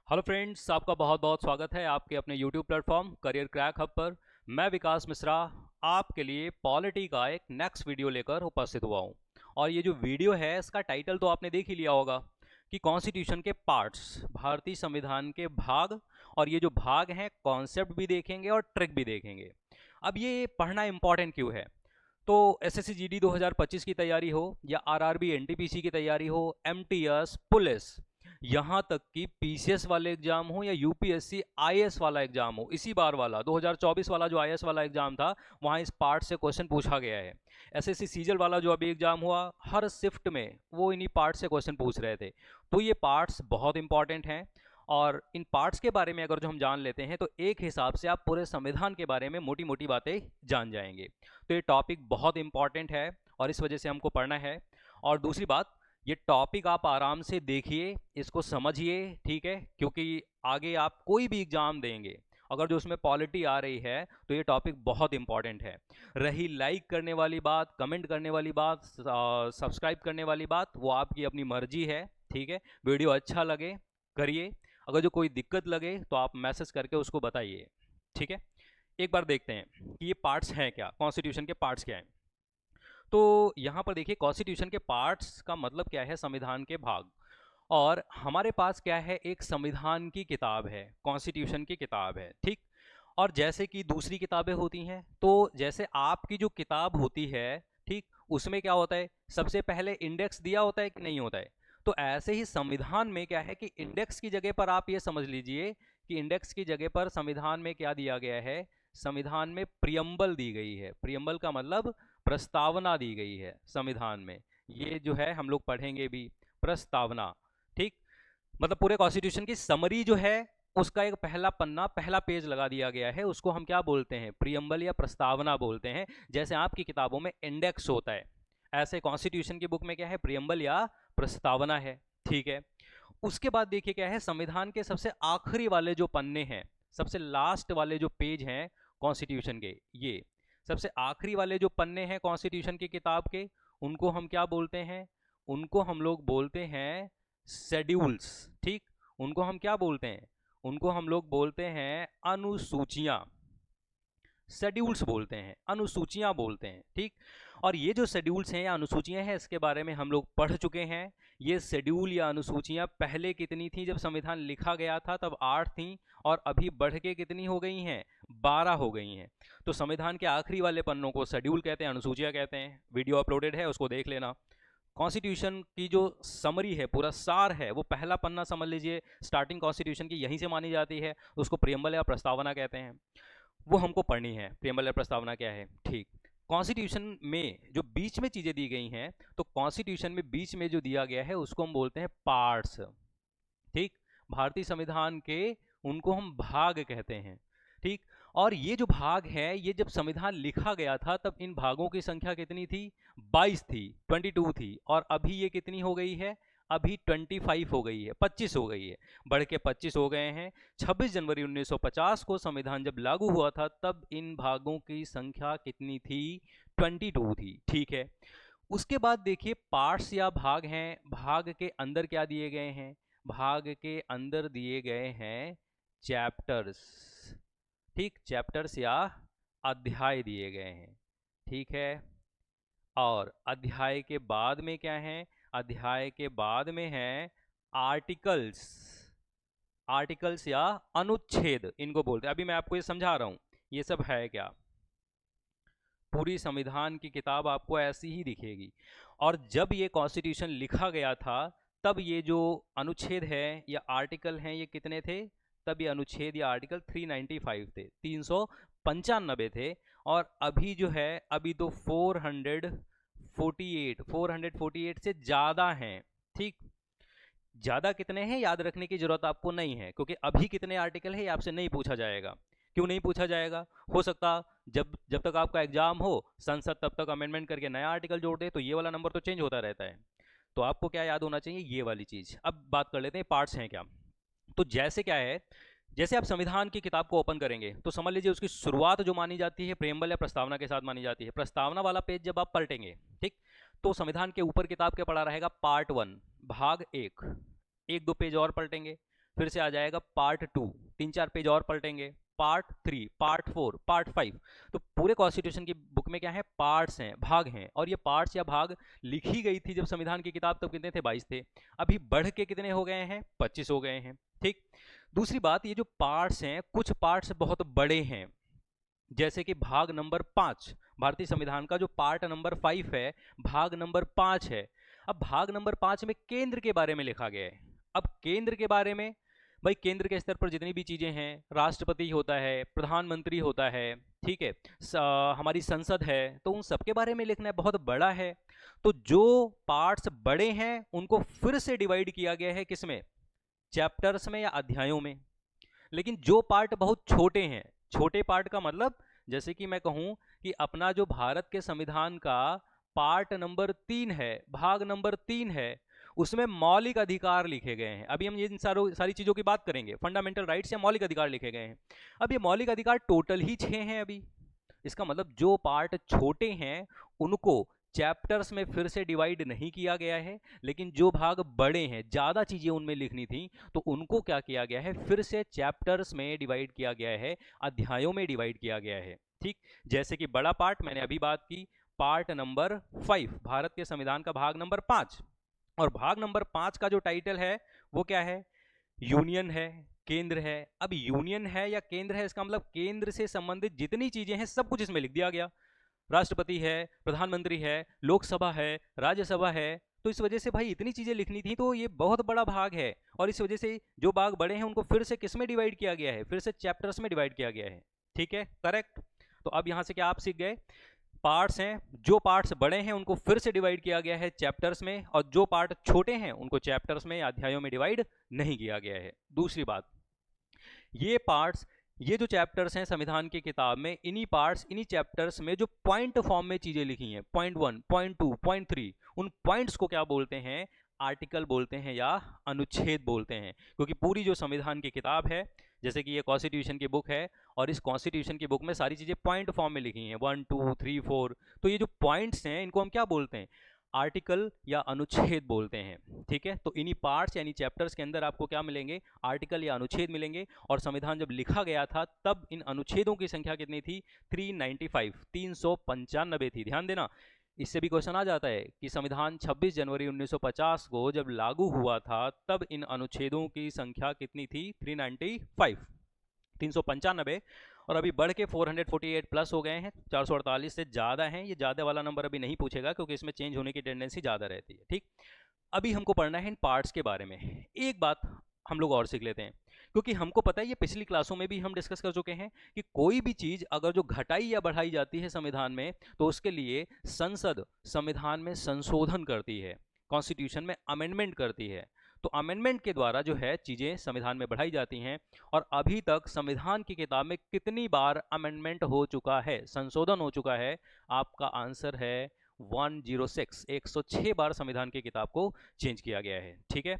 Hello friends, आपका बहुत बहुत स्वागत है आपके अपने YouTube platform career crack hub पर। मैं विकास मिश्रा आपके लिए पॉलिटी का एक नेक्स्ट वीडियो लेकर उपस्थित हुआ हूँ। और ये जो वीडियो है इसका टाइटल तो आपने देख ही लिया होगा कि कॉन्स्टिट्यूशन के पार्ट्स, भारतीय संविधान के भाग। और ये जो भाग हैं कॉन्सेप्ट भी देखेंगे और ट्रिक भी देखेंगे। अब ये पढ़ना इंपॉर्टेंट क्यों है? तो एसएससी जीडी 2025 की तैयारी हो या आरआरबी एनटीपीसी की तैयारी हो, एमटीएस, पुलिस, यहाँ तक कि पीसीएस वाले एग्जाम हो या यूपीएससी आईएएस वाला एग्जाम हो, इसी बार वाला 2024 वाला जो आईएएस वाला एग्जाम था वहाँ इस पार्ट से क्वेश्चन पूछा गया है। एसएससी सीजल वाला जो अभी एग्जाम हुआ हर शिफ्ट में वो इन्हीं पार्ट से क्वेश्चन पूछ रहे थे। तो ये पार्ट्स बहुत इंपॉर्टेंट हैं। और इन पार्ट्स के बारे में अगर जो हम जान लेते हैं तो एक हिसाब से आप पूरे संविधान के बारे में मोटी मोटी बातें जान जाएंगे। तो ये टॉपिक बहुत इंपॉर्टेंट है और इस वजह से हमको पढ़ना है। और दूसरी बात, ये टॉपिक आप आराम से देखिए, इसको समझिए, ठीक है? क्योंकि आगे आप कोई भी एग्जाम देंगे अगर जो उसमें पॉलिटी आ रही है तो ये टॉपिक बहुत इंपॉर्टेंट है। रही लाइक करने वाली बात, कमेंट करने वाली बात, सब्सक्राइब करने वाली बात, वो आपकी अपनी मर्जी है, ठीक है? वीडियो अच्छा लगे करिए, अगर जो कोई दिक्कत लगे तो आप मैसेज करके उसको बताइए, ठीक है? एक बार देखते हैं कि ये पार्ट्स हैं क्या, कॉन्स्टिट्यूशन के पार्ट्स क्या हैं। तो यहाँ पर देखिए कॉन्स्टिट्यूशन के पार्ट्स का मतलब क्या है, संविधान के भाग। और हमारे पास क्या है, एक संविधान की किताब है, कॉन्स्टिट्यूशन की किताब है, ठीक? और जैसे कि दूसरी किताबें होती हैं, तो जैसे आपकी जो किताब होती है, ठीक, उसमें क्या होता है, सबसे पहले इंडेक्स दिया होता है कि नहीं होता है? तो ऐसे ही संविधान में क्या है कि इंडेक्स की जगह पर आप ये समझ लीजिए कि इंडेक्स की जगह पर संविधान में क्या दिया गया है, संविधान में प्रियम्बल दी गई है। प्रियम्बल का मतलब प्रस्तावना दी गई है संविधान में। ये जो है हम लोग पढ़ेंगे भी, प्रस्तावना, ठीक? मतलब पूरे कॉन्स्टिट्यूशन की समरी जो है उसका एक पहला पन्ना, पहला पेज लगा दिया गया है, उसको हम क्या बोलते हैं, प्रियम्बल या प्रस्तावना बोलते हैं। जैसे आपकी किताबों में इंडेक्स होता है, ऐसे कॉन्स्टिट्यूशन की बुक में क्या है, प्रियम्बल या प्रस्तावना है, ठीक है? उसके बाद देखिए क्या है, संविधान के सबसे आखिरी वाले जो पन्ने हैं, सबसे लास्ट वाले जो पेज हैं कॉन्स्टिट्यूशन के, ये सबसे आखिरी वाले जो पन्ने हैं कॉन्स्टिट्यूशन की किताब के, उनको हम क्या बोलते हैं, उनको हम लोग बोलते हैं शेड्यूल्स, ठीक? उनको हम क्या बोलते हैं, उनको हम लोग बोलते हैं अनुसूचियां। शेड्यूल्स बोलते हैं, अनुसूचियां बोलते हैं, ठीक? और ये जो शेड्यूल्स हैं या अनुसूचियां हैं इसके बारे में हम लोग पढ़ चुके हैं। ये शेड्यूल या अनुसूचियां पहले कितनी थी, जब संविधान लिखा गया था तब 8 थी, और अभी बढ़ के कितनी हो गई हैं, 12 हो गई हैं। तो संविधान के आखिरी वाले पन्नों को शेड्यूल कहते हैं, अनुसूचियां कहते हैं। वीडियो अपलोडेड है, उसको देख लेना। कॉन्स्टिट्यूशन की जो समरी है, पूरा सार है, वो पहला पन्ना समझ लीजिए, स्टार्टिंग कॉन्स्टिट्यूशन की यहीं से मानी जाती है, उसको प्रियम्बल या प्रस्तावना कहते हैं। वो हमको पढ़नी है, प्रियम्बल या प्रस्तावना क्या है, ठीक? कॉन्स्टिट्यूशन में जो बीच में चीजें दी गई हैं, तो कॉन्स्टिट्यूशन में बीच में जो दिया गया है उसको हम बोलते हैं पार्ट्स, ठीक? भारतीय संविधान के उनको हम भाग कहते हैं, ठीक? और ये जो भाग है, ये जब संविधान लिखा गया था तब इन भागों की संख्या कितनी थी, 22 थी, 22 थी। और अभी ये कितनी हो गई है, अभी 25 हो गई है, 25 हो गई है, बढ़ के 25 हो गए हैं। 26 जनवरी 1950 को संविधान जब लागू हुआ था तब इन भागों की संख्या कितनी थी, 22 थी, ठीक है? उसके बाद देखिए पार्ट्स या भाग हैं, भाग के अंदर क्या दिए गए हैं, भाग के अंदर दिए गए हैं चैप्टर्स, ठीक? चैप्टर्स या अध्याय दिए गए हैं, ठीक है? और अध्याय के बाद में क्या है, अध्याय के बाद में है आर्टिकल्स। आर्टिकल्स या अनुच्छेद इनको बोलते हैं। अभी मैं आपको ये समझा रहा हूं ये सब है क्या। पूरी संविधान की किताब आपको ऐसी ही दिखेगी। और जब ये कॉन्स्टिट्यूशन लिखा गया था तब ये जो अनुच्छेद है या आर्टिकल हैं ये कितने थे, तब ये अनुच्छेद या आर्टिकल 395 थे, 395 थे। और अभी जो है, अभी तो 448 से ज़्यादा हैं, ठीक? ज़्यादा कितने हैं याद रखने की ज़रूरत आपको नहीं है, क्योंकि अभी कितने आर्टिकल है ये आपसे नहीं पूछा जाएगा। क्यों नहीं पूछा जाएगा? हो सकता जब जब तक आपका एग्जाम हो संसद तब तक अमेंडमेंट करके नया आर्टिकल जोड़ दे, तो ये वाला नंबर तो चेंज होता रहता है। तो आपको क्या याद होना चाहिए, ये वाली चीज़। अब बात कर लेते हैं पार्ट्स हैं क्या। तो जैसे क्या है, जैसे आप संविधान की किताब को ओपन करेंगे तो समझ लीजिए उसकी शुरुआत जो मानी जाती है प्रेमबल या प्रस्तावना के साथ मानी जाती है। प्रस्तावना वाला पेज जब आप पलटेंगे, ठीक, तो संविधान के ऊपर किताब के पड़ा रहेगा पार्ट 1, भाग 1। एक दो पेज और पलटेंगे फिर से आ जाएगा पार्ट 2, 3-4 पेज और पलटेंगे, पार्ट 3, पार्ट 4, पार्ट 5। तो पूरे कॉन्स्टिट्यूशन की बुक में क्या है, पार्ट्स हैं, भाग हैं। और ये पार्ट्स या भाग लिखी गई थी जब संविधान की किताब, तब कितने थे, 22 थे। अभी बढ़ के कितने हो गए हैं, 25 हो गए हैं। ठीक। दूसरी बात, ये जो पार्ट्स हैं, कुछ पार्ट्स बहुत बड़े हैं, जैसे कि भाग नंबर 5 भारतीय संविधान का जो पार्ट नंबर 5 है, भाग नंबर 5 है। अब भाग नंबर 5 में केंद्र के बारे में लिखा गया है। अब केंद्र के बारे में, भाई केंद्र के स्तर पर जितनी भी चीजें हैं, राष्ट्रपति होता है, प्रधानमंत्री होता है, ठीक है, हमारी संसद है, तो उन सब के बारे में लिखना है, बहुत बड़ा है। तो जो पार्ट्स बड़े हैं उनको फिर से डिवाइड किया गया है, किसमें, चैप्टर्स में या अध्यायों में। लेकिन जो पार्ट बहुत छोटे हैं, छोटे पार्ट का मतलब, जैसे कि मैं कहूं कि अपना जो भारत के संविधान का पार्ट नंबर 3 है, भाग नंबर 3 है, उसमें मौलिक अधिकार लिखे गए हैं। अभी हम ये सारी चीजों की बात करेंगे, फंडामेंटल राइट्स या मौलिक अधिकार लिखे गए हैं। अब ये मौलिक अधिकार टोटल ही 6 हैं अभी। इसका मतलब जो पार्ट छोटे हैं उनको चैप्टर्स में फिर से डिवाइड नहीं किया गया है, लेकिन जो भाग बड़े हैं, ज्यादा चीजें उनमें लिखनी थी, तो उनको क्या किया गया है, फिर से चैप्टर्स में डिवाइड किया गया है, अध्यायों में डिवाइड किया गया है। ठीक। जैसे कि बड़ा पार्ट मैंने अभी बात की, पार्ट नंबर 5 भारत के संविधान का भाग नंबर 5, और भाग नंबर 5 का जो टाइटल है वो क्या है, यूनियन है, केंद्र है। अब यूनियन है या केंद्र है, इसका मतलब केंद्र से संबंधित जितनी चीजें हैं सब कुछ इसमें लिख दिया गया। राष्ट्रपति है, प्रधानमंत्री है, लोकसभा है, राज्यसभा है। तो इस वजह से भाई इतनी चीजें लिखनी थी, तो ये बहुत बड़ा भाग है, और इस वजह से जो भाग बड़े हैं उनको फिर से किस में डिवाइड किया गया है, फिर से चैप्टर्स में डिवाइड किया गया है। ठीक है, करेक्ट। तो अब यहां से क्या आप सीख गए, पार्ट्स हैं, जो पार्ट्स बड़े हैं उनको फिर से डिवाइड किया गया है चैप्टर्स में, और जो पार्ट छोटे हैं उनको चैप्टर्स में, अध्यायों में डिवाइड नहीं किया गया है। दूसरी बात, ये पार्ट्स, ये जो चैप्टर्स हैं संविधान की किताब में, इन्हीं पार्ट्स, इन्हीं चैप्टर्स में जो पॉइंट फॉर्म में चीजें लिखी हैं, पॉइंट 1, पॉइंट 2, पॉइंट 3, उन पॉइंट्स को क्या बोलते हैं, आर्टिकल बोलते हैं या अनुच्छेद बोलते हैं। क्योंकि पूरी जो संविधान की किताब है, जैसे कि ये कॉन्स्टिट्यूशन की बुक है, और इस कॉन्स्टिट्यूशन की बुक में सारी चीजें पॉइंट फॉर्म में लिखी हैं, 1, 2, 3, 4। तो ये जो पॉइंट्स हैं इनको हम क्या बोलते हैं, आर्टिकल या अनुच्छेद बोलते हैं। ठीक है, तो इन्हीं पार्ट्स यानी चैप्टर्स के अंदर आपको क्या मिलेंगे, आर्टिकल या अनुच्छेद मिलेंगे। और संविधान जब लिखा गया था तब इन अनुच्छेदों की संख्या कितनी थी, 395, 395 थी। ध्यान देना, इससे भी क्वेश्चन आ जाता है कि संविधान 26 जनवरी 1950 को जब लागू हुआ था तब इन अनुच्छेदों की संख्या कितनी थी, 395, 395। और अभी बढ़ के 448 प्लस हो गए हैं, 448 से ज़्यादा हैं। ये ज़्यादा वाला नंबर अभी नहीं पूछेगा क्योंकि इसमें चेंज होने की टेंडेंसी ज़्यादा रहती है। ठीक। अभी हमको पढ़ना है इन पार्ट्स के बारे में। एक बात हम लोग और सीख लेते हैं, क्योंकि हमको पता है, ये पिछली क्लासों में भी हम डिस्कस कर चुके हैं कि कोई भी चीज़ अगर जो घटाई या बढ़ाई जाती है संविधान में, तो उसके लिए संसद संविधान में संशोधन करती है, कॉन्स्टिट्यूशन में अमेंडमेंट करती है। तो अमेंडमेंट के द्वारा जो है चीज़ें संविधान में बढ़ाई जाती हैं। और अभी तक संविधान की किताब में कितनी बार अमेंडमेंट हो चुका है, संशोधन हो चुका है, आपका आंसर है 106, 106 बार संविधान की किताब को चेंज किया गया है। ठीक है,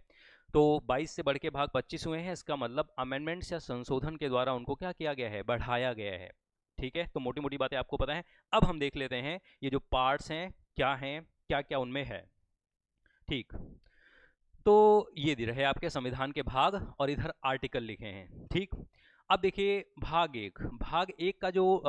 तो 22 से बढ़ के भाग 25 हुए हैं, इसका मतलब अमेंडमेंट्स या संशोधन के द्वारा उनको क्या किया गया है, बढ़ाया गया है। ठीक है, तो मोटी मोटी बातें आपको पता है। अब हम देख लेते हैं ये जो पार्ट्स हैं क्या हैं, क्या क्या उनमें है। ठीक, तो ये दे रहे आपके संविधान के भाग और इधर आर्टिकल लिखे हैं। ठीक, अब देखिए भाग एक का जो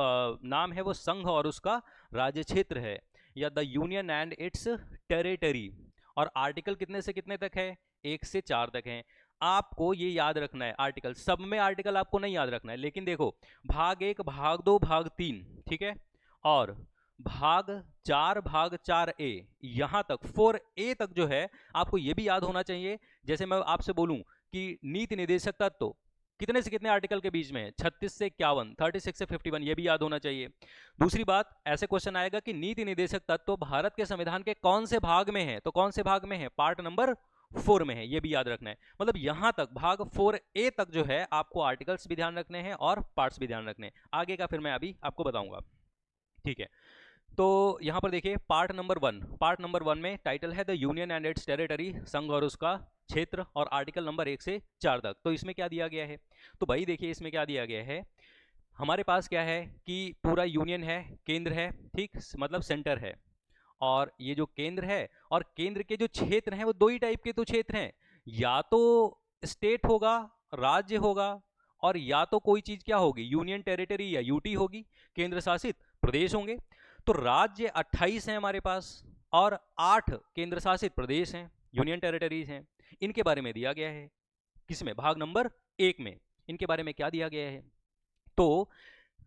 नाम है वो संघ और उसका राज्य क्षेत्र है, या the union and it's territory. और आर्टिकल कितने से कितने तक है, 1 से 4 तक है। आपको ये याद रखना है, आर्टिकल सब में आर्टिकल आपको नहीं याद रखना है, लेकिन देखो भाग 1, भाग 2, भाग 3, ठीक है, और भाग 4, भाग 4A, यहां तक 4A तक जो है आपको ये भी याद होना चाहिए। जैसे मैं आपसे बोलूं कि नीति निदेशक तत्व कितने से कितने आर्टिकल के बीच में है, 36 से 51, 36 से 51, ये भी याद होना चाहिए। दूसरी बात, ऐसे क्वेश्चन आएगा कि नीति निदेशक तत्व भारत के संविधान के कौन से भाग में है, तो कौन से भाग में है, पार्ट नंबर 4 में है, ये भी याद रखना है। मतलब यहां तक भाग 4A तक जो है आपको आर्टिकल्स भी ध्यान रखने हैं और पार्ट्स भी ध्यान रखने हैं। आगे का फिर मैं अभी आपको बताऊंगा। ठीक है, तो यहां पर देखिए पार्ट नंबर 1 में टाइटल है the union and it's territory, संघ और उसका क्षेत्र, और आर्टिकल नंबर 1 से 4 तक। तो इसमें क्या दिया गया है, तो भाई देखिए इसमें क्या दिया गया है, हमारे पास क्या है कि पूरा यूनियन है, केंद्र है, ठीक, मतलब सेंटर है। और ये जो केंद्र है और केंद्र के जो क्षेत्र हैं वो दो ही टाइप के तो क्षेत्र हैं, या तो स्टेट होगा राज्य होगा और या तो कोई चीज क्या होगी, यूनियन टेरिटरी या यूटी होगी, केंद्र शासित प्रदेश होंगे। तो राज्य 28 हैं हमारे पास और 8 केंद्र शासित प्रदेश हैं, यूनियन टेरिटरीज हैं। इनके बारे में दिया गया है किसमें, भाग नंबर 1 में। इनके बारे में क्या दिया गया है, तो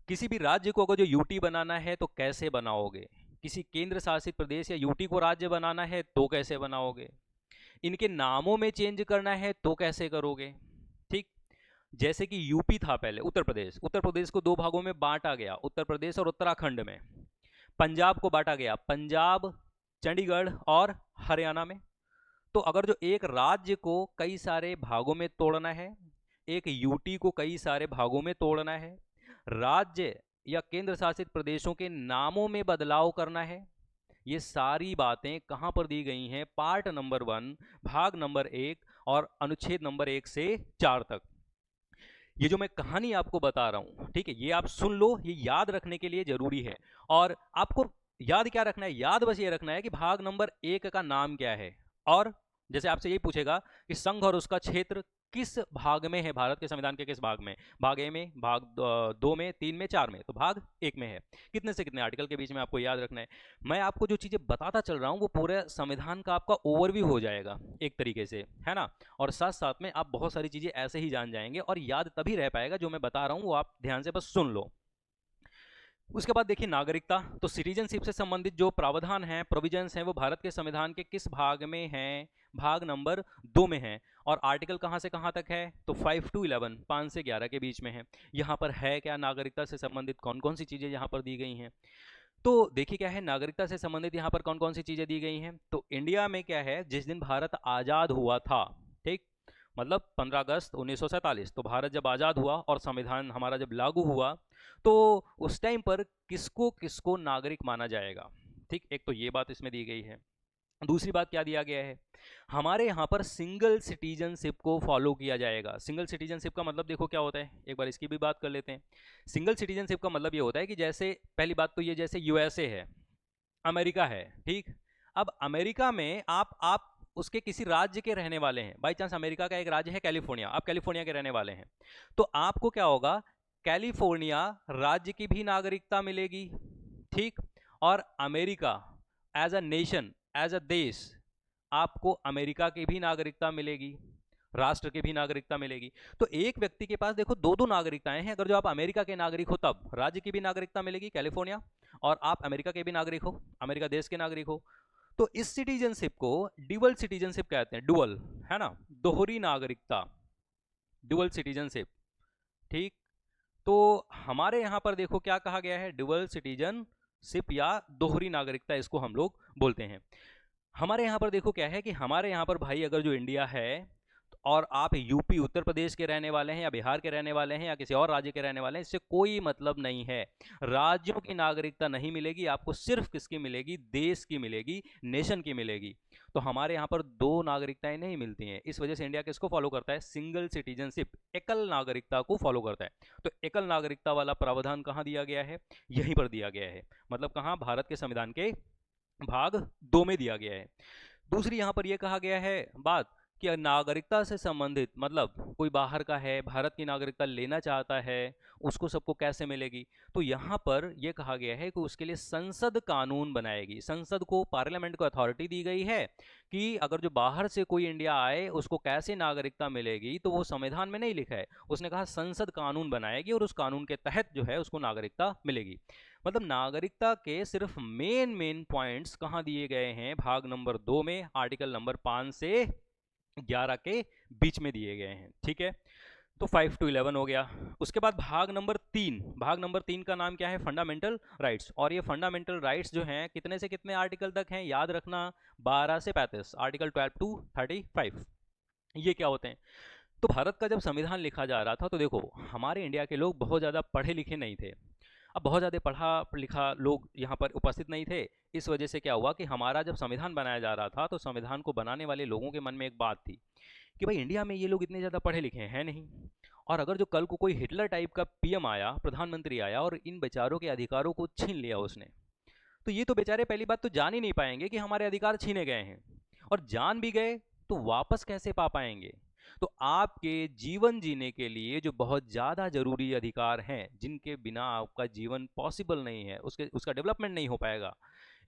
किसी भी राज्य को अगर जो यूटी बनाना है तो कैसे बनाओगे, किसी केंद्र शासित प्रदेश या यूटी को राज्य बनाना है तो कैसे बनाओगे, इनके नामों में चेंज करना है तो कैसे करोगे। ठीक, जैसे कि यूपी था पहले, उत्तर प्रदेश को दो भागों में बांटा गया, उत्तर प्रदेश और उत्तराखंड में। पंजाब को बांटा गया, पंजाब, चंडीगढ़ और हरियाणा में। तो अगर जो एक राज्य को कई सारे भागों में तोड़ना है, एक यूटी को कई सारे भागों में तोड़ना है, राज्य या केंद्र शासित प्रदेशों के नामों में बदलाव करना है, ये सारी बातें कहां पर दी गई हैं, पार्ट नंबर 1 भाग नंबर 1 और अनुच्छेद नंबर 1 से 4 तक। ये जो मैं कहानी आपको बता रहा हूं, ठीक है, ये आप सुन लो, ये याद रखने के लिए जरूरी है। और आपको याद क्या रखना है, याद बस ये रखना है कि भाग नंबर 1 का नाम क्या है। और जैसे आपसे यही पूछेगा कि संघ और उसका क्षेत्र किस भाग में है, भारत के संविधान के किस भाग में, भाग ए में, भाग 2 में, 3 में, 4 में, तो भाग 1 में है। कितने से कितने आर्टिकल के बीच में आपको याद रखना है। मैं आपको जो चीजें बताता चल रहा हूं वो पूरे संविधान का आपका ओवरव्यू हो जाएगा एक तरीके से, है ना। और साथ साथ में आप बहुत सारी चीजें ऐसे ही जान जाएंगे और याद तभी रह पाएगा, जो मैं बता रहा हूं वो आप ध्यान से बस सुन लो। उसके बाद देखिए नागरिकता, तो सिटीजनशिप से संबंधित जो प्रावधान हैं, प्रोविजंस हैं, वो भारत के संविधान के किस भाग में हैं, भाग नंबर 2 में हैं। और आर्टिकल कहां से कहां तक है, तो 5 to 11, 5 से 11 के बीच में है। यहाँ पर है क्या, नागरिकता से संबंधित कौन कौन सी चीजें यहाँ पर दी गई हैं। तो देखिए क्या है, नागरिकता से संबंधित यहाँ पर कौन कौन सी चीजें दी गई हैं। तो इंडिया में क्या है, जिस दिन भारत आजाद हुआ था, ठीक, मतलब 15 अगस्त 1947, तो भारत जब आजाद हुआ और संविधान हमारा जब लागू हुआ, तो उस टाइम पर किसको किसको नागरिक माना जाएगा। ठीक, एक तो ये बात इसमें दी गई है। दूसरी बात क्या दिया गया है, हमारे यहाँ पर सिंगल सिटीजनशिप को फॉलो किया जाएगा। सिंगल सिटीजनशिप का मतलब देखो क्या होता है, एक बार इसकी भी बात कर लेते हैं। सिंगल सिटीजनशिप का मतलब ये होता है कि जैसे पहली बात तो ये, जैसे यूएसए है, अमेरिका है, ठीक। अब अमेरिका में आप उसके किसी राज्य के रहने वाले हैं, बाई चांस अमेरिका का एक राज्य है कैलिफोर्निया, आप कैलिफोर्निया के रहने वाले हैं, तो आपको क्या होगा, कैलिफोर्निया राज्य की भी नागरिकता मिलेगी, ठीक। और America as a nation, as a देश, आपको अमेरिका की भी नागरिकता मिलेगी, राष्ट्र की भी नागरिकता मिलेगी। तो एक व्यक्ति के पास देखो दो दो नागरिकताएं हैं। अगर जो आप अमेरिका के नागरिक हो तब राज्य की भी नागरिकता मिलेगी कैलिफोर्निया, और आप अमेरिका के भी नागरिक हो, अमेरिका देश के नागरिक हो, तो इस सिटीजनशिप को डुअल सिटीजनशिप कहते हैं। डुअल है ना, दोहरी नागरिकता, डुअल सिटीजनशिप, ठीक। तो हमारे यहां पर देखो क्या कहा गया है, डुअल सिटीजनशिप या दोहरी नागरिकता इसको हम लोग बोलते हैं। हमारे यहाँ पर देखो क्या है कि हमारे यहाँ पर भाई अगर जो इंडिया है और आप यूपी उत्तर प्रदेश के रहने वाले हैं या बिहार के रहने वाले हैं या किसी और राज्य के रहने वाले हैं, इससे कोई मतलब नहीं है। राज्यों की नागरिकता नहीं मिलेगी आपको, सिर्फ किसकी मिलेगी, देश की मिलेगी, नेशन की मिलेगी। तो हमारे यहाँ पर दो नागरिकताएं नहीं मिलती हैं। इस वजह से इंडिया किसको फॉलो करता है, सिंगल सिटीजनशिप, एकल नागरिकता को फॉलो करता है। तो एकल नागरिकता वाला प्रावधान कहाँ दिया गया है, यहीं पर दिया गया है, मतलब कहाँ, भारत के संविधान के भाग 2 में दिया गया है। दूसरी यहां पर यह कहा गया है बात कि नागरिकता से संबंधित, मतलब कोई बाहर का है, भारत की नागरिकता लेना चाहता है, उसको सबको कैसे मिलेगी। तो यहां पर यह कहा गया है कि उसके लिए संसद कानून बनाएगी। संसद को, पार्लियामेंट को अथॉरिटी दी गई है कि अगर जो बाहर से कोई इंडिया आए उसको कैसे नागरिकता मिलेगी, तो वो संविधान में नहीं लिखा है, उसने कहा संसद कानून बनाएगी और उस कानून के तहत जो है उसको नागरिकता मिलेगी। मतलब नागरिकता के सिर्फ मेन पॉइंट्स कहाँ दिए गए हैं, भाग नंबर 2 में, आर्टिकल नंबर 5 से 11 के बीच में दिए गए हैं, ठीक है। तो 5 to 11 हो गया। उसके बाद भाग नंबर 3, भाग नंबर 3 का नाम क्या है, फंडामेंटल राइट्स। और ये फंडामेंटल राइट्स जो हैं कितने से कितने आर्टिकल तक हैं, याद रखना 12 से 35, आर्टिकल 12 to 35। ये क्या होते हैं, तो भारत का जब संविधान लिखा जा रहा था तो देखो हमारे इंडिया के लोग बहुत ज़्यादा पढ़े लिखे नहीं थे। अब बहुत ज़्यादा पढ़ा लिखा लोग यहाँ पर उपस्थित नहीं थे। इस वजह से क्या हुआ कि हमारा जब संविधान बनाया जा रहा था तो संविधान को बनाने वाले लोगों के मन में एक बात थी कि भाई इंडिया में ये लोग इतने ज़्यादा पढ़े लिखे हैं नहीं, और अगर जो कल को कोई हिटलर टाइप का पीएम आया, प्रधानमंत्री आया और इन बेचारों के अधिकारों को छीन लिया उसने, तो ये तो बेचारे पहली बात तो जान ही नहीं पाएंगे कि हमारे अधिकार छीने गए हैं, और जान भी गए तो वापस कैसे पा पाएंगे। तो आपके जीवन जीने के लिए जो बहुत ज़्यादा ज़रूरी अधिकार हैं, जिनके बिना आपका जीवन पॉसिबल नहीं है, उसका डेवलपमेंट नहीं हो पाएगा,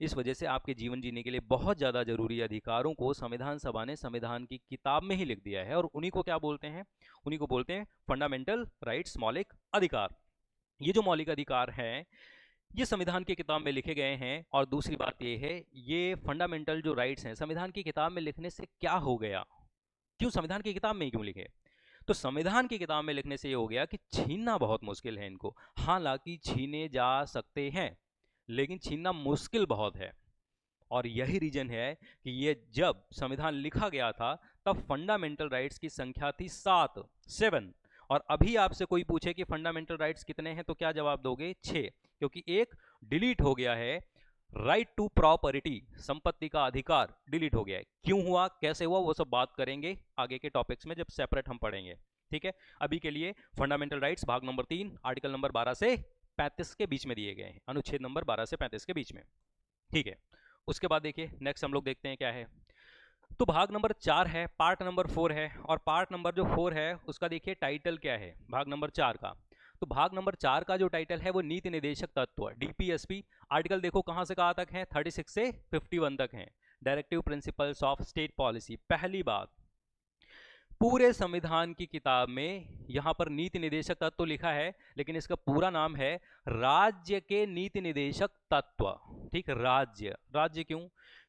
इस वजह से आपके जीवन जीने के लिए बहुत ज़्यादा ज़रूरी अधिकारों को संविधान सभा ने संविधान की किताब में ही लिख दिया है, और उन्हीं को क्या बोलते हैं? उन्हीं को बोलते हैं फंडामेंटल राइट्स, मौलिक अधिकार। ये जो मौलिक अधिकार हैं, ये संविधान की किताब में लिखे गए हैं। और दूसरी बात ये है, ये फंडामेंटल जो राइट्स हैं, संविधान की किताब में लिखने से क्या हो गया? क्यों संविधान की किताब में ही क्यों लिखे? तो संविधान की किताब में लिखने से ये हो गया कि छीनना बहुत मुश्किल है इनको। हालांकि छीने जा सकते हैं, लेकिन छीनना मुश्किल बहुत है। और यही रीजन है कि ये जब संविधान लिखा गया था, तब फंडामेंटल राइट्स की संख्या थी 7। और अभी आपसे कोई पूछे कि फंडामेंटल राइट्स कितने हैं, तो क्या जवाब दोगे? 6, क्योंकि एक डिलीट हो गया है। राइट टू प्रॉपर्टी, संपत्ति का अधिकार, डिलीट हो गया है। क्यों हुआ, कैसे हुआ, वो सब बात करेंगे आगे के टॉपिक्स में, जब सेपरेट हम पढ़ेंगे। ठीक है, अभी के लिए फंडामेंटल राइट्स भाग नंबर 3, आर्टिकल नंबर 12 से 35 के बीच में दिए गए हैं, अनुच्छेद नंबर 12 से 35 के बीच में। ठीक है, उसके बाद देखिए नेक्स्ट हम लोग देखते हैं क्या है। तो भाग नंबर 4 है, पार्ट नंबर 4 है, और पार्ट नंबर जो 4 है उसका देखिए टाइटल क्या है भाग नंबर 4 का। तो भाग नंबर 4 का जो टाइटल है वो नीति निर्देशक तत्व, डीपीएसपी। आर्टिकल देखो कहां से कहां तक है, 36 से 51 तक है। Directive principles of state policy. पहली बात, पूरे संविधान की किताब में यहां पर नीति निर्देशक तत्व तो लिखा है, लेकिन इसका पूरा नाम है राज्य के नीति निर्देशक तत्व। ठीक, राज्य। राज्य क्यों?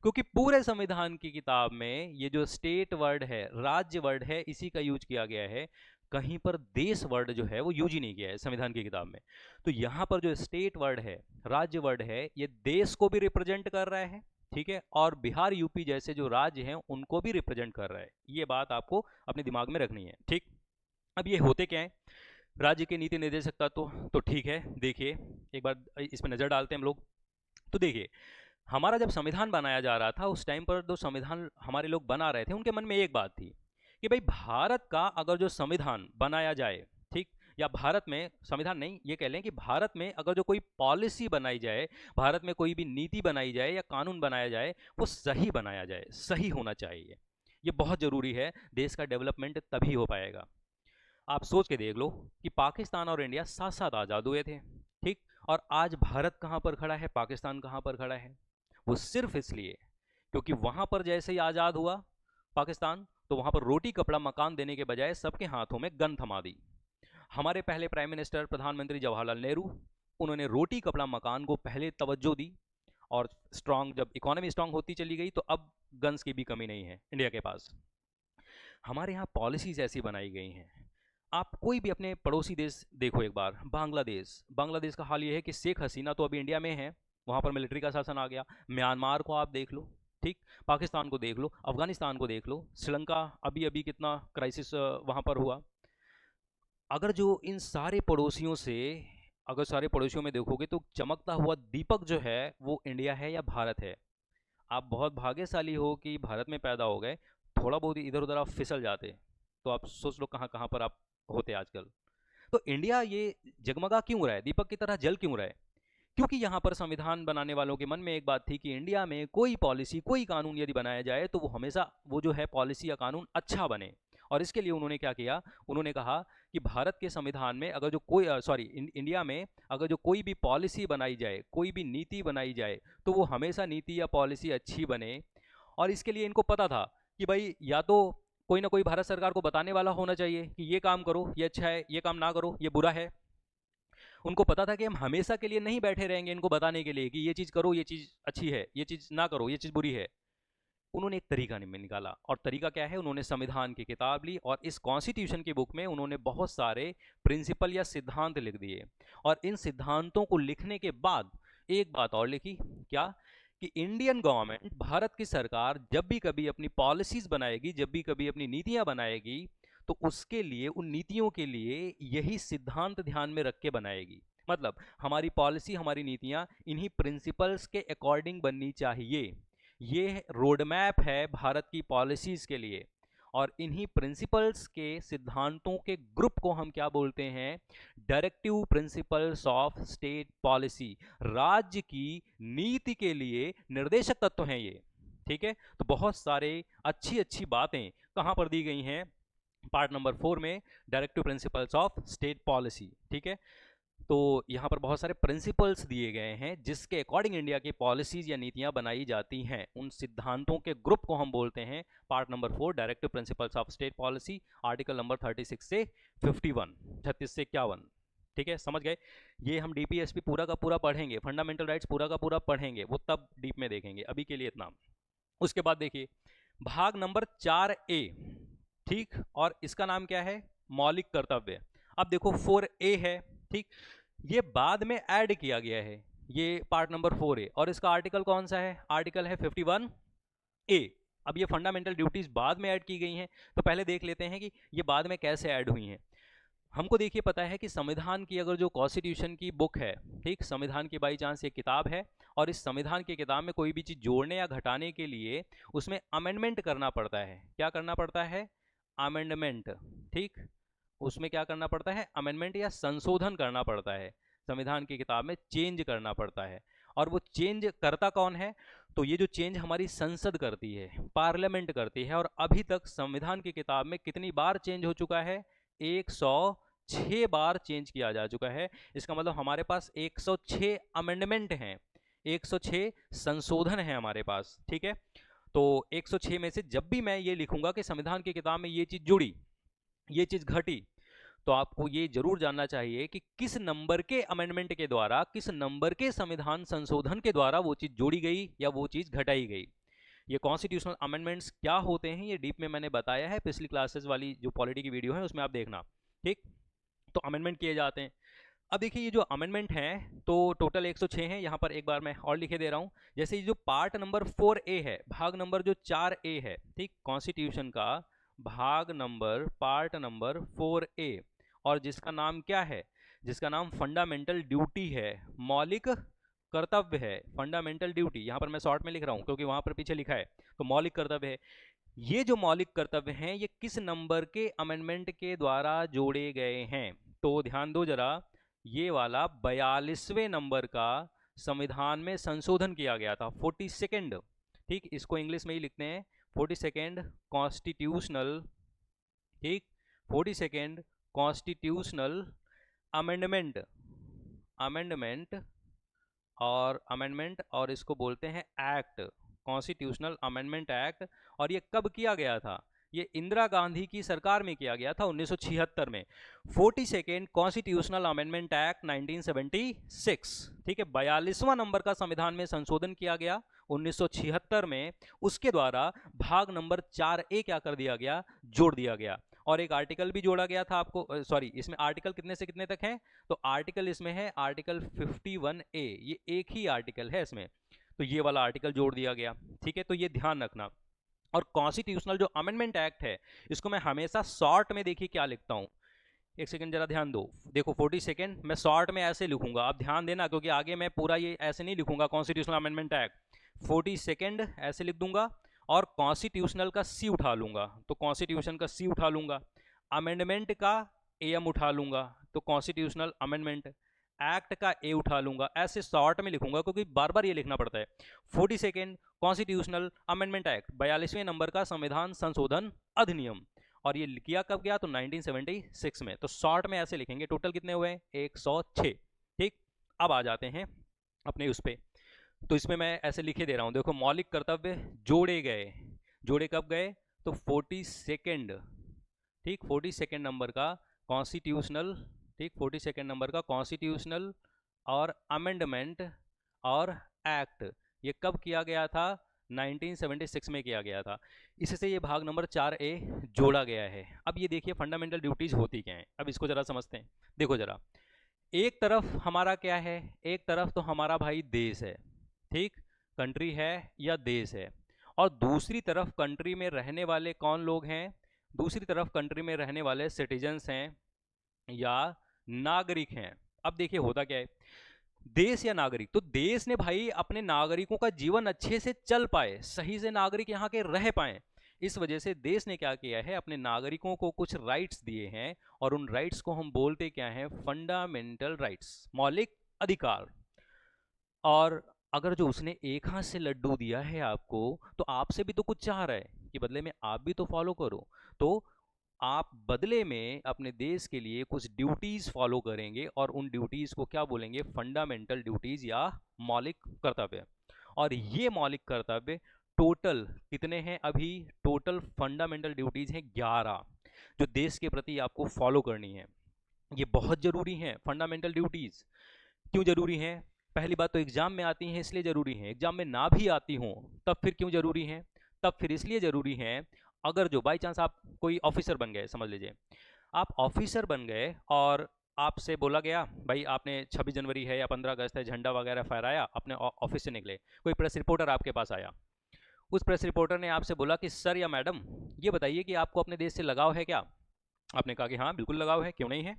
क्योंकि पूरे संविधान की किताब में ये जो स्टेट वर्ड है, राज्य वर्ड है, इसी का यूज किया गया है। कहीं पर देश वर्ड जो है वो यूज ही नहीं किया है संविधान की किताब में। तो यहां पर जो स्टेट वर्ड है, राज्य वर्ड है, ये देश को भी रिप्रेजेंट कर रहा है। ठीक है, और बिहार यूपी जैसे जो राज्य हैं उनको भी रिप्रेजेंट कर रहा है। ये बात आपको अपने दिमाग में रखनी है। ठीक, अब ये होते क्या है राज्य के नीति निर्देशक तत्व? तो ठीक है, देखिए एक बार इस पर नजर डालते हैं हम लोग। तो देखिए, हमारा जब संविधान बनाया जा रहा था, उस टाइम पर जो संविधान हमारे लोग बना रहे थे, उनके मन में एक बात थी कि भाई भारत का अगर जो संविधान बनाया जाए, ठीक, या भारत में संविधान नहीं, ये कह लें कि भारत में अगर जो कोई पॉलिसी बनाई जाए, भारत में कोई भी नीति बनाई जाए या कानून बनाया जाए, वो सही बनाया जाए, सही होना चाहिए। ये बहुत ज़रूरी है, देश का डेवलपमेंट तभी हो पाएगा। आप सोच के देख लो कि पाकिस्तान और इंडिया साथ साथ आज़ाद हुए थे, ठीक, और आज भारत कहाँ पर खड़ा है, पाकिस्तान कहाँ पर खड़ा है? वो सिर्फ इसलिए क्योंकि वहां पर जैसे ही आज़ाद हुआ पाकिस्तान, तो वहां पर रोटी कपड़ा मकान देने के बजाय सबके हाथों में गन थमा दी। हमारे पहले प्राइम मिनिस्टर प्रधानमंत्री जवाहरलाल नेहरू, उन्होंने रोटी कपड़ा मकान को पहले तवज्जो दी, और स्ट्रांग, जब इकोनॉमी स्ट्रांग होती चली गई तो अब गन्स की भी कमी नहीं है इंडिया के पास। हमारे यहाँ पॉलिसीज ऐसी बनाई गई हैं। आप कोई भी अपने पड़ोसी देश देखो एक बार, बांग्लादेश। बांग्लादेश का हाल ये है कि शेख हसीना तो अभी इंडिया में है, वहाँ पर मिलिट्री का शासन आ गया। म्यांमार को आप देख लो, ठीक, पाकिस्तान को देख लो, अफगानिस्तान को देख लो, श्रीलंका अभी अभी कितना क्राइसिस वहाँ पर हुआ। अगर जो इन सारे पड़ोसियों से, अगर सारे पड़ोसियों में देखोगे तो चमकता हुआ दीपक जो है वो इंडिया है या भारत है? आप बहुत भाग्यशाली हो कि भारत में पैदा हो गए, थोड़ा बहुत इधर उधर आप फिसल जाते तो आप सोच लो कहाँ कहाँ पर आप होते आजकल। तो इंडिया ये जगमगा क्यों रहा है, दीपक की तरह जल क्यों रहा है? क्योंकि यहाँ पर संविधान बनाने वालों के मन में एक बात थी कि इंडिया में कोई पॉलिसी, कोई कानून यदि बनाया जाए तो वो हमेशा, वो जो है पॉलिसी या कानून अच्छा बने। और इसके लिए उन्होंने क्या किया, उन्होंने कहा कि भारत के संविधान में अगर जो कोई इंडिया में अगर जो कोई भी पॉलिसी बनाई जाए, कोई भी नीति बनाई जाए, तो वो हमेशा नीति या पॉलिसी अच्छी बने। और इसके लिए इनको पता था कि भाई या तो कोई ना कोई भारत सरकार को बताने वाला होना चाहिए कि ये काम करो ये अच्छा है, ये काम ना करो ये बुरा है। उनको पता था कि हम हमेशा के लिए नहीं बैठे रहेंगे इनको बताने के लिए कि ये चीज़ करो, ये चीज़ अच्छी है, ये चीज़ ना करो, ये चीज़ बुरी है। उन्होंने एक तरीका निकाला, और तरीका क्या है, उन्होंने संविधान की किताब ली और इस कॉन्स्टिट्यूशन की बुक में उन्होंने बहुत सारे प्रिंसिपल या सिद्धांत लिख दिए। और इन सिद्धांतों को लिखने के बाद एक बात और लिखी, क्या, कि इंडियन गवर्नमेंट, भारत की सरकार जब भी कभी अपनी पॉलिसीज बनाएगी, जब भी कभी अपनी नीतियां बनाएगी, तो उसके लिए, उन नीतियों के लिए यही सिद्धांत ध्यान में रख के बनाएगी। मतलब हमारी पॉलिसी, हमारी नीतियां इन्हीं प्रिंसिपल्स के अकॉर्डिंग बननी चाहिए। ये रोड मैप है भारत की पॉलिसीज के लिए। और इन्हीं प्रिंसिपल्स के सिद्धांतों के ग्रुप को हम क्या बोलते हैं? Directive principles of state policy. राज्य की नीति के लिए निर्देशक तत्व हैं ये। ठीक है, तो बहुत सारे अच्छी अच्छी बातें कहां पर दी गई हैं? पार्ट नंबर 4 में directive principles of state policy. ठीक है, तो यहाँ पर बहुत सारे प्रिंसिपल्स दिए गए हैं जिसके अकॉर्डिंग इंडिया की पॉलिसीज या नीतियाँ बनाई जाती हैं। उन सिद्धांतों के ग्रुप को हम बोलते हैं part number 4 directive principles of state policy, article number 36 से 51, 36 से 51। ठीक है, समझ गए। ये हम डीपीएसपी पूरा का पूरा पढ़ेंगे, फंडामेंटल राइट्स पूरा का पूरा पढ़ेंगे, वो तब डीप में देखेंगे, अभी के लिए इतना। उसके बाद देखिए भाग नंबर 4A, ठीक, और इसका नाम क्या है, मौलिक कर्तव्य। अब देखो 4A है, ठीक, ये बाद में ऐड किया गया है, ये पार्ट नंबर 4A, और इसका आर्टिकल कौन सा है, आर्टिकल है 51A। अब ये फंडामेंटल ड्यूटीज बाद में ऐड की गई हैं, तो पहले देख लेते हैं कि ये बाद में कैसे ऐड हुई हैं। हमको देखिए पता है कि संविधान की अगर जो कॉन्स्टिट्यूशन की बुक है, ठीक, संविधान की बाई चांस ये किताब है, और इस संविधान की किताब में कोई भी चीज़ जोड़ने या घटाने के लिए उसमें अमेंडमेंट करना पड़ता है। क्या करना पड़ता है, अमेंडमेंट। ठीक, उसमें क्या करना पड़ता है, अमेंडमेंट या संशोधन करना पड़ता है, संविधान की किताब में चेंज करना पड़ता है। और वो चेंज करता कौन है, तो ये जो चेंज हमारी संसद करती है, पार्लियामेंट करती है। और अभी तक संविधान की किताब में कितनी बार चेंज हो चुका है, 106 बार चेंज किया जा चुका है। इसका मतलब हमारे पास 106 अमेंडमेंट हैं, 106 संशोधन है हमारे पास। ठीक है, तो 106 में से जब भी मैं ये लिखूंगा कि संविधान की किताब में ये चीज जुड़ी, ये चीज घटी, तो आपको ये जरूर जानना चाहिए कि किस नंबर के अमेंडमेंट के द्वारा, किस नंबर के संविधान संशोधन के द्वारा वो चीज जोड़ी गई या वो चीज घटाई गई। ये कॉन्स्टिट्यूशनल अमेंडमेंट्स क्या होते हैं, ये डीप में मैंने बताया है, पिछली क्लासेस वाली जो पॉलिटी की वीडियो है उसमें आप देखना। ठीक, तो अमेंडमेंट किए जाते हैं। अब देखिए ये जो अमेंडमेंट हैं तो टोटल 106 हैं, यहाँ पर एक बार मैं और लिखे दे रहा हूँ। जैसे ये जो पार्ट नंबर 4A है, भाग नंबर जो 4A है, ठीक, कॉन्स्टिट्यूशन का भाग नंबर, पार्ट नंबर 4A, और जिसका नाम क्या है, जिसका नाम फंडामेंटल ड्यूटी है, मौलिक कर्तव्य है, फंडामेंटल ड्यूटी। यहाँ पर मैं शॉर्ट में लिख रहा हूँ क्योंकि वहाँ पर पीछे लिखा है, तो मौलिक कर्तव्य है। ये जो मौलिक कर्तव्य हैं ये किस नंबर के अमेंडमेंट के द्वारा जोड़े गए हैं, तो ध्यान दो जरा, ये वाला 42वें नंबर का संविधान में संशोधन किया गया था, 42nd। ठीक, इसको इंग्लिश में ही लिखते हैं 42nd कॉन्स्टिट्यूशनल, ठीक, 42nd कॉन्स्टिट्यूशनल अमेंडमेंट, अमेंडमेंट और अमेंडमेंट, और इसको बोलते हैं एक्ट, कॉन्स्टिट्यूशनल अमेंडमेंट एक्ट। और ये कब किया गया था, ये इंदिरा गांधी की सरकार में किया गया था 1976 में, 42nd कॉन्स्टिट्यूशनल अमेंडमेंट एक्ट 1976। ठीक है, 42वां नंबर का संविधान में संशोधन किया गया 1976 में, उसके द्वारा भाग नंबर 4A क्या कर दिया गया, जोड़ दिया गया। और एक आर्टिकल भी जोड़ा गया था आपको, सॉरी, इसमें आर्टिकल कितने से कितने तक हैं, तो आर्टिकल इसमें है आर्टिकल 51A, ये एक ही आर्टिकल है इसमें, तो ये वाला आर्टिकल जोड़ दिया गया। ठीक है, तो ये ध्यान रखना। और कॉन्स्टिट्यूशनल जो अमेंडमेंट एक्ट है इसको मैं हमेशा शॉर्ट में, देखिए क्या लिखता हूँ, एक सेकंड जरा ध्यान दो, देखो 42nd मैं शॉर्ट में ऐसे लिखूंगा, आप ध्यान देना क्योंकि आगे मैं पूरा ये ऐसे नहीं लिखूंगा, कॉन्स्टिट्यूशनल अमेंडमेंट एक्ट 42nd ऐसे लिख दूंगा, और कॉन्स्टिट्यूशनल का सी उठा लूंगा, तो कॉन्स्टिट्यूशन का सी उठा लूंगा, अमेंडमेंट का एम उठा लूंगा, तो कॉन्स्टिट्यूशनल अमेंडमेंट, एक्ट का ए उठा लूंगा, ऐसे शॉर्ट में लिखूंगा क्योंकि बार बार ये लिखना पड़ता है। 42nd कॉन्स्टिट्यूशनल अमेंडमेंट एक्ट, 42वें नंबर का संविधान संशोधन अधिनियम, और ये किया कब गया, तो 1976 में, तो शॉर्ट में ऐसे लिखेंगे। टोटल कितने हुए, 106। ठीक, अब आ जाते हैं अपने उस पे, तो इसमें मैं ऐसे लिखे दे रहा हूँ, देखो मौलिक कर्तव्य जोड़े गए, जोड़े कब गए, तो 42nd, ठीक, 42nd नंबर का कॉन्स्टिट्यूशनल, ठीक, 42nd नंबर का कॉन्स्टिट्यूशनल और अमेंडमेंट और एक्ट, ये कब किया गया था, 1976 में किया गया था। इससे ये भाग नंबर 4A जोड़ा गया है। अब ये देखिए फंडामेंटल ड्यूटीज होती क्या हैं, अब इसको जरा समझते हैं। देखो जरा, एक तरफ हमारा क्या है, एक तरफ तो हमारा भाई देश है, ठीक, कंट्री है या देश है, और दूसरी तरफ कंट्री में रहने वाले कौन लोग हैं, दूसरी तरफ कंट्री में रहने वाले सिटीजन्स हैं या नागरिक हैं। अब देखिए होता क्या है, देश या नागरिक, तो देश ने भाई अपने नागरिकों का जीवन अच्छे से चल पाए, सही से नागरिक यहाँ के रह पाए, इस वजह से देश ने क्या किया है, अपने नागरिकों को कुछ राइट्स दिए हैं, और उन राइट्स को हम बोलते क्या हैं, फंडामेंटल राइट्स, मौलिक अधिकार। और अगर जो उसने एक हाथ से लड्डू दिया है आपको, तो आपसे भी तो कुछ चाह रहा है कि बदले में आप भी तो फॉलो करो, तो आप बदले में अपने देश के लिए कुछ ड्यूटीज फॉलो करेंगे और उन ड्यूटीज को क्या बोलेंगे, फंडामेंटल ड्यूटीज या मौलिक कर्तव्य। और ये मौलिक कर्तव्य टोटल कितने हैं अभी, टोटल फंडामेंटल ड्यूटीज हैं 11 जो देश के प्रति आपको फॉलो करनी है। ये बहुत जरूरी हैं फंडामेंटल ड्यूटीज। क्यों जरूरी हैं? पहली बात तो एग्जाम में आती हैं इसलिए जरूरी हैं, एग्जाम में ना भी आती हों तब फिर क्यों जरूरी हैं? तब फिर इसलिए जरूरी हैं, अगर जो बाई चांस आप कोई ऑफिसर बन गए, समझ लीजिए आप ऑफिसर बन गए और आपसे बोला गया भाई आपने 26 जनवरी है या 15 अगस्त है, झंडा वगैरह फहराया, अपने ऑफिस से निकले, कोई प्रेस रिपोर्टर आपके पास आया, उस प्रेस रिपोर्टर ने आपसे बोला कि सर या मैडम ये बताइए कि आपको अपने देश से लगाव है क्या? आपने कहा कि हाँ बिल्कुल लगाव है, क्यों नहीं है?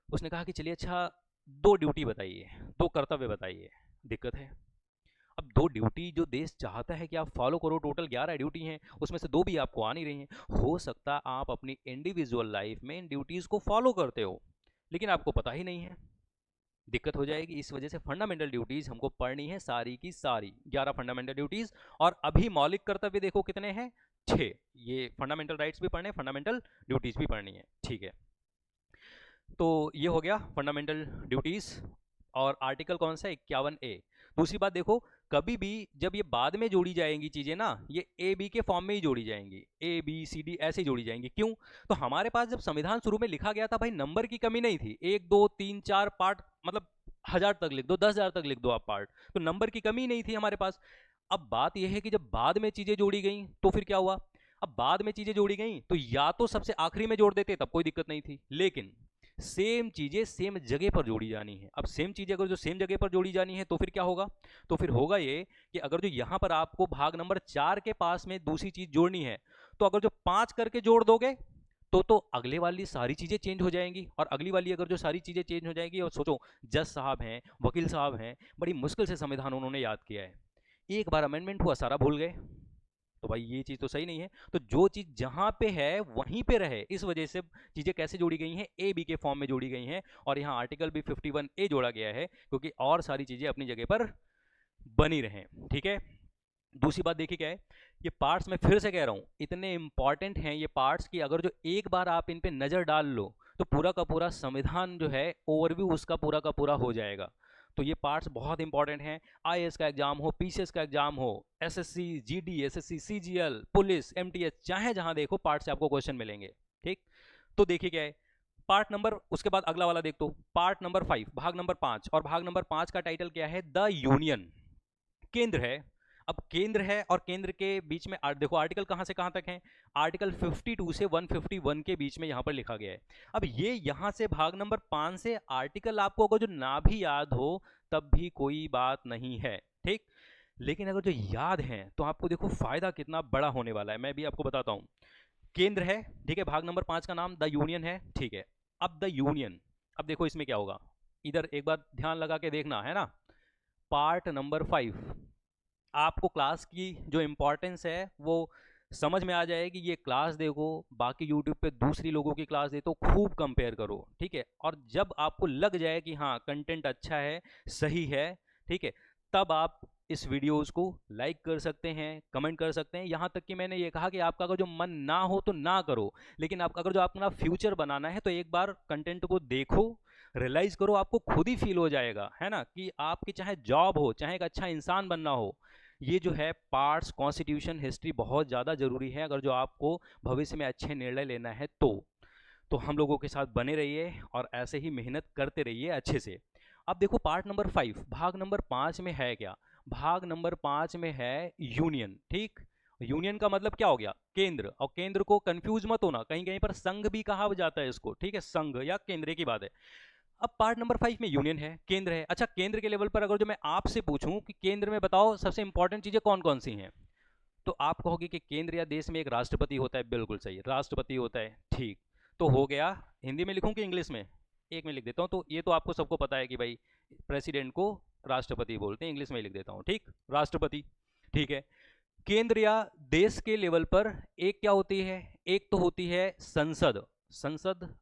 उसने कहा कि चलिए अच्छा 2 ड्यूटी बताइए, 2 कर्तव्य बताइए। दिक्कत है, अब 2 ड्यूटी जो देश चाहता है कि आप फॉलो करो, टोटल 11 ड्यूटी हैं, उसमें से 2 भी आपको आ नहीं रही हैं। हो सकता है आप अपनी इंडिविजुअल लाइफ में इन ड्यूटीज को फॉलो करते हो लेकिन आपको पता ही नहीं है, दिक्कत हो जाएगी। इस वजह से फंडामेंटल ड्यूटीज हमको पढ़नी है सारी की सारी, 11 फंडामेंटल ड्यूटीज। और अभी मौलिक कर्तव्य देखो कितने हैं, 6। ये फंडामेंटल राइट्स भी पढ़ने, फंडामेंटल ड्यूटीज भी पढ़नी है, ठीक है। तो ये हो गया फंडामेंटल ड्यूटीज। और आर्टिकल कौन सा है, 51A। दूसरी बात देखो, कभी भी जब ये बाद में जोड़ी जाएंगी चीजें ना, ये ए बी के फॉर्म में ही जोड़ी जाएंगी, ए बी सी डी ऐसे जोड़ी जाएंगी। क्यों? तो हमारे पास जब संविधान शुरू में लिखा गया था भाई नंबर की कमी नहीं थी, 1 2 3 4 पार्ट, मतलब 1000 तक लिख दो, 10,000 तक लिख दो आप पार्ट, तो नंबर की कमी नहीं थी हमारे पास। अब बात यह है कि जब बाद में चीजें जोड़ी गई तो फिर क्या हुआ, अब बाद में चीजें जोड़ी गई तो या तो सबसे आखिरी में जोड़ देते तब कोई दिक्कत नहीं थी, लेकिन सेम चीजें सेम जगह पर जोड़ी जानी है। अब सेम चीजें अगर जो सेम जगह पर जोड़ी जानी है तो फिर क्या होगा, तो फिर होगा ये कि अगर जो यहां पर आपको भाग नंबर 4 के पास में दूसरी चीज जोड़नी है, तो अगर जो 5 करके जोड़ दोगे तो अगले वाली सारी चीजें चेंज हो जाएंगी। और अगली वाली अगर जो सारी चीजें चेंज हो जाएंगी, और सोचो जज साहब हैं, वकील साहब हैं, बड़ी मुश्किल से संविधान उन्होंने याद किया है, एक बार अमेंडमेंट हुआ सारा भूल गए, तो भाई ये चीज तो सही नहीं है। तो जो चीज जहां पे है वहीं पे रहे, इस वजह से चीजें कैसे जोड़ी गई हैं, ए बी के फॉर्म में जोड़ी गई हैं। और यहाँ आर्टिकल भी 51A जोड़ा गया है क्योंकि और सारी चीजें अपनी जगह पर बनी रहें, ठीक है। दूसरी बात देखिए क्या है, ये पार्ट्स मैं फिर से कह रहा हूं इतने इंपॉर्टेंट हैं ये पार्ट्स कि अगर जो एक बार आप इन पे नजर डाल लो तो पूरा का पूरा संविधान जो है ओवरव्यू उसका पूरा का पूरा हो जाएगा। तो ये पार्ट्स बहुत इंपॉर्टेंट हैं। आईएएस का एग्जाम हो, पीसीएस का एग्जाम हो, SSC GD, SSC CGL, police, MTS, चाहे जहां देखो पार्ट से आपको क्वेश्चन मिलेंगे, ठीक। तो देखिए क्या है, पार्ट नंबर, उसके बाद अगला वाला देख दो, पार्ट नंबर 5 भाग नंबर 5, और भाग नंबर 5 का टाइटल क्या है, द यूनियन, केंद्र है। अब केंद्र है और केंद्र के बीच में देखो आर्टिकल कहां से कहां तक है, आर्टिकल 52 से 151 के बीच में यहां पर लिखा गया है। अब ये यहां से भाग नंबर 5 से आर्टिकल आपको अगर जो ना भी याद हो तब भी कोई बात नहीं है, ठीक। लेकिन अगर जो याद है तो आपको देखो फायदा कितना बड़ा होने वाला है, मैं भी आपको बताता हूं। केंद्र है, ठीक है, भाग नंबर 5 का नाम द यूनियन है, ठीक है। अब द यूनियन, अब देखो इसमें क्या होगा, इधर एक बार ध्यान लगा के देखना है ना। पार्ट नंबर 5, आपको क्लास की जो इम्पोर्टेंस है वो समझ में आ जाएगी। ये क्लास देखो, बाकी यूट्यूब पे दूसरी लोगों की क्लास दे तो खूब कंपेयर करो, ठीक है। और जब आपको लग जाए कि हाँ कंटेंट अच्छा है, सही है, ठीक है, तब आप इस वीडियोस को लाइक कर सकते हैं, कमेंट कर सकते हैं। यहाँ तक कि मैंने ये कहा कि आपका अगर जो मन ना हो तो ना करो, लेकिन आप अगर जो अपना फ्यूचर बनाना है तो एक बार कंटेंट को देखो, रियलाइज करो, आपको खुद ही फील हो जाएगा, है ना, कि आपकी चाहे जॉब हो, चाहे एक अच्छा इंसान बनना हो, ये जो है पार्ट्स, कॉन्स्टिट्यूशन, हिस्ट्री बहुत ज़्यादा ज़रूरी है अगर जो आपको भविष्य में अच्छे निर्णय लेना है तो हम लोगों के साथ बने रहिए और ऐसे ही मेहनत करते रहिए अच्छे से। अब देखो पार्ट नंबर 5 भाग नंबर 5 में है क्या, भाग नंबर 5 में है यूनियन, ठीक। यूनियन का मतलब क्या हो गया, केंद्र। और केंद्र को कंफ्यूज मत होना, कहीं कहीं पर संघ भी कहा जाता है इसको, ठीक है, संघ या केंद्र की बात है। अब पार्ट नंबर 5 में यूनियन है, केंद्र है। अच्छा केंद्र के लेवल पर अगर जो मैं आपसे पूछूं कि केंद्र में बताओ सबसे इंपॉर्टेंट चीजें कौन कौन सी हैं, तो आप कहोगे कि केंद्र या देश में एक राष्ट्रपति होता है, बिल्कुल सही, राष्ट्रपति होता है, ठीक। तो हो गया, हिंदी में लिखूं कि इंग्लिश में, एक में लिख देता हूं, तो ये तो आपको सबको पता है कि भाई प्रेसिडेंट को राष्ट्रपति बोलते हैं, इंग्लिश में लिख देता हूं, ठीक, राष्ट्रपति, ठीक है। केंद्र या देश के लेवल पर एक क्या होती है, एक तो होती है संसद। संसद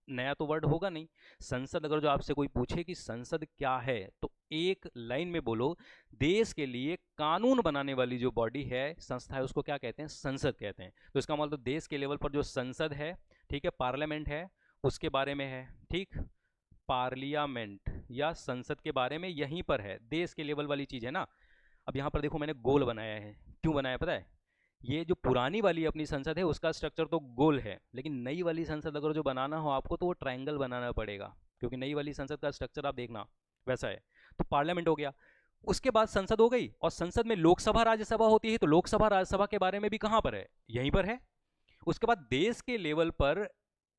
नया तो वर्ड होगा नहीं, संसद अगर जो आपसे कोई पूछे कि संसद क्या है तो एक लाइन में बोलो, देश के लिए कानून बनाने वाली जो बॉडी है, संस्था है, उसको क्या कहते हैं, संसद कहते हैं। तो इसका मतलब देश के लेवल पर जो संसद है, ठीक है। पार्लियामेंट है, उसके बारे में है, ठीक। पार्लियामेंट या संसद के बारे में यहीं पर है, देश के लेवल वाली चीज़ है ना। अब यहाँ पर देखो मैंने गोल बनाया है, क्यों बनाया पता है? ये जो पुरानी वाली अपनी संसद है उसका स्ट्रक्चर तो गोल है, लेकिन नई वाली संसद अगर जो बनाना हो आपको तो वो ट्रायंगल बनाना पड़ेगा, क्योंकि नई वाली संसद का स्ट्रक्चर आप देखना वैसा है। तो पार्लियामेंट हो गया, उसके बाद संसद हो गई, और संसद में लोकसभा राज्यसभा होती है, तो लोकसभा राज्यसभा के बारे में भी कहाँ पर है? यहीं पर है। उसके बाद देश के लेवल पर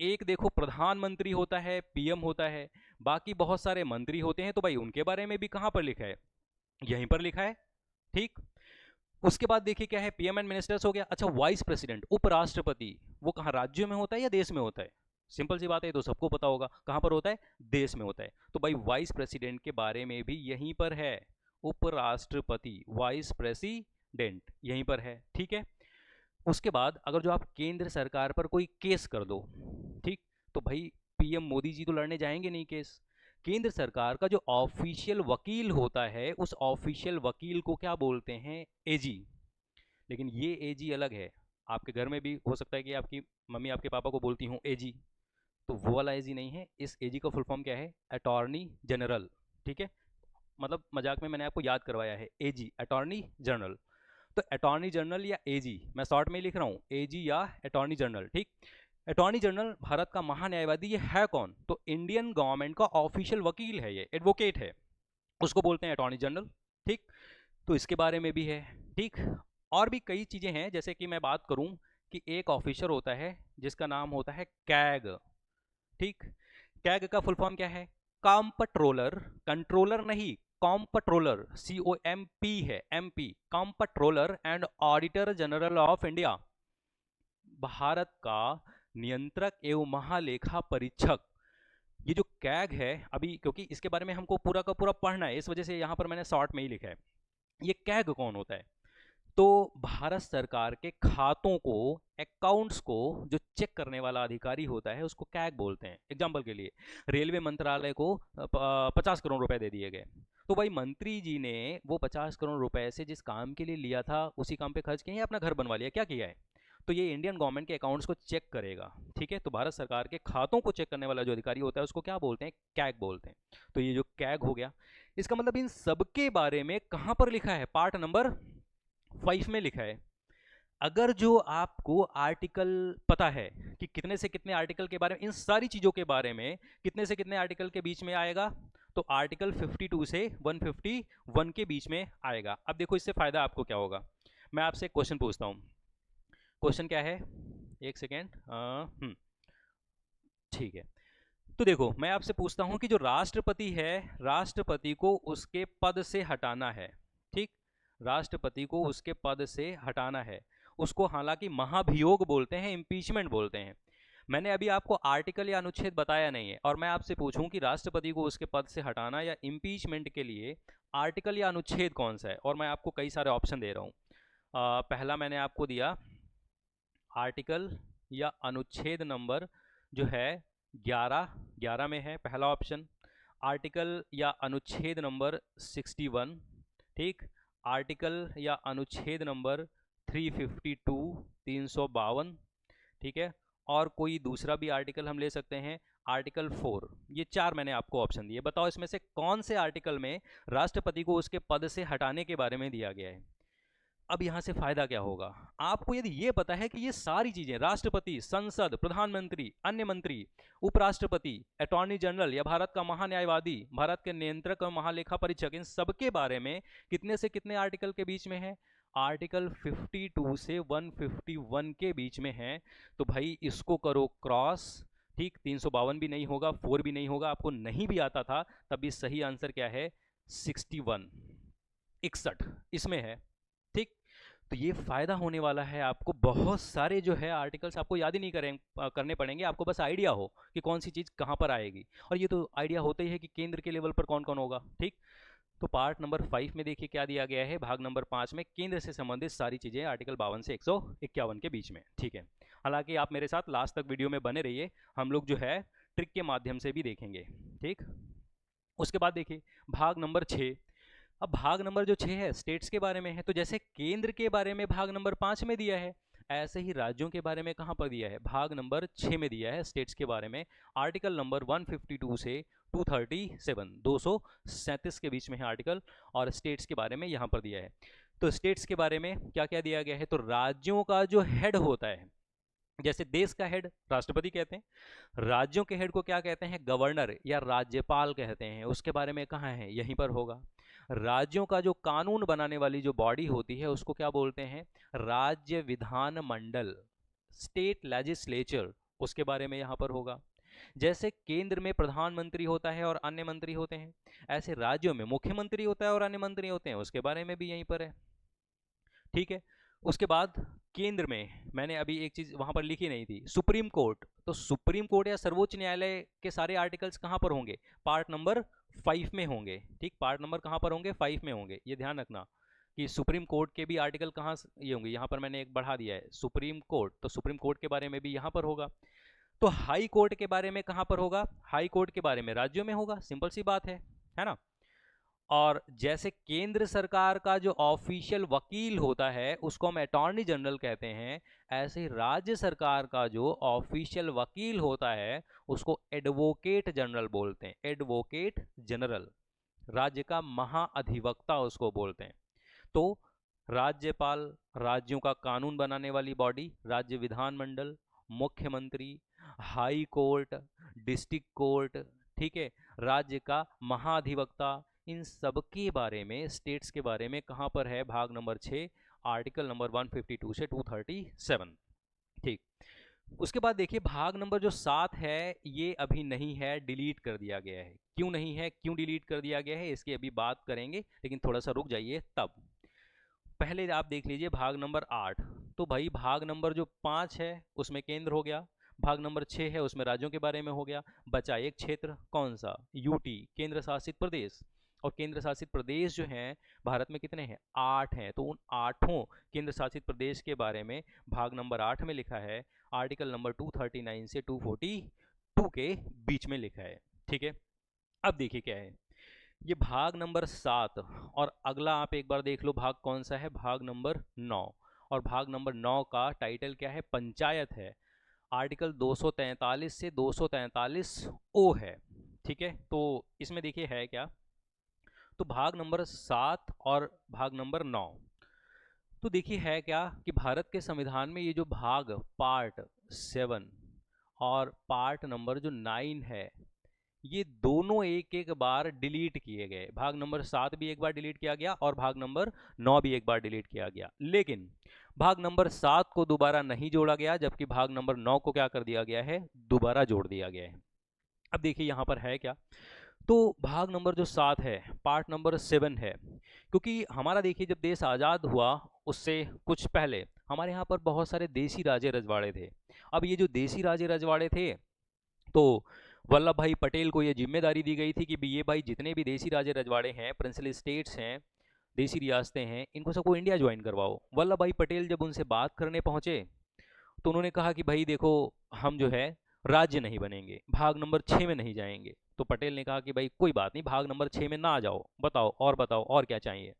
एक देखो प्रधानमंत्री होता है, पीएम होता है, बाकी बहुत सारे मंत्री होते हैं, तो भाई उनके बारे में भी कहाँ पर लिखा है? यहीं पर लिखा है, ठीक। उसके बाद देखिए क्या है, पीएम एंड मिनिस्टर्स हो गया। अच्छा, वाइस प्रेसिडेंट, उपराष्ट्रपति, वो कहाँ, राज्यों में होता है या देश में होता है? सिंपल सी बात है, तो सबको पता होगा कहाँ पर होता है, देश में होता है। तो भाई वाइस प्रेसिडेंट के बारे में भी यहीं पर है, उपराष्ट्रपति, वाइस प्रेसिडेंट यहीं पर है, ठीक है। उसके बाद अगर जो आप केंद्र सरकार पर कोई केस कर दो, ठीक, तो भाई पीएम मोदी जी तो लड़ने जाएंगे नहीं केस। केंद्र सरकार का जो ऑफिशियल वकील होता है, उस ऑफिशियल वकील को क्या बोलते हैं? एजी। लेकिन ये एजी अलग है, आपके घर में भी हो सकता है कि आपकी मम्मी आपके पापा को बोलती हूँ एजी, तो वो वाला एजी नहीं है। इस एजी का फुल फॉर्म क्या है? अटॉर्नी जनरल, ठीक है। मतलब मजाक में मैंने आपको याद करवाया है, एजी, अटॉर्नी जनरल। तो अटॉर्नी जनरल या एजी, मैं शॉर्ट में ही लिख रहा हूँ, एजी या अटॉर्नी जनरल, ठीक। अटॉर्नी जनरल भारत का महान्यायवादी, ये है कौन? तो इंडियन गवर्नमेंट का ऑफिशियल वकील है, ये एडवोकेट है, उसको बोलते हैं अटॉर्नी जनरल, ठीक। तो इसके बारे में भी है, ठीक। और भी कई चीज़ें हैं, जैसे कि मैं बात करूं कि एक ऑफिसर होता है जिसका नाम होता है कैग, ठीक। कैग का फुल फॉर्म क्या है? कॉम्पट्रोलर, कंट्रोलर नहीं, कॉम्पट्रोलर, COMP है, MP, comptroller and auditor general of India, Bharat का नियंत्रक एवं महालेखा परीक्षक। ये जो कैग है, अभी क्योंकि इसके बारे में हमको पूरा का पूरा पढ़ना है, इस वजह से यहां पर मैंने शॉर्ट में ही लिखा है। ये कैग कौन होता है? तो भारत सरकार के खातों को, अकाउंट्स को जो चेक करने वाला अधिकारी होता है उसको कैग बोलते हैं। एग्जाम्पल के लिए रेलवे मंत्रालय को 50 करोड़ रुपए दे दिए गए, तो भाई मंत्री जी ने वो 50 करोड़ रुपए से जिस काम के लिए लिया था उसी काम पे खर्च किए या अपना घर बनवा लिया, क्या किया है? तो ये इंडियन गवर्नमेंट के अकाउंट्स को चेक करेगा, ठीक है। तो भारत सरकार के खातों को चेक करने वाला जो अधिकारी होता है उसको क्या बोलते हैं? कैग बोलते हैं। तो ये जो कैग हो गया, इसका मतलब इन सबके बारे में कहां पर लिखा है? पार्ट नंबर 5 में लिखा है। अगर जो आपको आर्टिकल पता है कि कितने से कितने आर्टिकल के बारे में, इन सारी चीजों के बारे में कितने से कितने आर्टिकल के बीच में आएगा, तो आर्टिकल 52 से 151 के बीच में आएगा। अब देखो इससे फायदा आपको क्या होगा। मैं आपसे एक क्वेश्चन पूछता हूं, क्वेश्चन क्या है? एक सेकेंड, ठीक है। तो देखो मैं आपसे पूछता हूं कि जो राष्ट्रपति है, राष्ट्रपति को उसके पद से हटाना है, ठीक। राष्ट्रपति को उसके पद से हटाना है, उसको हालांकि महाभियोग बोलते हैं, इम्पीचमेंट बोलते हैं। मैंने अभी आपको आर्टिकल या अनुच्छेद बताया नहीं है, और मैं आपसे पूछूं कि राष्ट्रपति को उसके पद से हटाना या इम्पीचमेंट के लिए आर्टिकल या अनुच्छेद कौन सा है, और मैं आपको कई सारे ऑप्शन दे रहा हूँ। पहला मैंने आपको दिया आर्टिकल या अनुच्छेद नंबर जो है 11 में है पहला ऑप्शन। आर्टिकल या अनुच्छेद नंबर 61, ठीक। आर्टिकल या अनुच्छेद नंबर 352, 352, ठीक है। और कोई दूसरा भी आर्टिकल हम ले सकते हैं, आर्टिकल 4। ये 4 मैंने आपको ऑप्शन दिए, बताओ इसमें से कौन से आर्टिकल में राष्ट्रपति को उसके पद से हटाने के बारे में दिया गया है। अब यहां से फायदा क्या होगा आपको? यदि ये पता है कि ये सारी चीजें, राष्ट्रपति, संसद, प्रधानमंत्री, अन्य मंत्री, उपराष्ट्रपति, अटॉर्नी जनरल या भारत का महान्यायवादी, भारत के नियंत्रक और महालेखा परीक्षक, इन सबके बारे में कितने से कितने आर्टिकल के बीच में है? आर्टिकल 52 से 151 के बीच में है। तो भाई इसको करो क्रॉस, ठीक। 352 भी नहीं होगा, 4 भी नहीं होगा, आपको नहीं भी आता था तब भी सही आंसर क्या है? 61, 61 इसमें है, ठीक। तो ये फायदा होने वाला है आपको। बहुत सारे जो है आर्टिकल्स आपको याद ही नहीं करने पड़ेंगे, आपको बस आइडिया हो कि कौन सी चीज़ कहाँ पर आएगी, और ये तो आइडिया होता ही है कि केंद्र के लेवल पर कौन कौन होगा, ठीक। तो पार्ट नंबर 5 में देखिए क्या दिया गया है, भाग नंबर 5 में केंद्र से संबंधित सारी चीज़ें आर्टिकल 52 से 151 के बीच में, ठीक है। हालांकि आप मेरे साथ लास्ट तक वीडियो में बने रहिए, हम लोग जो है ट्रिक के माध्यम से भी देखेंगे, ठीक। उसके बाद देखिए भाग नंबर 6। अब भाग नंबर जो 6 है स्टेट्स के बारे में है, तो जैसे केंद्र के बारे में भाग नंबर 5 में दिया है, ऐसे ही राज्यों के बारे में कहाँ पर दिया है, भाग नंबर 6 में दिया है स्टेट्स के बारे में। आर्टिकल नंबर 152 से 237, 237 के बीच में है आर्टिकल, और स्टेट्स के बारे में यहाँ पर दिया है। तो स्टेट्स के बारे में क्या क्या दिया गया है, तो राज्यों का जो हेड होता है, जैसे देश का हेड राष्ट्रपति कहते हैं, राज्यों के हेड को क्या कहते हैं, गवर्नर या राज्यपाल कहते हैं, उसके बारे में कहाँ है, यहीं पर होगा। राज्यों का जो कानून बनाने वाली जो बॉडी होती है उसको क्या बोलते हैं, राज्य विधान मंडल, स्टेट लेजिस्लेचर, उसके बारे में यहाँ पर होगा। जैसे केंद्र में प्रधानमंत्री होता है और अन्य मंत्री होते हैं, ऐसे राज्यों में मुख्यमंत्री होता है और अन्य मंत्री होते हैं, उसके बारे में भी यहीं पर है। ठीक है, उसके बाद केंद्र में मैंने अभी एक चीज वहां पर लिखी नहीं थी, सुप्रीम कोर्ट। तो सुप्रीम कोर्ट या सर्वोच्च न्यायालय के सारे आर्टिकल्स कहां पर होंगे, पार्ट नंबर 5 में होंगे। ठीक, पार्ट नंबर कहां पर होंगे, 5 में होंगे, ये ध्यान रखना कि सुप्रीम कोर्ट के भी आर्टिकल कहाँ ये होंगे, यहाँ पर मैंने एक बढ़ा दिया है सुप्रीम कोर्ट, तो सुप्रीम कोर्ट के बारे में भी यहाँ पर होगा। तो हाई कोर्ट के बारे में कहां पर होगा, हाई कोर्ट के बारे में राज्यों में होगा, सिंपल सी बात है ना। और जैसे केंद्र सरकार का जो ऑफिशियल वकील होता है उसको हम अटॉर्नी जनरल कहते हैं, ऐसे ही राज्य सरकार का जो ऑफिशियल वकील होता है उसको एडवोकेट जनरल बोलते हैं, एडवोकेट जनरल, राज्य का महाअधिवक्ता उसको बोलते हैं। तो राज्यपाल, राज्यों का कानून बनाने वाली बॉडी, राज्य विधानमंडल, मुख्यमंत्री, हाई कोर्ट, डिस्ट्रिक्ट कोर्ट, ठीक है, राज्य का महाधिवक्ता, इन सब के बारे में, स्टेट्स के बारे में कहां पर है, भाग नंबर 6, आर्टिकल नंबर 152 से 237। ठीक, उसके बाद देखिए भाग नंबर जो 7 है ये अभी नहीं है, डिलीट कर दिया गया है। क्यों नहीं है, क्यों डिलीट कर दिया गया है, इसकी अभी बात करेंगे, लेकिन थोड़ा सा रुक जाइए। तब पहले आप देख लीजिए भाग नंबर 8। तो भाई भाग नंबर जो 5 है उसमें केंद्र हो गया, भाग नंबर 6 है उसमें राज्यों के बारे में हो गया, बचा एक क्षेत्र, कौन सा, यूटी, केंद्र शासित प्रदेश। और केंद्र शासित प्रदेश जो हैं भारत में कितने हैं, 8 हैं। तो उन 8 केंद्र शासित प्रदेश के बारे में भाग नंबर 8 में लिखा है, आर्टिकल नंबर 239 से 242 के बीच में लिखा है। ठीक है, अब देखिए क्या है, ये भाग नंबर 7, और अगला आप एक बार देख लो भाग कौन सा है, भाग नंबर 9। और भाग नंबर 9 का टाइटल क्या है, पंचायत है, आर्टिकल 243 से 243 ओ है। ठीक है, तो इसमें देखिए है क्या, तो भाग नंबर 7 और भाग नंबर 9, तो देखिए है क्या कि भारत के संविधान में ये जो भाग पार्ट 7 और पार्ट नंबर जो 9 है, ये दोनों एक एक बार डिलीट किए गए। भाग नंबर 7 भी एक बार डिलीट किया गया और भाग नंबर 9 भी एक बार डिलीट किया गया, लेकिन भाग नंबर 7 को दोबारा नहीं जोड़ा गया, जबकि भाग नंबर 9 को क्या कर दिया गया है, दोबारा जोड़ दिया गया है। अब देखिए यहाँ पर है क्या, तो भाग नंबर जो 7 है, पार्ट नंबर 7 है, क्योंकि हमारा देखिए जब देश आज़ाद हुआ उससे कुछ पहले हमारे यहाँ पर बहुत सारे देसी राजे रजवाड़े थे। अब ये जो देसी राजे रजवाड़े थे, तो वल्लभ भाई पटेल को ये जिम्मेदारी दी गई थी कि ये भाई जितने भी देसी राजे रजवाड़े हैं, प्रिंसली स्टेट्स हैं, देसी रियासतें हैं, इनको सबको इंडिया ज्वाइन करवाओ। वल्लभ भाई पटेल जब उनसे बात करने पहुंचे तो उन्होंने कहा कि भाई देखो, हम जो है राज्य नहीं बनेंगे, भाग नंबर 6 में नहीं जाएंगे। तो पटेल ने कहा कि भाई कोई बात नहीं, भाग नंबर 6 में ना आ जाओ, बताओ और क्या चाहिए।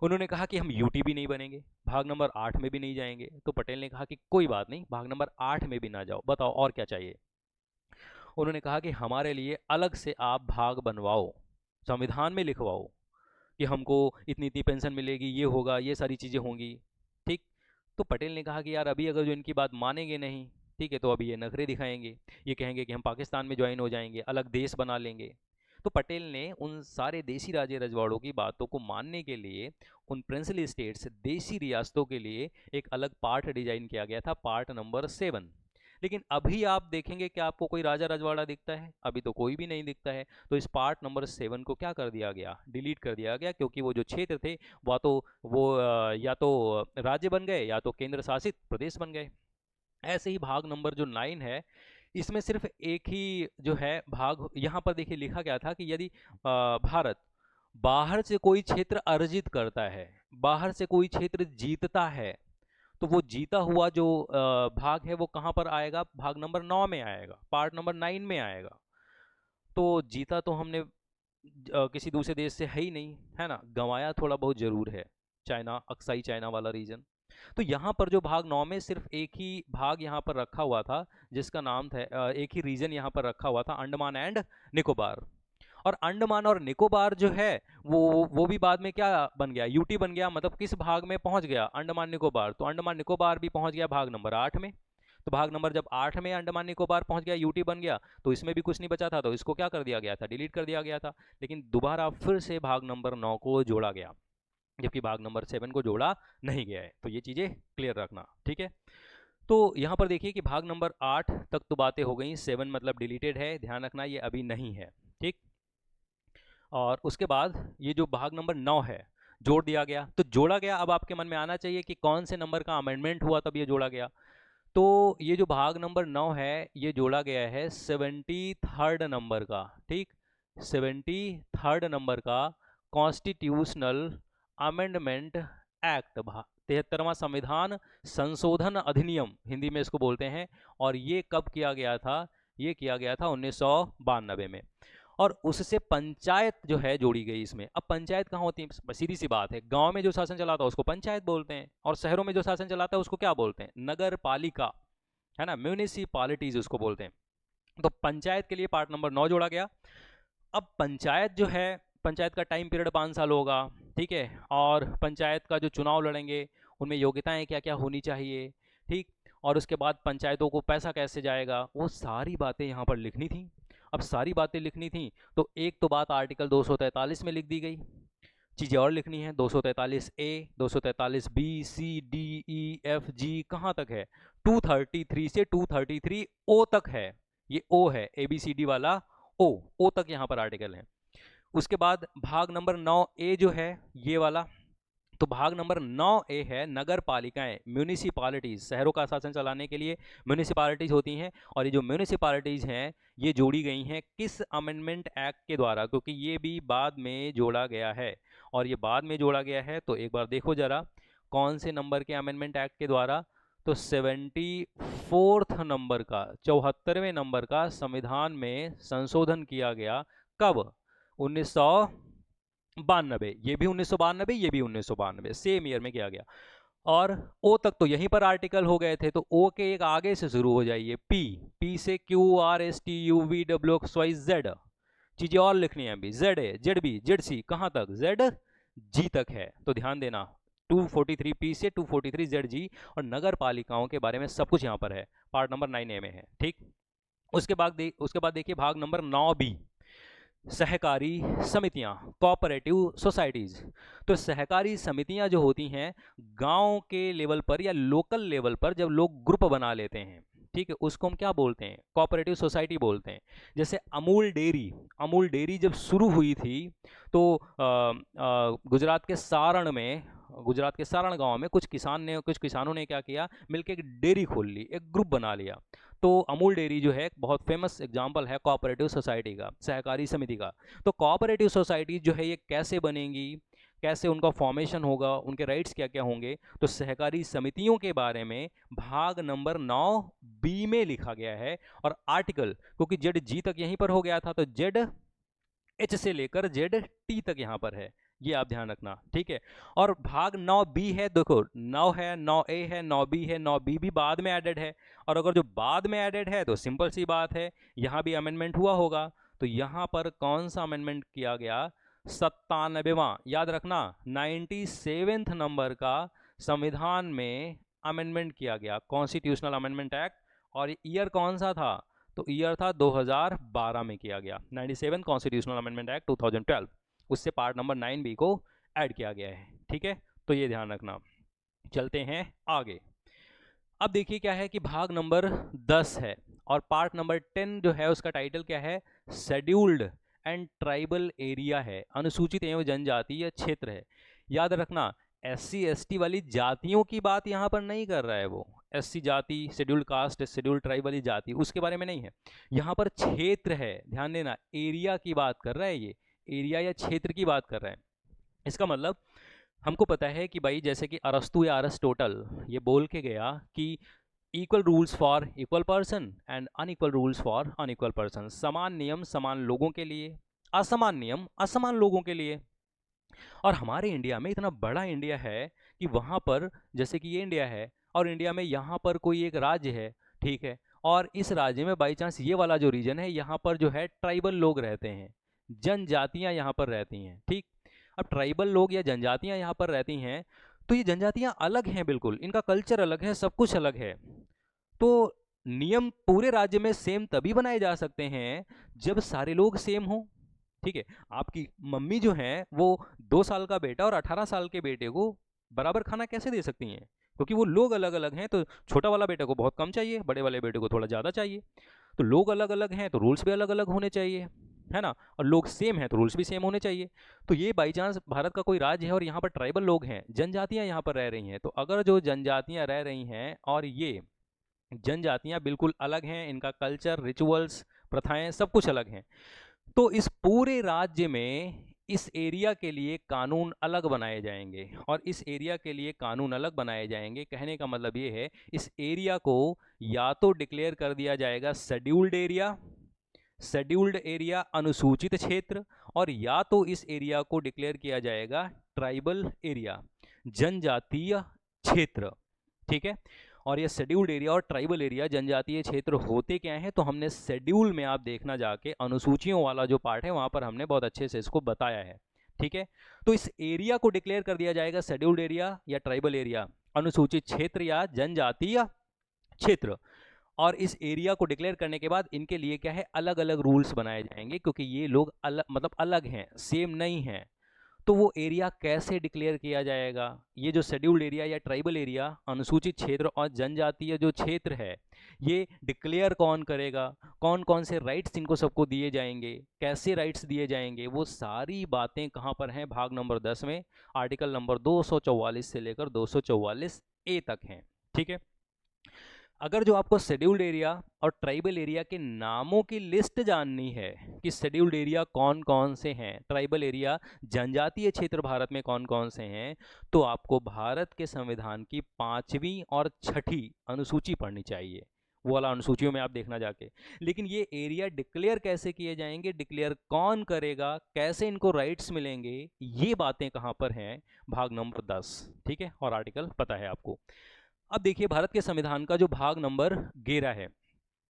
उन्होंने कहा कि हम यूटी भी नहीं बनेंगे, भाग नंबर 8 में भी नहीं जाएंगे। तो पटेल ने कहा कि कोई बात नहीं, भाग नंबर 8 में भी ना जाओ, बताओ और क्या चाहिए। उन्होंने कहा कि हमारे लिए अलग से आप भाग बनवाओ, संविधान में लिखवाओ कि हमको इतनी इतनी पेंशन मिलेगी, ये होगा, ये सारी चीज़ें होंगी। ठीक, तो पटेल ने कहा कि यार अभी अगर जो इनकी बात मानेंगे नहीं, ठीक है, तो अभी ये नखरे दिखाएंगे, ये कहेंगे कि हम पाकिस्तान में ज्वाइन हो जाएंगे, अलग देश बना लेंगे। तो पटेल ने उन सारे देसी राजे रजवाड़ों की बातों को मानने के लिए उन प्रिंसली स्टेट्स, देसी रियासतों के लिए एक अलग पार्ट डिजाइन किया गया था, पार्ट नंबर 7। लेकिन अभी आप देखेंगे कि आपको कोई राजा रजवाड़ा दिखता है, अभी तो कोई भी नहीं दिखता है। तो इस पार्ट नंबर 7 को क्या कर दिया गया, डिलीट कर दिया गया, क्योंकि वो जो क्षेत्र थे वह तो वो या तो राज्य बन गए या तो केंद्र शासित प्रदेश बन गए। ऐसे ही भाग नंबर जो 9 है, इसमें सिर्फ एक ही जो है भाग, यहाँ पर देखिए लिखा गया था कि यदि भारत बाहर से कोई क्षेत्र अर्जित करता है, बाहर से कोई क्षेत्र जीतता है, तो वो जीता हुआ जो भाग है वो कहाँ पर आएगा, भाग नंबर 9 में आएगा, पार्ट नंबर 9 में आएगा। तो जीता तो हमने किसी दूसरे देश से है ही नहीं, है ना, गंवाया थोड़ा बहुत जरूर है, चाइना, अक्साई चाइना वाला रीजन। तो यहाँ पर जो भाग 9 में सिर्फ एक ही भाग यहाँ पर रखा हुआ था, जिसका नाम था एक ही रीजन यहाँ पर रखा हुआ था, अंडमान एंड निकोबार। और अंडमान और निकोबार जो है वो भी बाद में क्या बन गया, यूटी बन गया। मतलब किस भाग में पहुंच गया, अंडमान निकोबार। तो अंडमान निकोबार भी पहुंच गया भाग नंबर 8 में। तो भाग नंबर जब 8 में अंडमान निकोबार पहुंच गया, यूटी बन गया, तो इसमें भी कुछ नहीं बचा था, तो इसको क्या कर दिया गया था, डिलीट कर दिया गया था। लेकिन दोबारा फिर से भाग नंबर 9 को जोड़ा गया, जबकि भाग नंबर 7 को जोड़ा नहीं गया है। तो ये चीजें क्लियर रखना, ठीक है। तो यहाँ पर देखिए कि भाग नंबर 8 तक तो बातें हो गई, 7 मतलब डिलीटेड है, ध्यान रखना ये अभी नहीं है, ठीक। और उसके बाद ये जो भाग नंबर 9 है जोड़ दिया गया, तो जोड़ा गया। अब आपके मन में आना चाहिए कि कौन से नंबर का अमेंडमेंट हुआ तब ये जोड़ा गया। तो ये जो भाग नंबर 9 है ये जोड़ा गया है 73rd नंबर का, ठीक, 73rd नंबर का कॉन्स्टिट्यूशनल अमेंडमेंट एक्ट, 73वां संविधान संशोधन अधिनियम हिंदी में इसको बोलते हैं। और ये कब किया गया था, ये किया गया था 1992 में। और उससे पंचायत जो है जोड़ी गई इसमें। अब पंचायत कहाँ होती है, सीधी सी बात है, गांव में जो शासन चलाता है उसको पंचायत बोलते हैं, और शहरों में जो शासन चलाता है उसको क्या बोलते हैं, नगर पालिका, है ना, म्यूनिसिपालिटीज उसको बोलते हैं। तो पंचायत के लिए पार्ट नंबर 9 जोड़ा गया। अब पंचायत जो है, पंचायत का टाइम पीरियड 5 साल होगा, ठीक है। और पंचायत का जो चुनाव लड़ेंगे उनमें योग्यताएं क्या क्या होनी चाहिए, ठीक। और उसके बाद पंचायतों को पैसा कैसे जाएगा, वो सारी बातें यहाँ पर लिखनी थी। अब सारी बातें लिखनी थी तो एक तो बात आर्टिकल 243 में लिख दी गई, चीज़ें और लिखनी है 243 ए, 243 बी, सी, डी, ई, एफ, जी, कहाँ तक है, 233 से 233 ओ तक है। ये ओ है, ए बी सी डी वाला ओ तक यहाँ पर आर्टिकल है। उसके बाद भाग नंबर 9 ए जो है ये वाला, तो भाग नंबर 9 ए है नगर पालिकाएं, म्यूनिसिपालिटीज, शहरों का शासन चलाने के लिए म्यूनिसिपालिटीज होती हैं। और ये जो म्यूनिसिपालिटीज हैं ये जोड़ी गई हैं किस अमेंडमेंट एक्ट के द्वारा, क्योंकि ये भी बाद में जोड़ा गया है। और ये बाद में जोड़ा गया है तो एक बार देखो जरा कौन से नंबर के अमेंडमेंट एक्ट के द्वारा, तो 74th नंबर का, 74वें नंबर का संविधान में संशोधन किया गया। कब, 1992, ये भी 1992, ये भी 1992, सेम ईयर में किया गया। और ओ तक तो यहीं पर आर्टिकल हो गए थे, तो ओ के एक आगे से शुरू हो जाइए, पी से Q, R, S, T, U, V, W, X, Y, Z, चीजें और लिखनी है अभी, Z A, Z B, Z C, कहाँ तक, जेड जी तक है। तो ध्यान देना 243 पी से 243 जेड जी। और नगर पालिकाओं के बारे में सब कुछ यहाँ पर है, पार्ट नंबर 9 ए में है, ठीक। उसके बाद देखिए भाग नंबर 9 बी, सहकारी समितियां, कोऑपरेटिव सोसाइटीज। तो सहकारी समितियां जो होती हैं गांव के लेवल पर या लोकल लेवल पर जब लोग ग्रुप बना लेते हैं, ठीक है, उसको हम क्या बोलते हैं, कोऑपरेटिव सोसाइटी बोलते हैं। जैसे अमूल डेयरी जब शुरू हुई थी तो गुजरात के सारण गांव में कुछ किसानों ने क्या किया, मिलकर एक डेयरी खोल ली, एक ग्रुप बना लिया। तो अमूल डेयरी जो है एक बहुत फेमस एग्जांपल है कोऑपरेटिव सोसाइटी का, सहकारी समिति का। तो कोऑपरेटिव सोसाइटी जो है ये कैसे बनेंगी, कैसे उनका फॉर्मेशन होगा, उनके राइट्स क्या क्या होंगे, तो सहकारी समितियों के बारे में भाग नंबर 9 बी में लिखा गया है। और आर्टिकल, क्योंकि जेड जी तक यहीं पर हो गया था, तो जेड एच से लेकर जेड टी तक यहाँ पर है, ये आप ध्यान रखना, ठीक है। और भाग 9 बी है, देखो 9 है, 9 ए है, 9 बी है, 9 बी भी बाद में एडेड है। और अगर जो बाद में एडेड है तो सिंपल सी बात है, यहाँ भी अमेंडमेंट हुआ होगा। तो यहाँ पर कौन सा अमेंडमेंट किया गया, 97वां, याद रखना 97th नंबर का संविधान में अमेंडमेंट किया गया, कॉन्स्टिट्यूशनल अमेंडमेंट एक्ट। और ईयर कौन सा था, तो ईयर था 2012 में किया गया, 97 कॉन्स्टिट्यूशनल अमेंडमेंट एक्ट 2012। उससे पार्ट नंबर 9 बी को ऐड किया गया है, ठीक है। तो ये ध्यान रखना। चलते हैं आगे। अब देखिए क्या है कि भाग नंबर 10 है और पार्ट नंबर 10 जो है उसका टाइटल क्या है, शेड्यूल्ड एंड ट्राइबल एरिया है, अनुसूचित एवं जनजातीय क्षेत्र है। याद रखना SC ST वाली जातियों की बात यहाँ पर नहीं कर रहा है वो, SC जाति, शेड्यूल्ड कास्ट, शेड्यूल्ड ट्राइब वाली जाति, उसके बारे में नहीं है। यहाँ पर क्षेत्र है, ध्यान देना, एरिया की बात कर रहा है, ये एरिया या क्षेत्र की बात कर रहा है। इसका मतलब हमको पता है कि भाई जैसे कि अरस्तु या अरिस्टोटल ये बोल के गया कि equal rules for equal person and unequal rules for unequal person, समान नियम समान लोगों के लिए, असमान नियम असमान लोगों के लिए। और हमारे इंडिया में इतना बड़ा इंडिया है कि वहाँ पर, जैसे कि ये इंडिया है और इंडिया में यहाँ पर कोई एक राज्य है, ठीक है, और इस राज्य में बाई चांस ये वाला जो रीजन है यहाँ पर जो है ट्राइबल लोग रहते हैं, जनजातियाँ यहाँ पर रहती हैं, ठीक। अब ट्राइबल लोग या जनजातियाँ यहाँ पर रहती हैं, तो ये जनजातियाँ अलग हैं, बिल्कुल इनका कल्चर अलग है, सब कुछ अलग है। तो नियम पूरे राज्य में सेम तभी बनाए जा सकते हैं जब सारे लोग सेम हों, ठीक है। आपकी मम्मी जो है वो 2 साल का बेटा और 18 साल के बेटे को बराबर खाना कैसे दे सकती हैं, क्योंकि वो लोग अलग अलग हैं। तो छोटा वाला बेटे को बहुत कम चाहिए, बड़े वाले बेटे को थोड़ा ज़्यादा चाहिए। तो लोग अलग अलग हैं तो रूल्स भी अलग अलग होने चाहिए, है ना। और लोग सेम हैं तो रूल्स भी सेम होने चाहिए। तो ये बाई चांस भारत का कोई राज्य है और यहाँ पर ट्राइबल लोग हैं, जनजातियाँ यहाँ पर रह रही हैं, तो अगर जो जनजातियाँ रह रही हैं और ये जनजातियाँ बिल्कुल अलग हैं, इनका कल्चर, रिचुअल्स, प्रथाएं सब कुछ अलग हैं, तो इस पूरे राज्य में इस एरिया के लिए कानून अलग बनाए जाएंगे। और इस एरिया के लिए कानून अलग बनाए जाएंगे, कहने का मतलब ये है इस एरिया को या तो डिक्लेयर कर दिया जाएगा शेड्यूल्ड एरिया अनुसूचित क्षेत्र, और या तो इस एरिया को डिक्लेयर किया जाएगा ट्राइबल एरिया, जनजातीय क्षेत्र, ठीक है। और ये शेड्यूल्ड एरिया और ट्राइबल एरिया, जनजातीय क्षेत्र होते क्या हैं, तो हमने शेड्यूल में, आप देखना जाके अनुसूचियों वाला जो पार्ट है वहां पर हमने बहुत अच्छे से इसको बताया है, ठीक है। तो इस एरिया को डिक्लेयर कर दिया जाएगा शेड्यूल्ड एरिया या ट्राइबल एरिया, अनुसूचित क्षेत्र या जनजातीय क्षेत्र। और इस एरिया को डिक्लेयर करने के बाद इनके लिए क्या है, अलग अलग रूल्स बनाए जाएंगे, क्योंकि ये लोग अलग, मतलब अलग हैं, सेम नहीं हैं। तो वो एरिया कैसे डिक्लेयर किया जाएगा, ये जो शेड्यूल्ड एरिया या ट्राइबल एरिया, अनुसूचित क्षेत्र और जनजातीय जो क्षेत्र है, ये डिक्लेयर कौन करेगा, कौन कौन से राइट्स इनको सबको दिए जाएंगे, कैसे राइट्स दिए जाएंगे, वो सारी बातें कहाँ पर हैं, भाग नंबर 10 में आर्टिकल नंबर 244 से लेकर 244 ए तक हैं, ठीक है। अगर जो आपको शेड्यूल्ड एरिया और ट्राइबल एरिया के नामों की लिस्ट जाननी है कि शेड्यूल्ड एरिया कौन कौन से हैं, ट्राइबल एरिया, जनजातीय क्षेत्र भारत में कौन कौन से हैं, तो आपको भारत के संविधान की 5वीं और 6ठी अनुसूची पढ़नी चाहिए। वो वाला अनुसूचियों में आप देखना जाके। लेकिन ये एरिया डिक्लेयर कैसे किए जाएंगे, डिक्लेयर कौन करेगा, कैसे इनको राइट्स मिलेंगे, ये बातें कहाँ पर हैं, भाग नंबर 10, ठीक है। और आर्टिकल पता है आपको। अब देखिए भारत के संविधान का जो भाग नंबर 11 है,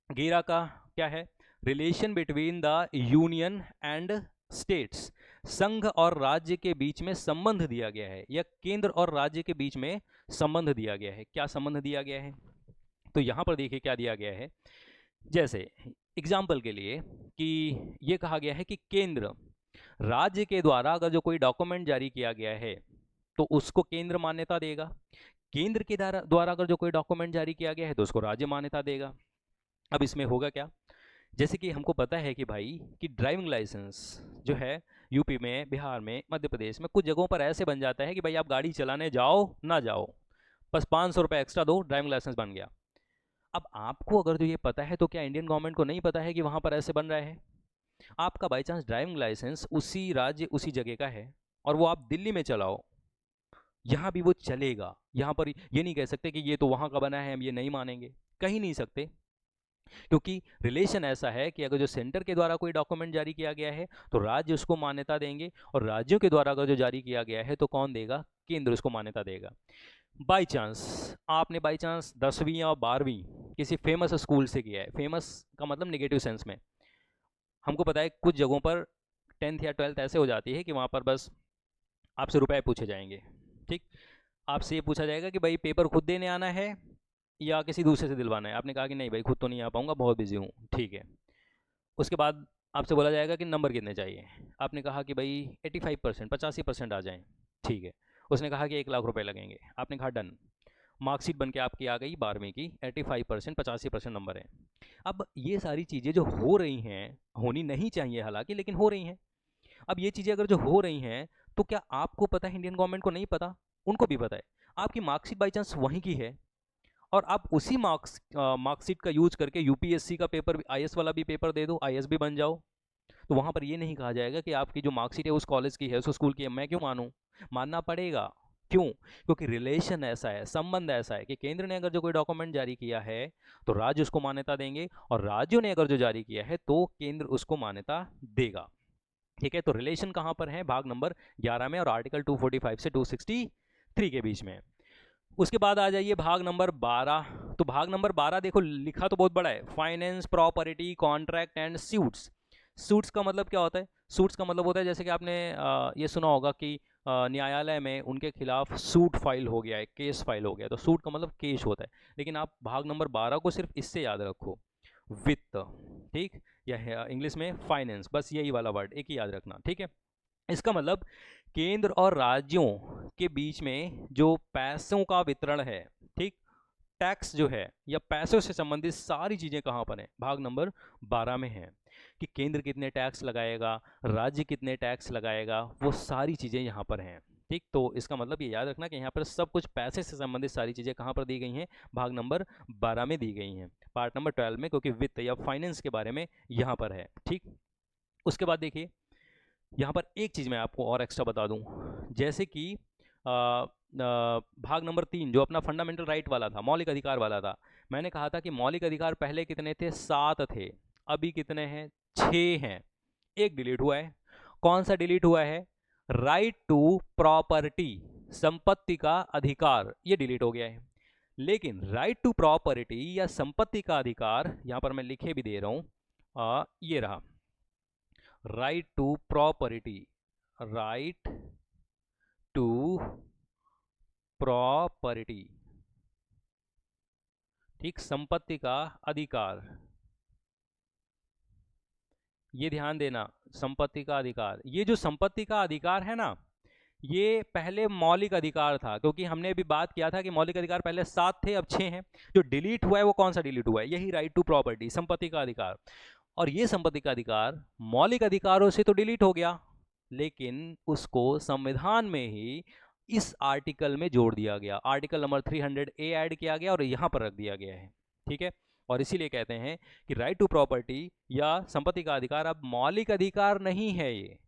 11 का क्या है, relation between the union and states, संघ और राज्य के बीच में संबंध दिया गया है, या केंद्र और राज्य के बीच में संबंध दिया गया है। क्या संबंध दिया गया है, तो यहां पर देखिए क्या दिया गया है। जैसे एग्जाम्पल के लिए कि ये कहा गया है कि केंद्र राज्य के द्वारा अगर जो कोई डॉक्यूमेंट जारी किया गया है तो उसको केंद्र मान्यता देगा, केंद्र के द्वारा अगर जो कोई डॉक्यूमेंट जारी किया गया है तो उसको राज्य मान्यता देगा। अब इसमें होगा क्या, जैसे कि हमको पता है कि भाई कि ड्राइविंग लाइसेंस जो है यूपी में, बिहार में, मध्य प्रदेश में कुछ जगहों पर ऐसे बन जाता है कि भाई आप गाड़ी चलाने जाओ ना जाओ, बस 500 रुपये एक्स्ट्रा दो, ड्राइविंग लाइसेंस बन गया। अब आपको अगर जो ये पता है तो क्या इंडियन गवर्नमेंट को नहीं पता है कि वहाँ पर ऐसे बन रहा है। आपका बाई चांस ड्राइविंग लाइसेंस उसी राज्य उसी जगह का है और वो आप दिल्ली में चलाओ, यहाँ भी वो चलेगा। यहाँ पर ये नहीं कह सकते कि ये तो वहाँ का बना है हम ये नहीं मानेंगे, कहीं नहीं सकते, क्योंकि रिलेशन ऐसा है कि अगर जो सेंटर के द्वारा कोई डॉक्यूमेंट जारी किया गया है तो राज्य उसको मान्यता देंगे, और राज्यों के द्वारा अगर जो जारी किया गया है तो कौन देगा, केंद्र उसको मान्यता देगा। बाई चांस आपने बाई चांस 10वीं या 12वीं किसी फेमस स्कूल से किया है, फेमस का मतलब निगेटिव सेंस में, हमको पता है कुछ जगहों पर 10th या 12th ऐसे हो जाती है कि वहाँ पर बस आपसे रुपए पूछे जाएंगे, ठीक। आपसे ये पूछा जाएगा कि भाई पेपर खुद देने आना है या किसी दूसरे से दिलवाना है, आपने कहा कि नहीं भाई खुद तो नहीं आ पाऊंगा, बहुत बिजी हूँ, ठीक है। उसके बाद आपसे बोला जाएगा कि नंबर कितने चाहिए, आपने कहा कि भाई 85%, 85% आ जाएं, ठीक है। उसने कहा कि 1 लाख रुपए लगेंगे, आपने कहा डन, मार्कशीट बन के आपकी आ गई 12वीं की, 85%, 85% नंबर है। अब ये सारी चीज़ें जो हो रही हैं, होनी नहीं चाहिए हालांकि, लेकिन हो रही हैं। अब ये चीज़ें अगर जो हो रही हैं तो क्या आपको पता है, इंडियन गवर्नमेंट को नहीं पता, उनको भी पता है। आपकी मार्कशीट बाई चांस वहीं की है और आप उसी मार्कशीट का यूज करके यूपीएससी का पेपर, आईएएस वाला भी पेपर दे दो, आईएएस भी बन जाओ, तो वहाँ पर ये नहीं कहा जाएगा कि आपकी जो मार्कशीट है उस कॉलेज की है, उस स्कूल की है, मैं क्यों मानूँ, मानना पड़ेगा। क्यों, क्योंकि रिलेशन ऐसा है, संबंध ऐसा है कि केंद्र ने अगर जो कोई डॉक्यूमेंट जारी किया है तो राज्य उसको मान्यता देंगे, और राज्यों ने अगर जो जारी किया है तो केंद्र उसको मान्यता देगा। ठीक है, तो रिलेशन कहाँ पर है, भाग नंबर 11 में और आर्टिकल 245 से 263 के बीच में। उसके बाद आ जाइए भाग नंबर 12। तो भाग नंबर 12 देखो लिखा तो बहुत बड़ा है, finance, property, contract and suits. Suits का मतलब क्या होता है, सूट्स का मतलब होता है जैसे कि आपने ये सुना होगा कि न्यायालय में उनके खिलाफ सूट फाइल हो गया है, केस फाइल हो गया है, तो सूट का मतलब केस होता है। लेकिन आप भाग नंबर 12 को सिर्फ इससे याद रखो, वित्त, ठीक, या इंग्लिश में फाइनेंस, बस यही वाला वर्ड एक ही याद रखना, ठीक है। इसका मतलब केंद्र और राज्यों के बीच में जो पैसों का वितरण है, ठीक, टैक्स जो है या पैसों से संबंधित सारी चीजें कहाँ पर हैं, भाग नंबर 12 में है। कि केंद्र कितने टैक्स लगाएगा, राज्य कितने टैक्स लगाएगा, वो सारी चीजें यहाँ पर हैं, ठीक। तो इसका मतलब ये याद रखना कि यहाँ पर सब कुछ पैसे से संबंधित सारी चीजें कहाँ पर दी गई हैं, भाग नंबर 12 में दी गई हैं, पार्ट नंबर 12 में, क्योंकि वित्त या फाइनेंस के बारे में यहाँ पर है, ठीक। उसके बाद देखिए यहाँ पर एक चीज़ मैं आपको और एक्स्ट्रा बता दूं, जैसे कि भाग नंबर 3 जो अपना फंडामेंटल राइट वाला था, मौलिक अधिकार वाला था, मैंने कहा था कि मौलिक अधिकार पहले कितने थे, 7 थे, अभी कितने हैं, 6 हैं, एक डिलीट हुआ है। कौन सा डिलीट हुआ है, राइट टू प्रॉपर्टी, संपत्ति का अधिकार, ये डिलीट हो गया है। लेकिन राइट टू प्रॉपर्टी या संपत्ति का अधिकार, यहां पर मैं लिखे भी दे रहा हूं, ये रहा, right to property, right to property, ठीक, संपत्ति का अधिकार, ये ध्यान देना, संपत्ति का अधिकार, ये जो संपत्ति का अधिकार है ना, ये पहले मौलिक अधिकार था, क्योंकि हमने अभी बात किया था कि मौलिक अधिकार पहले 7 थे, अब 6 हैं। जो डिलीट हुआ है वो कौन सा डिलीट हुआ है, यही राइट टू प्रॉपर्टी, संपत्ति का अधिकार। और ये संपत्ति का अधिकार मौलिक अधिकारों से तो डिलीट हो गया, लेकिन उसको संविधान में ही इस आर्टिकल में जोड़ दिया गया, आर्टिकल नंबर 300A ऐड किया गया और यहां पर रख दिया गया है, ठीक है। और इसीलिए कहते हैं कि राइट टू प्रॉपर्टी या संपत्ति का अधिकार अब मौलिक अधिकार नहीं है, ये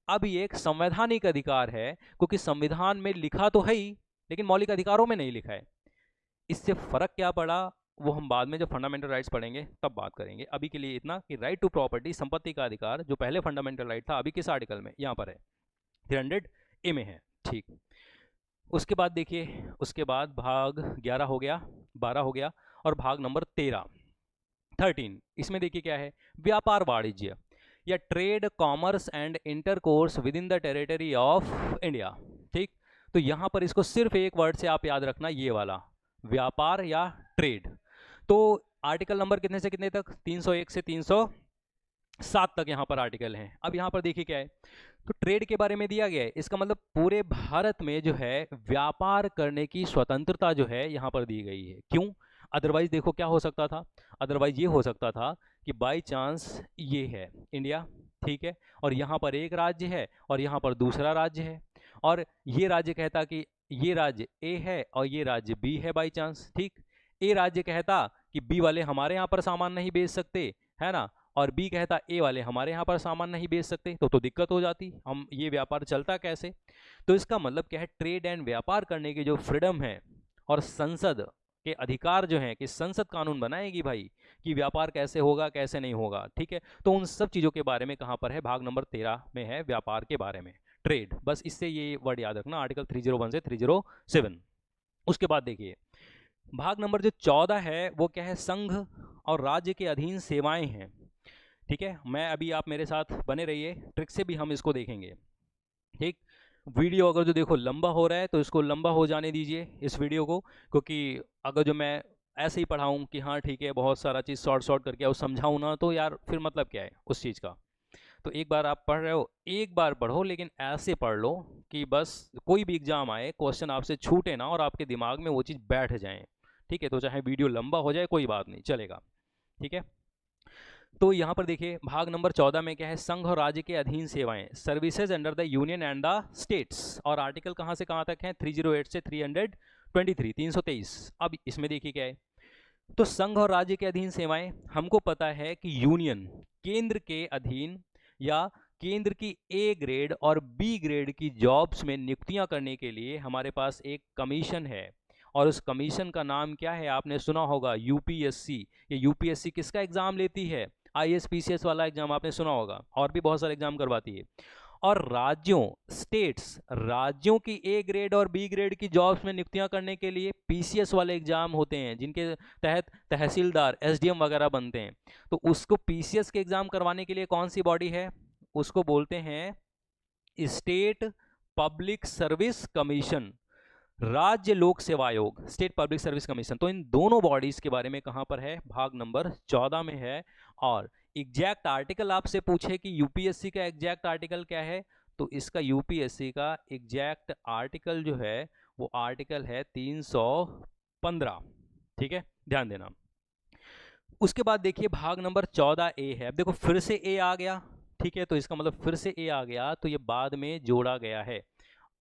अब ये एक संवैधानिक अधिकार है, क्योंकि संविधान में लिखा तो है ही, लेकिन मौलिक अधिकारों में नहीं लिखा है। इससे फर्क क्या पड़ा वो हम बाद में जब फंडामेंटल राइट्स पढ़ेंगे तब बात करेंगे। अभी के लिए इतना कि राइट टू प्रॉपर्टी, संपत्ति का अधिकार, जो पहले फंडामेंटल राइट था, अभी किस आर्टिकल में, यहाँ पर है 300A में है, ठीक। उसके बाद देखिए, उसके बाद भाग 11 हो गया, 12 हो गया, और भाग नंबर 13 इसमें देखिए क्या है, व्यापार वाणिज्य या trade, commerce and intercourse with in the territory of India, ठीक। तो यहां पर इसको सिर्फ एक वर्ड से आप याद रखना, ये वाला, व्यापार या ट्रेड। तो आर्टिकल नंबर कितने से कितने तक, 301 से 307 तक यहाँ पर आर्टिकल हैं। अब यहाँ पर देखिए क्या है, तो ट्रेड के बारे में दिया गया है, इसका मतलब पूरे भारत में जो है व्यापार करने की स्वतंत्रता जो है यहाँ पर दी गई है। क्यों, अदरवाइज देखो क्या हो सकता था, अदरवाइज ये हो सकता था कि बाई चांस ये है इंडिया, ठीक है, और यहाँ पर एक राज्य है और यहाँ पर दूसरा राज्य है, और ये राज्य कहता कि ये राज्य ए है और ये राज्य बी है बाई चांस, ठीक। ए राज्य कहता कि बी वाले हमारे यहाँ पर सामान नहीं बेच सकते, है ना, और बी कहता ए वाले हमारे यहाँ पर सामान नहीं बेच सकते, तो दिक्कत हो जाती, हम ये व्यापार चलता कैसे। तो इसका मतलब क्या है, ट्रेड एंड व्यापार करने की जो फ्रीडम है और संसद के अधिकार जो हैं कि संसद कानून बनाएगी भाई कि व्यापार कैसे होगा कैसे नहीं होगा, ठीक है। तो उन सब चीज़ों के बारे में कहाँ पर है, भाग नंबर 13 में है, व्यापार के बारे में, ट्रेड, बस इससे ये वर्ड याद रखना, आर्टिकल 301 से 307। उसके बाद देखिए भाग नंबर जो 14 है वो क्या है, संघ और राज्य के अधीन सेवाएं हैं, ठीक है। मैं अभी, आप मेरे साथ बने रहिए, ट्रिक से भी हम इसको देखेंगे, ठीक। वीडियो अगर जो देखो लंबा हो रहा है तो इसको लंबा हो जाने दीजिए इस वीडियो को, क्योंकि अगर जो मैं ऐसे ही पढ़ाऊँ कि हाँ ठीक है बहुत सारा चीज़ शॉर्ट शॉर्ट करके और समझाऊँ ना, तो यार फिर मतलब क्या है उस चीज़ का। तो एक बार आप पढ़ रहे हो, एक बार पढ़ो, लेकिन ऐसे पढ़ लो कि बस कोई भी एग्जाम आए क्वेश्चन आपसे छूटे ना और आपके दिमाग में वो चीज़ बैठ जाए, ठीक है। तो चाहे वीडियो लंबा हो जाए कोई बात नहीं, चलेगा, ठीक है। तो यहाँ पर देखिए भाग नंबर 14 में क्या है, संघ और राज्य के अधीन सेवाएं, services under the union and the states, और आर्टिकल कहाँ से कहाँ तक है, 308 से 323। अब इसमें देखिए क्या है, तो संघ और राज्य के अधीन सेवाएं, हमको पता है कि यूनियन केंद्र के अधीन या केंद्र की ए ग्रेड और बी ग्रेड की जॉब्स में नियुक्तियां करने के लिए हमारे पास एक कमीशन है, और उस कमीशन का नाम क्या है, आपने सुना होगा यूपीएससी। ये यूपीएससी किसका एग्जाम लेती है, IAS PCS वाला एग्जाम आपने सुना होगा, और भी बहुत सारे एग्जाम करवाती है। और राज्यों, स्टेट्स, राज्यों की A ग्रेड और B ग्रेड की जॉब्स में नियुक्तियां करने के लिए PCS वाले एग्जाम होते हैं, जिनके तहत तहसीलदार, SDM वगैरह बनते हैं। तो उसको PCS के एग्जाम करवाने के लिए कौन सी बॉडी है, उसको बोलते हैं स्टेट पब्लिक सर्विस कमीशन, राज्य लोक सेवा आयोग, स्टेट पब्लिक सर्विस कमीशन। तो इन दोनों बॉडीज के बारे में कहां पर है, भाग नंबर 14 में है। और एग्जैक्ट आर्टिकल आपसे पूछे कि यूपीएससी का एग्जैक्ट आर्टिकल क्या है, तो इसका यूपीएससी का एग्जैक्ट आर्टिकल जो है वो आर्टिकल है 315। ठीक है, ध्यान देना। उसके बाद देखिए भाग नंबर 14A है। अब देखो फिर से A आ गया, ठीक है, तो इसका मतलब फिर से A आ गया, तो ये बाद में जोड़ा गया है।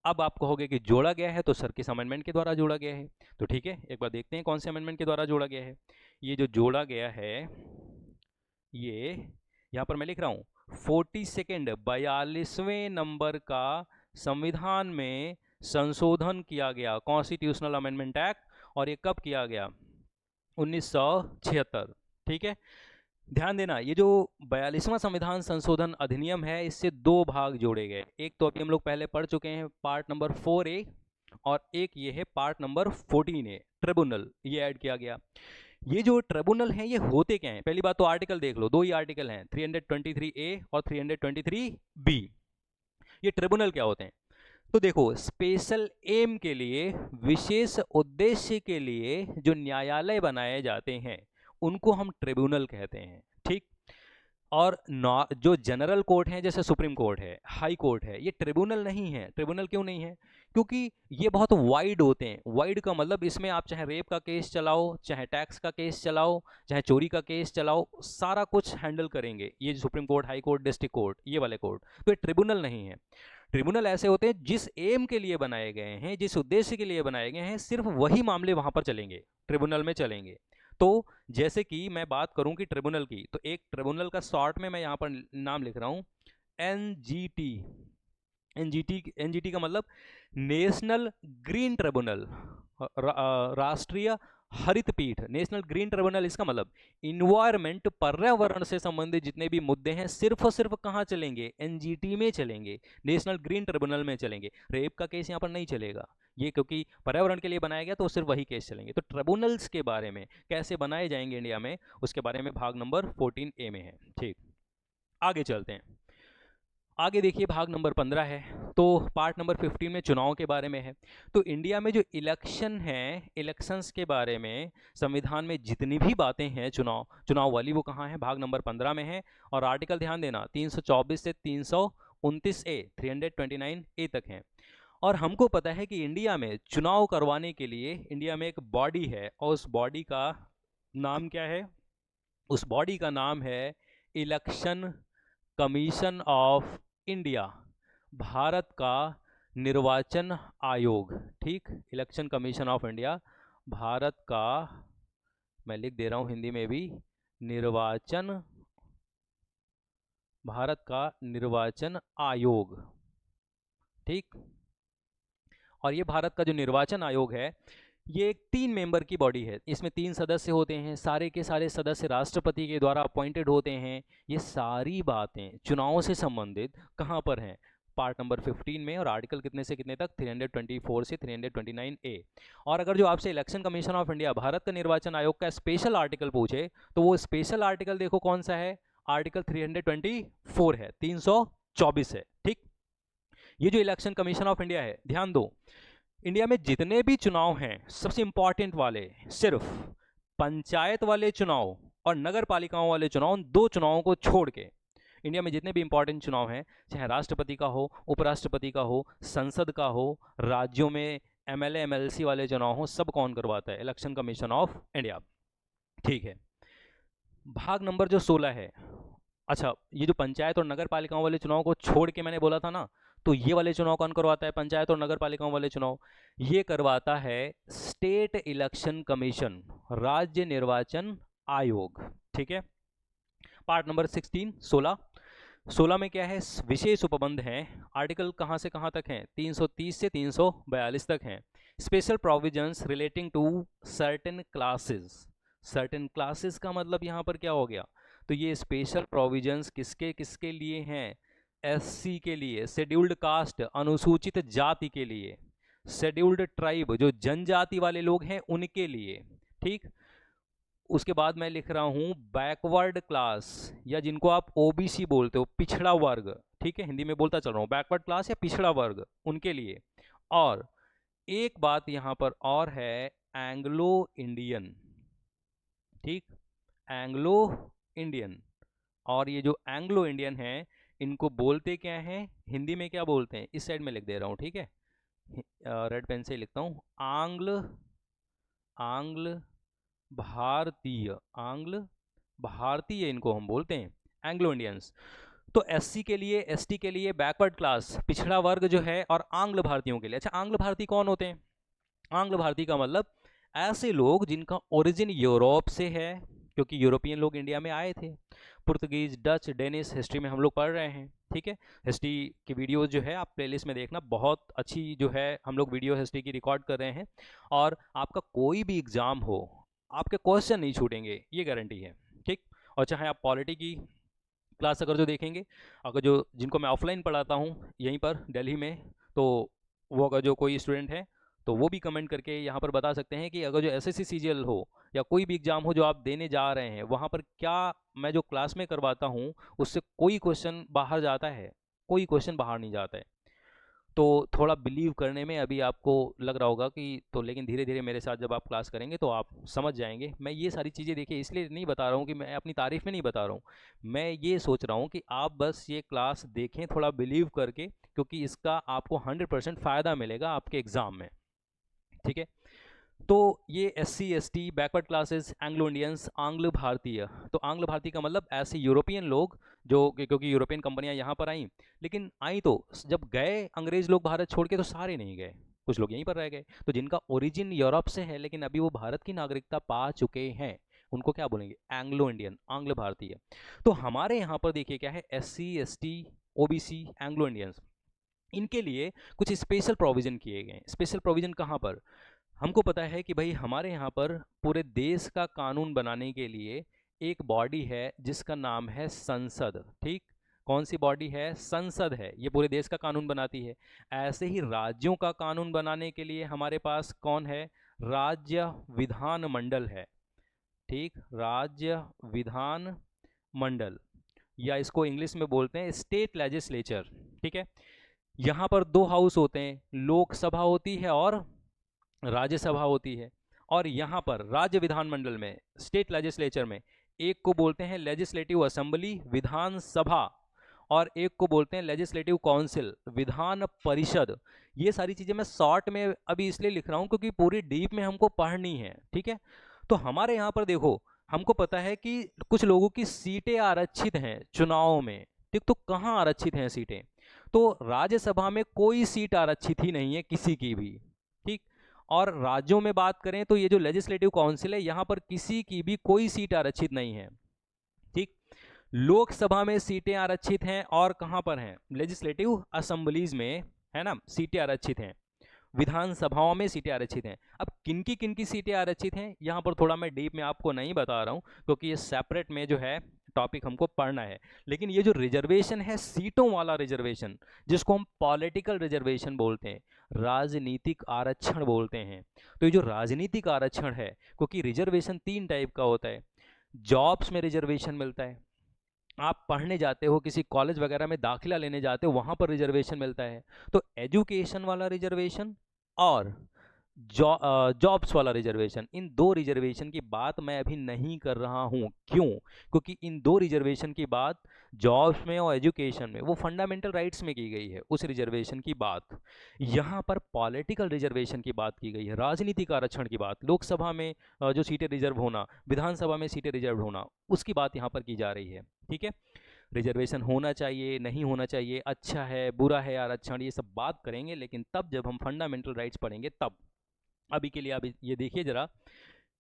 अब आप कहोगे कि जोड़ा गया है तो सर किस अमेंडमेंट के द्वारा जोड़ा गया है, तो ठीक है, एक बार देखते हैं कौन से अमेंडमेंट के द्वारा जोड़ा गया है। ये जो जोड़ा गया है, ये यहाँ पर मैं लिख रहा हूँ 42वें नंबर का संविधान में संशोधन किया गया, कॉन्स्टिट्यूशनल अमेंडमेंट एक्ट, और ये कब किया गया, 1976। ठीक है, ध्यान देना, ये जो 42वां संविधान संशोधन अधिनियम है, इससे दो भाग जोड़े गए। एक तो अभी हम लोग पहले पढ़ चुके हैं, पार्ट नंबर 4A, और एक ये है पार्ट नंबर 14A, ट्रिब्यूनल, ये ऐड किया गया। ये जो ट्रिब्यूनल हैं ये होते क्या हैं, पहली बात तो आर्टिकल देख लो, दो ही आर्टिकल हैं, 323A और 323B। ये ट्रिब्यूनल क्या होते हैं, तो देखो स्पेशल एम के लिए, विशेष उद्देश्य के लिए जो न्यायालय बनाए जाते हैं उनको हम ट्रिब्यूनल कहते हैं। ठीक, और जो जनरल कोर्ट है, जैसे सुप्रीम कोर्ट है, हाई कोर्ट है, ये ट्रिब्यूनल नहीं है। ट्रिब्यूनल क्यों नहीं है, क्योंकि ये बहुत वाइड होते हैं। वाइड का मतलब इसमें आप चाहे रेप का केस चलाओ, चाहे टैक्स का केस चलाओ, चाहे चोरी का केस चलाओ, सारा कुछ हैंडल करेंगे ये supreme court, high court, district court, ये वाले कोर्ट। तो ये ट्रिब्यूनल नहीं है। ट्रिब्यूनल ऐसे होते हैं जिस एम के लिए बनाए गए हैं, जिस उद्देश्य के लिए बनाए गए हैं, सिर्फ वही मामले वहां पर चलेंगे, ट्रिब्यूनल में चलेंगे। तो जैसे कि मैं बात करूं कि ट्रिब्यूनल की, तो एक ट्रिब्यूनल का शॉर्ट में मैं यहां पर नाम लिख रहा हूं NGT। NGT का मतलब नेशनल ग्रीन ट्रिब्यूनल, राष्ट्रीय हरित पीठ, नेशनल ग्रीन ट्रिब्यूनल। इसका मतलब इन्वायरमेंट, पर्यावरण से संबंधित जितने भी मुद्दे हैं सिर्फ और सिर्फ कहाँ चलेंगे, NGT में चलेंगे, नेशनल ग्रीन ट्रिब्यूनल में चलेंगे। रेप का केस यहाँ पर नहीं चलेगा, ये क्योंकि पर्यावरण के लिए बनाया गया तो सिर्फ वही केस चलेंगे। तो ट्रिब्यूनल्स के बारे में कैसे बनाए जाएंगे इंडिया में, उसके बारे में भाग नंबर 14A में है। ठीक, आगे चलते हैं। आगे देखिए भाग नंबर 15 है, तो पार्ट नंबर 15 में चुनाव के बारे में है। तो इंडिया में जो इलेक्शन है, इलेक्शंस के बारे में संविधान में जितनी भी बातें हैं चुनाव वाली, वो कहाँ है, भाग नंबर 15 में है। और आर्टिकल ध्यान देना 324 से 329A, 329A तक हैं। और हमको पता है कि इंडिया में चुनाव करवाने के लिए इंडिया में एक बॉडी है, और उस बॉडी का नाम क्या है, उस बॉडी का नाम है election commission of India, Bharat का निर्वाचन आयोग। ठीक, election commission of India, Bharat का, मैं लिख दे रहा हूं हिंदी में भी, भारत का निर्वाचन आयोग। ठीक, और ये भारत का जो निर्वाचन आयोग है, ये एक 3 मेंबर की बॉडी है। इसमें 3 सदस्य होते हैं, सारे के सारे सदस्य राष्ट्रपति के द्वारा अपॉइंटेड होते हैं। ये सारी बातें चुनावों से संबंधित कहाँ पर हैं, पार्ट नंबर 15 में। और आर्टिकल कितने से कितने तक, 324 से 329A। और अगर जो आपसे election commission of India, Bharat का निर्वाचन आयोग का स्पेशल आर्टिकल पूछे, तो वो स्पेशल आर्टिकल देखो कौन सा है, आर्टिकल 324 है, 324 है। ठीक, ये जो इलेक्शन कमीशन ऑफ इंडिया है, ध्यान दो, इंडिया में जितने भी चुनाव हैं, सबसे इंपॉर्टेंट वाले, सिर्फ पंचायत वाले चुनाव और नगर पालिकाओं वाले चुनाव, 2 चुनावों को छोड़ के इंडिया में जितने भी इंपॉर्टेंट चुनाव हैं, चाहे राष्ट्रपति का हो, उपराष्ट्रपति का हो, संसद का हो, राज्यों में MLA MLC वाले चुनाव हो, सब कौन करवाता है, इलेक्शन कमीशन ऑफ इंडिया। ठीक है, भाग नंबर जो 16 है, अच्छा, ये जो पंचायत और नगर पालिकाओं वाले चुनाव को छोड़ के मैंने बोला था ना, तो ये वाले चुनाव कौन करवाता है, पंचायत और नगर पालिकाओं वाले चुनाव, ये करवाता है स्टेट इलेक्शन कमीशन, राज्य निर्वाचन आयोग। ठीक है, पार्ट नंबर 16 में क्या है, विशेष उपबंध हैं। आर्टिकल कहाँ से कहाँ तक हैं, 330 से 342 तक हैं। Special provisions relating to certain classes. Certain classes का मतलब यहाँ पर क्या हो गया, तो ये स्पेशल प्रोविजंस किसके किसके लिए हैं? एससी के लिए, शेड्यूल्ड कास्ट अनुसूचित जाति के लिए, शेड्यूल्ड ट्राइब जो जनजाति वाले लोग हैं उनके लिए, ठीक। उसके बाद मैं लिख रहा हूं बैकवर्ड क्लास, या जिनको आप ओबीसी बोलते हो, पिछड़ा वर्ग, ठीक है, हिंदी में बोलता चल रहा हूं, बैकवर्ड क्लास या पिछड़ा वर्ग, उनके लिए। और एक बात यहां पर और है, एंग्लो इंडियन, ठीक, एंग्लो इंडियन। और ये जो एंग्लो इंडियन है इनको बोलते क्या है, हिंदी में क्या बोलते हैं, इस साइड में लिख दे रहा हूं, ठीक है, रेड पेन से लिखता हूं, आंग्ल, आंग्ल भारतीय, आंग्ल भारतीय इनको हम बोलते हैं, एंग्लो इंडियंस। तो एससी के लिए, एसटी के लिए बैकवर्ड क्लास, पिछड़ा वर्ग जो है, और आंग्ल भारतीयों के लिए। अच्छा, आंग्ल भारतीय कौन होते हैं? आंग्ल भारतीय का मतलब ऐसे लोग जिनका ओरिजिन यूरोप से है, क्योंकि यूरोपियन लोग इंडिया में आए थे, पुर्तगीज, डच, डेनिश, हिस्ट्री में हम लोग पढ़ रहे हैं, ठीक है। हिस्ट्री की वीडियोस जो है आप प्लेलिस्ट में देखना, बहुत अच्छी जो है हम लोग वीडियो हिस्ट्री की रिकॉर्ड कर रहे हैं, और आपका कोई भी एग्जाम हो आपके क्वेश्चन नहीं छूटेंगे, ये गारंटी है, ठीक। और चाहे आप पॉलिटी की क्लास अगर जो देखेंगे, अगर जो जिनको मैं ऑफलाइन पढ़ाता हूँ यहीं पर दिल्ली में, तो वो अगर जो कोई स्टूडेंट है तो वो भी कमेंट करके यहाँ पर बता सकते हैं कि अगर जो एसएससी सीजीएल हो या कोई भी एग्जाम हो जो आप देने जा रहे हैं, वहाँ पर क्या मैं जो क्लास में करवाता हूँ उससे कोई क्वेश्चन बाहर जाता है? कोई क्वेश्चन बाहर नहीं जाता है। तो थोड़ा बिलीव करने में अभी आपको लग रहा होगा कि तो, लेकिन धीरे धीरे मेरे साथ जब आप क्लास करेंगे तो आप समझ जाएंगे। मैं ये सारी चीज़ें देखिए इसलिए नहीं बता रहा हूँ कि मैं अपनी तारीफ में नहीं बता रहा हूँ, मैं ये सोच रहा हूँ कि आप बस ये क्लास देखें थोड़ा बिलीव करके, क्योंकि इसका आपको 100% फ़ायदा मिलेगा आपके एग्ज़ाम में, ठीक है। तो ये SC ST, backward classes, Anglo Indians, आंग्ल भारतीय। तो आंग्ल भारतीय का मतलब ऐसे यूरोपियन लोग जो क्योंकि यूरोपियन कंपनियां यहाँ पर आई, लेकिन आई तो जब गए अंग्रेज लोग भारत छोड़ के तो सारे नहीं गए, कुछ लोग यहीं पर रह गए। तो जिनका ओरिजिन यूरोप से है लेकिन अभी वो भारत की नागरिकता पा चुके हैं, उनको क्या बोलेंगे? एंग्लो इंडियन, आंग्ल भारतीय। तो हमारे यहाँ पर देखिए क्या है, SC ST, OBC, Anglo Indians, इनके लिए कुछ स्पेशल प्रोविजन किए गए। स्पेशल प्रोविजन कहाँ पर? हमको पता है कि भाई हमारे यहाँ पर पूरे देश का कानून बनाने के लिए एक बॉडी है जिसका नाम है संसद, ठीक। कौन सी बॉडी है? संसद है, ये पूरे देश का कानून बनाती है। ऐसे ही राज्यों का कानून बनाने के लिए हमारे पास कौन है? राज्य विधान मंडल है, ठीक, राज्य विधान मंडल, या इसको इंग्लिश में बोलते हैं स्टेट लेजिस्लेचर, ठीक है। यहाँ पर दो हाउस होते हैं, लोकसभा होती है और राज्यसभा होती है। और यहाँ पर राज्य विधानमंडल में, स्टेट लेजिस्लेचर में, एक को बोलते हैं लेजिस्लेटिव असेंबली, विधानसभा, और एक को बोलते हैं लेजिस्लेटिव काउंसिल, विधान परिषद। ये सारी चीज़ें मैं शॉर्ट में अभी इसलिए लिख रहा हूँ क्योंकि पूरी डीप में हमको पढ़नी है, ठीक है। तो हमारे यहाँ पर देखो, हमको पता है कि कुछ लोगों की सीटें आरक्षित हैं चुनाव में, ठीक। तो कहाँ आरक्षित हैं सीटें? तो राज्यसभा में कोई सीट आरक्षित ही नहीं है किसी की भी, ठीक। और राज्यों में बात करें तो ये जो लेजिस्लेटिव काउंसिल है यहाँ पर किसी की भी कोई सीट आरक्षित नहीं है, ठीक। लोकसभा में सीटें आरक्षित हैं, और कहाँ पर हैं? लेजिस्लेटिव असेंबलीज में, है ना, सीटें आरक्षित हैं। विधानसभाओं में सीटें आरक्षित हैं। अब किन की सीटें आरक्षित हैं यहाँ पर थोड़ा मैं डीप में आपको नहीं बता रहा हूँ क्योंकि ये सेपरेट में जो है टॉपिक हमको पढ़ना है। लेकिन ये जो रिजर्वेशन है, सीटों वाला रिजर्वेशन, जिसको हम पॉलिटिकल रिजर्वेशन बोलते हैं, राजनीतिक आरक्षण बोलते हैं। तो ये जो राजनीतिक आरक्षण है, क्योंकि रिजर्वेशन 3 टाइप का होता है। जॉब्स में रिजर्वेशन मिलता है, आप पढ़ने जाते हो किसी कॉलेज वगैरह में दाखिला लेने जाते हो वहाँ पर रिजर्वेशन मिलता है। तो एजुकेशन वाला रिजर्वेशन और जॉब्स वाला रिजर्वेशन, इन दो रिजर्वेशन की बात मैं अभी नहीं कर रहा हूँ। क्यों? क्योंकि इन दो रिजर्वेशन की बात जॉब्स में और एजुकेशन में, वो फंडामेंटल राइट्स में की गई है, उस रिजर्वेशन की बात। यहाँ पर पॉलिटिकल रिजर्वेशन की बात की गई है, राजनीतिक आरक्षण की बात। लोकसभा में जो सीटें रिजर्व होना, विधानसभा में सीटें रिजर्व होना, उसकी बात यहाँ पर की जा रही है, ठीक है। रिजर्वेशन होना चाहिए, नहीं होना चाहिए, अच्छा है बुरा है आरक्षण, ये सब बात करेंगे लेकिन तब जब हम फंडामेंटल राइट्स पढ़ेंगे तब। अभी के लिए आप ये देखिए जरा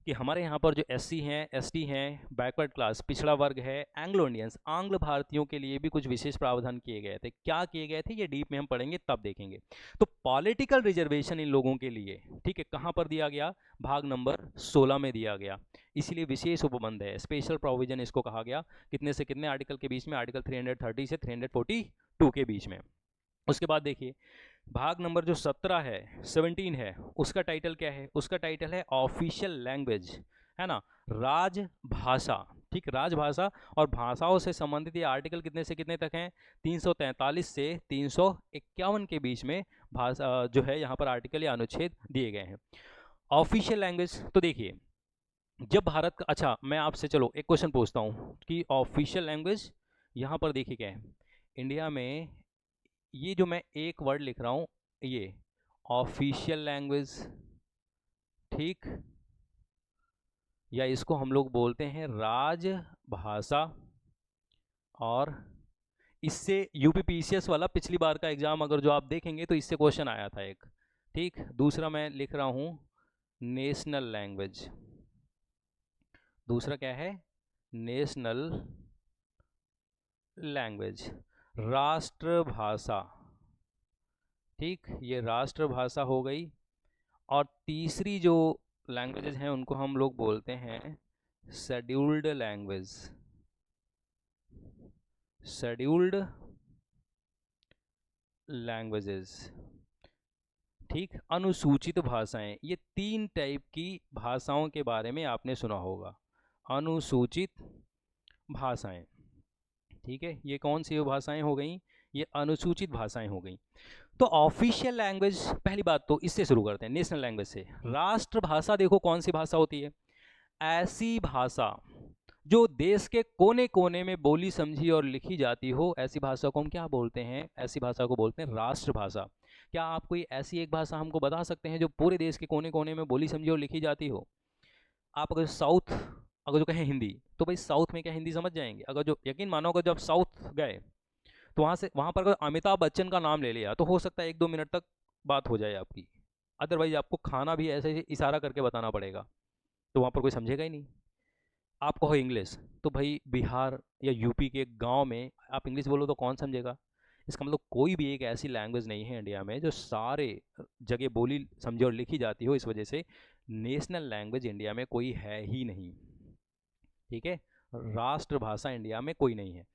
कि हमारे यहाँ पर जो एससी हैं, एसटी हैं, बैकवर्ड क्लास, पिछड़ा वर्ग है, एंग्लो इंडियंस, आंग्ल भारतीयों के लिए भी कुछ विशेष प्रावधान किए गए थे। क्या किए गए थे ये डीप में हम पढ़ेंगे तब देखेंगे। तो पॉलिटिकल रिजर्वेशन इन लोगों के लिए, ठीक है, कहाँ पर दिया गया? भाग नंबर 16 में दिया गया। इसीलिए विशेष उपबंध है, स्पेशल प्रोविजन इसको कहा गया। कितने से कितने आर्टिकल के बीच में? आर्टिकल 330 से 342 के बीच में। उसके बाद देखिए भाग नंबर जो 17 है, 17 है, उसका टाइटल क्या है? उसका टाइटल है ऑफिशियल लैंग्वेज, है ना, राजभाषा। ठीक, राजभाषा और भाषाओं से संबंधित ये आर्टिकल कितने से कितने तक हैं? 343 से 351 के बीच में भाषा जो है यहाँ पर आर्टिकल या अनुच्छेद दिए गए हैं। ऑफिशियल लैंग्वेज, तो देखिए जब भारत का, अच्छा मैं आपसे चलो एक क्वेश्चन पूछता हूँ कि ऑफिशियल लैंग्वेज यहाँ पर देखिए क्या है इंडिया में। ये जो मैं एक वर्ड लिख रहा हूँ, ये ऑफिशियल लैंग्वेज, ठीक, या इसको हम लोग बोलते हैं राजभाषा। और इससे यूपीपीसीएस वाला पिछली बार का एग्जाम अगर जो आप देखेंगे तो इससे क्वेश्चन आया था एक। ठीक, दूसरा मैं लिख रहा हूँ नेशनल लैंग्वेज। दूसरा क्या है? नेशनल लैंग्वेज, राष्ट्रभाषा। ठीक, ये राष्ट्रभाषा हो गई। और तीसरी जो लैंग्वेजेस हैं उनको हम लोग बोलते हैं शेड्यूल्ड लैंग्वेज। शेड्यूल्ड लैंग्वेजेस, ठीक, अनुसूचित भाषाएं। ये 3 टाइप की भाषाओं के बारे में आपने सुना होगा, अनुसूचित भाषाएं। ठीक है, ये कौन सी भाषाएं हो गई? ये अनुसूचित भाषाएं हो गई। तो ऑफिशियल लैंग्वेज, पहली बात तो इससे शुरू करते हैं, नेशनल लैंग्वेज से। राष्ट्रभाषा देखो कौन सी भाषा होती है? ऐसी भाषा जो देश के कोने कोने में बोली समझी और लिखी जाती हो, ऐसी भाषा को हम क्या बोलते हैं? ऐसी भाषा को बोलते हैं राष्ट्रभाषा। क्या आप कोई ऐसी एक भाषा हमको बता सकते हैं जो पूरे देश के कोने कोने में बोली समझी और लिखी जाती हो? आप अगर साउथ, अगर जो कहें हिंदी, तो भाई साउथ में क्या हिंदी समझ जाएंगे? अगर जो यकीन मानो, अगर जब साउथ गए तो वहाँ पर अगर अमिताभ बच्चन का नाम ले लिया तो हो सकता है 1-2 मिनट तक बात हो जाए आपकी। अदरवाइज आपको खाना भी ऐसे ही इशारा करके बताना पड़ेगा, तो वहाँ पर कोई समझेगा ही नहीं। आप कहो इंग्लिश, तो भाई बिहार या यूपी के गांव में आप इंग्लिश बोलो तो कौन समझेगा? इसका मतलब कोई भी एक ऐसी लैंग्वेज नहीं है इंडिया में जो सारे जगह बोली समझे और लिखी जाती हो। इस वजह से नेशनल लैंग्वेज इंडिया में कोई है ही नहीं। ठीक है, राष्ट्रभाषा इंडिया में कोई नहीं है।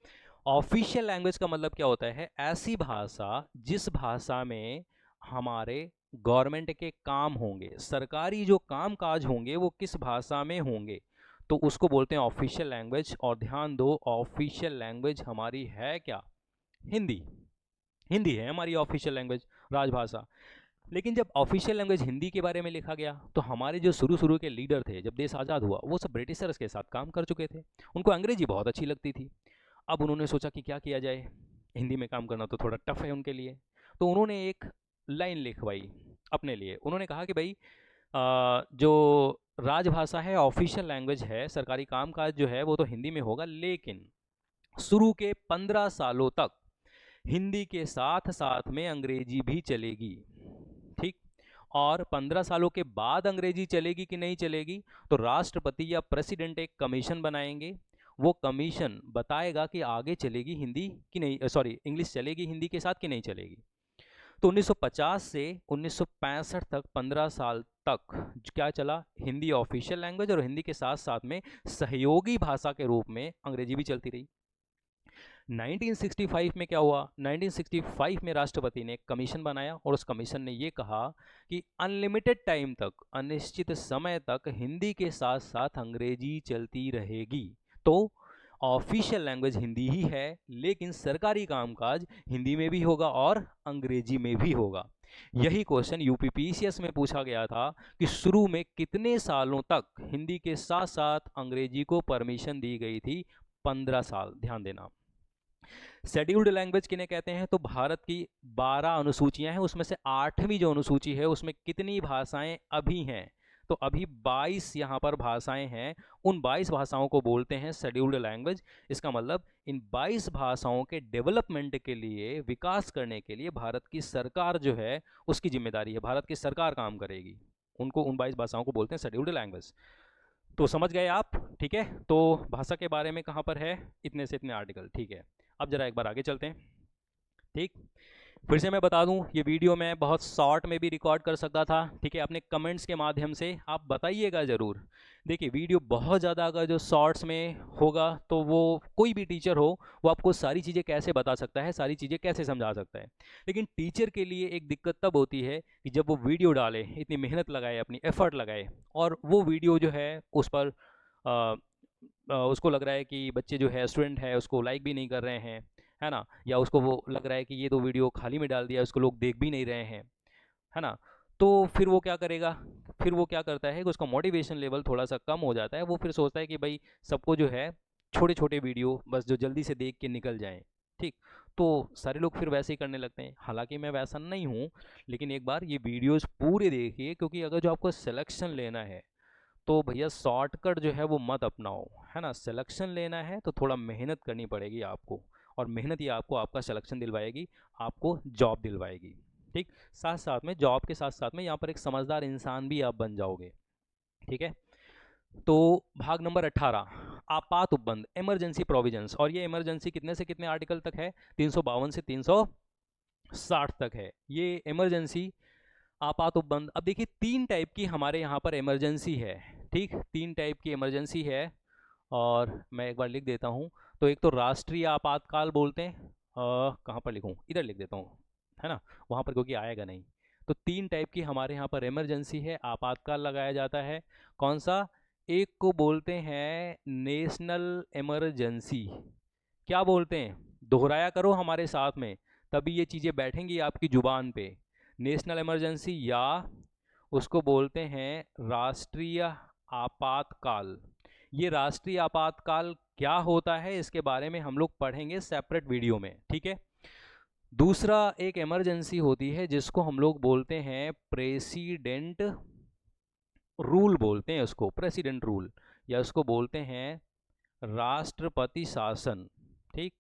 ऑफिशियल लैंग्वेज का मतलब क्या होता है? ऐसी भाषा जिस भाषा में हमारे गवर्नमेंट के काम होंगे, सरकारी जो काम काज होंगे वो किस भाषा में होंगे, तो उसको बोलते हैं ऑफिशियल लैंग्वेज। और ध्यान दो, ऑफिशियल लैंग्वेज हमारी है क्या? हिंदी। हिंदी है हमारी ऑफिशियल लैंग्वेज, राजभाषा। लेकिन जब ऑफिशियल लैंग्वेज हिंदी के बारे में लिखा गया तो हमारे जो शुरू शुरू के लीडर थे, जब देश आज़ाद हुआ, वो सब ब्रिटिशर्स के साथ काम कर चुके थे। उनको अंग्रेजी बहुत अच्छी लगती थी। अब उन्होंने सोचा कि क्या किया जाए, हिंदी में काम करना तो थोड़ा टफ है उनके लिए। तो उन्होंने एक लाइन लिखवाई अपने लिए। उन्होंने कहा कि भाई जो राजभाषा है, ऑफिशियल लैंग्वेज है, सरकारी कामकाज जो है वो तो हिंदी में होगा, लेकिन शुरू के 15 सालों तक हिंदी के साथ साथ में अंग्रेजी भी चलेगी। ठीक, और 15 सालों के बाद अंग्रेजी चलेगी कि नहीं चलेगी, तो राष्ट्रपति या प्रेसिडेंट एक कमीशन बनाएंगे। वो कमीशन बताएगा कि आगे चलेगी हिंदी कि नहीं, सॉरी इंग्लिश चलेगी हिंदी के साथ कि नहीं चलेगी। तो 1950 से 1965 तक 15 साल तक क्या चला? हिंदी ऑफिशियल लैंग्वेज, और हिंदी के साथ साथ में सहयोगी भाषा के रूप में अंग्रेजी भी चलती रही। 1965 में क्या हुआ? 1965 में राष्ट्रपति ने एक कमीशन बनाया और उस कमीशन ने ये कहा कि अनलिमिटेड टाइम तक, अनिश्चित समय तक हिंदी के साथ साथ अंग्रेजी चलती रहेगी। तो ऑफिशियल लैंग्वेज हिंदी ही है, लेकिन सरकारी कामकाज हिंदी में भी होगा और अंग्रेजी में भी होगा। यही क्वेश्चन यूपीपीसीएस में पूछा गया था कि शुरू में कितने सालों तक हिंदी के साथ साथ अंग्रेजी को परमिशन दी गई थी? 15 साल। ध्यान देना। शेड्यूल्ड लैंग्वेज किन्हें कहते हैं? तो भारत की 12 अनुसूचियां हैं, उसमें से 8वीं जो अनुसूची है उसमें कितनी भाषाएं अभी हैं? तो अभी 22 यहाँ पर भाषाएं हैं। उन 22 भाषाओं को बोलते हैं शेड्यूल्ड लैंग्वेज। इसका मतलब इन 22 भाषाओं के डेवलपमेंट के लिए, विकास करने के लिए भारत की सरकार जो है उसकी जिम्मेदारी है, भारत की सरकार काम करेगी। उनको, उन 22 भाषाओं को बोलते हैं शेड्यूल्ड लैंग्वेज। तो समझ गए आप, ठीक है। तो भाषा के बारे में कहाँ पर है, इतने से इतने आर्टिकल, ठीक है। अब जरा एक बार आगे चलते हैं, ठीक। फिर से मैं बता दूं, ये वीडियो मैं बहुत शॉर्ट में भी रिकॉर्ड कर सकता था, ठीक है। अपने कमेंट्स के माध्यम से आप बताइएगा ज़रूर। देखिए वीडियो बहुत ज़्यादा अगर जो शॉर्ट्स में होगा तो वो कोई भी टीचर हो वो आपको सारी चीज़ें कैसे बता सकता है, सारी चीज़ें कैसे समझा सकता है। लेकिन टीचर के लिए एक दिक्कत तब होती है कि जब वो वीडियो डाले, इतनी मेहनत लगाए, अपनी एफर्ट लगाए, और वो वीडियो जो है उस पर उसको लग रहा है कि बच्चे जो है, स्टूडेंट है, उसको लाइक भी नहीं कर रहे हैं, है ना, या उसको वो लग रहा है कि ये तो वीडियो खाली में डाल दिया, उसको लोग देख भी नहीं रहे हैं, है ना। तो फिर वो क्या करेगा, फिर वो क्या करता है कि उसका मोटिवेशन लेवल थोड़ा सा कम हो जाता है। वो फिर सोचता है कि भाई सबको जो है छोटे छोटे वीडियो बस जो जल्दी से देख के निकल जाएं, ठीक। तो सारे लोग फिर वैसे ही करने लगते हैं। हालांकि मैं वैसा नहीं हूँ, लेकिन एक बार ये वीडियोस पूरे देखिए, क्योंकि अगर जो आपको सिलेक्शन लेना है तो भैया शॉर्टकट जो है वो मत अपनाओ, है ना। सिलेक्शन लेना है तो थोड़ा मेहनत करनी पड़ेगी आपको, और मेहनत ही आपको आपका सिलेक्शन दिलवाएगी, आपको जॉब दिलवाएगी, ठीक। साथ साथ में जॉब के साथ साथ में यहाँ पर एक समझदार इंसान भी आप बन जाओगे, ठीक है। तो भाग नंबर 18, आपात उपबंध, इमरजेंसी प्रोविजंस। और ये इमरजेंसी कितने से कितने आर्टिकल तक है, 352 से 360 तक है ये इमरजेंसी आपात उपबंध। अब देखिए 3 टाइप की हमारे यहाँ पर इमरजेंसी है, ठीक। 3 टाइप की इमरजेंसी है, और मैं एक बार लिख देता हूँ। तो एक तो राष्ट्रीय आपातकाल बोलते हैं, कहाँ पर लिखूँ, इधर लिख देता हूँ, है ना, वहाँ पर क्योंकि आएगा नहीं। तो 3 टाइप की हमारे यहाँ पर इमरजेंसी है, आपातकाल लगाया जाता है। कौन सा, एक को बोलते हैं नेशनल इमरजेंसी। क्या बोलते हैं, दोहराया करो हमारे साथ में, तभी ये चीज़ें बैठेंगी आपकी जुबान पे। नेशनल इमरजेंसी, या उसको बोलते हैं राष्ट्रीय आपातकाल। ये राष्ट्रीय आपातकाल क्या होता है इसके बारे में हम लोग पढ़ेंगे सेपरेट वीडियो में, ठीक है। दूसरा एक इमरजेंसी होती है जिसको हम लोग बोलते हैं प्रेसिडेंट रूल, बोलते हैं उसको प्रेसिडेंट रूल, या उसको बोलते हैं राष्ट्रपति शासन, ठीक,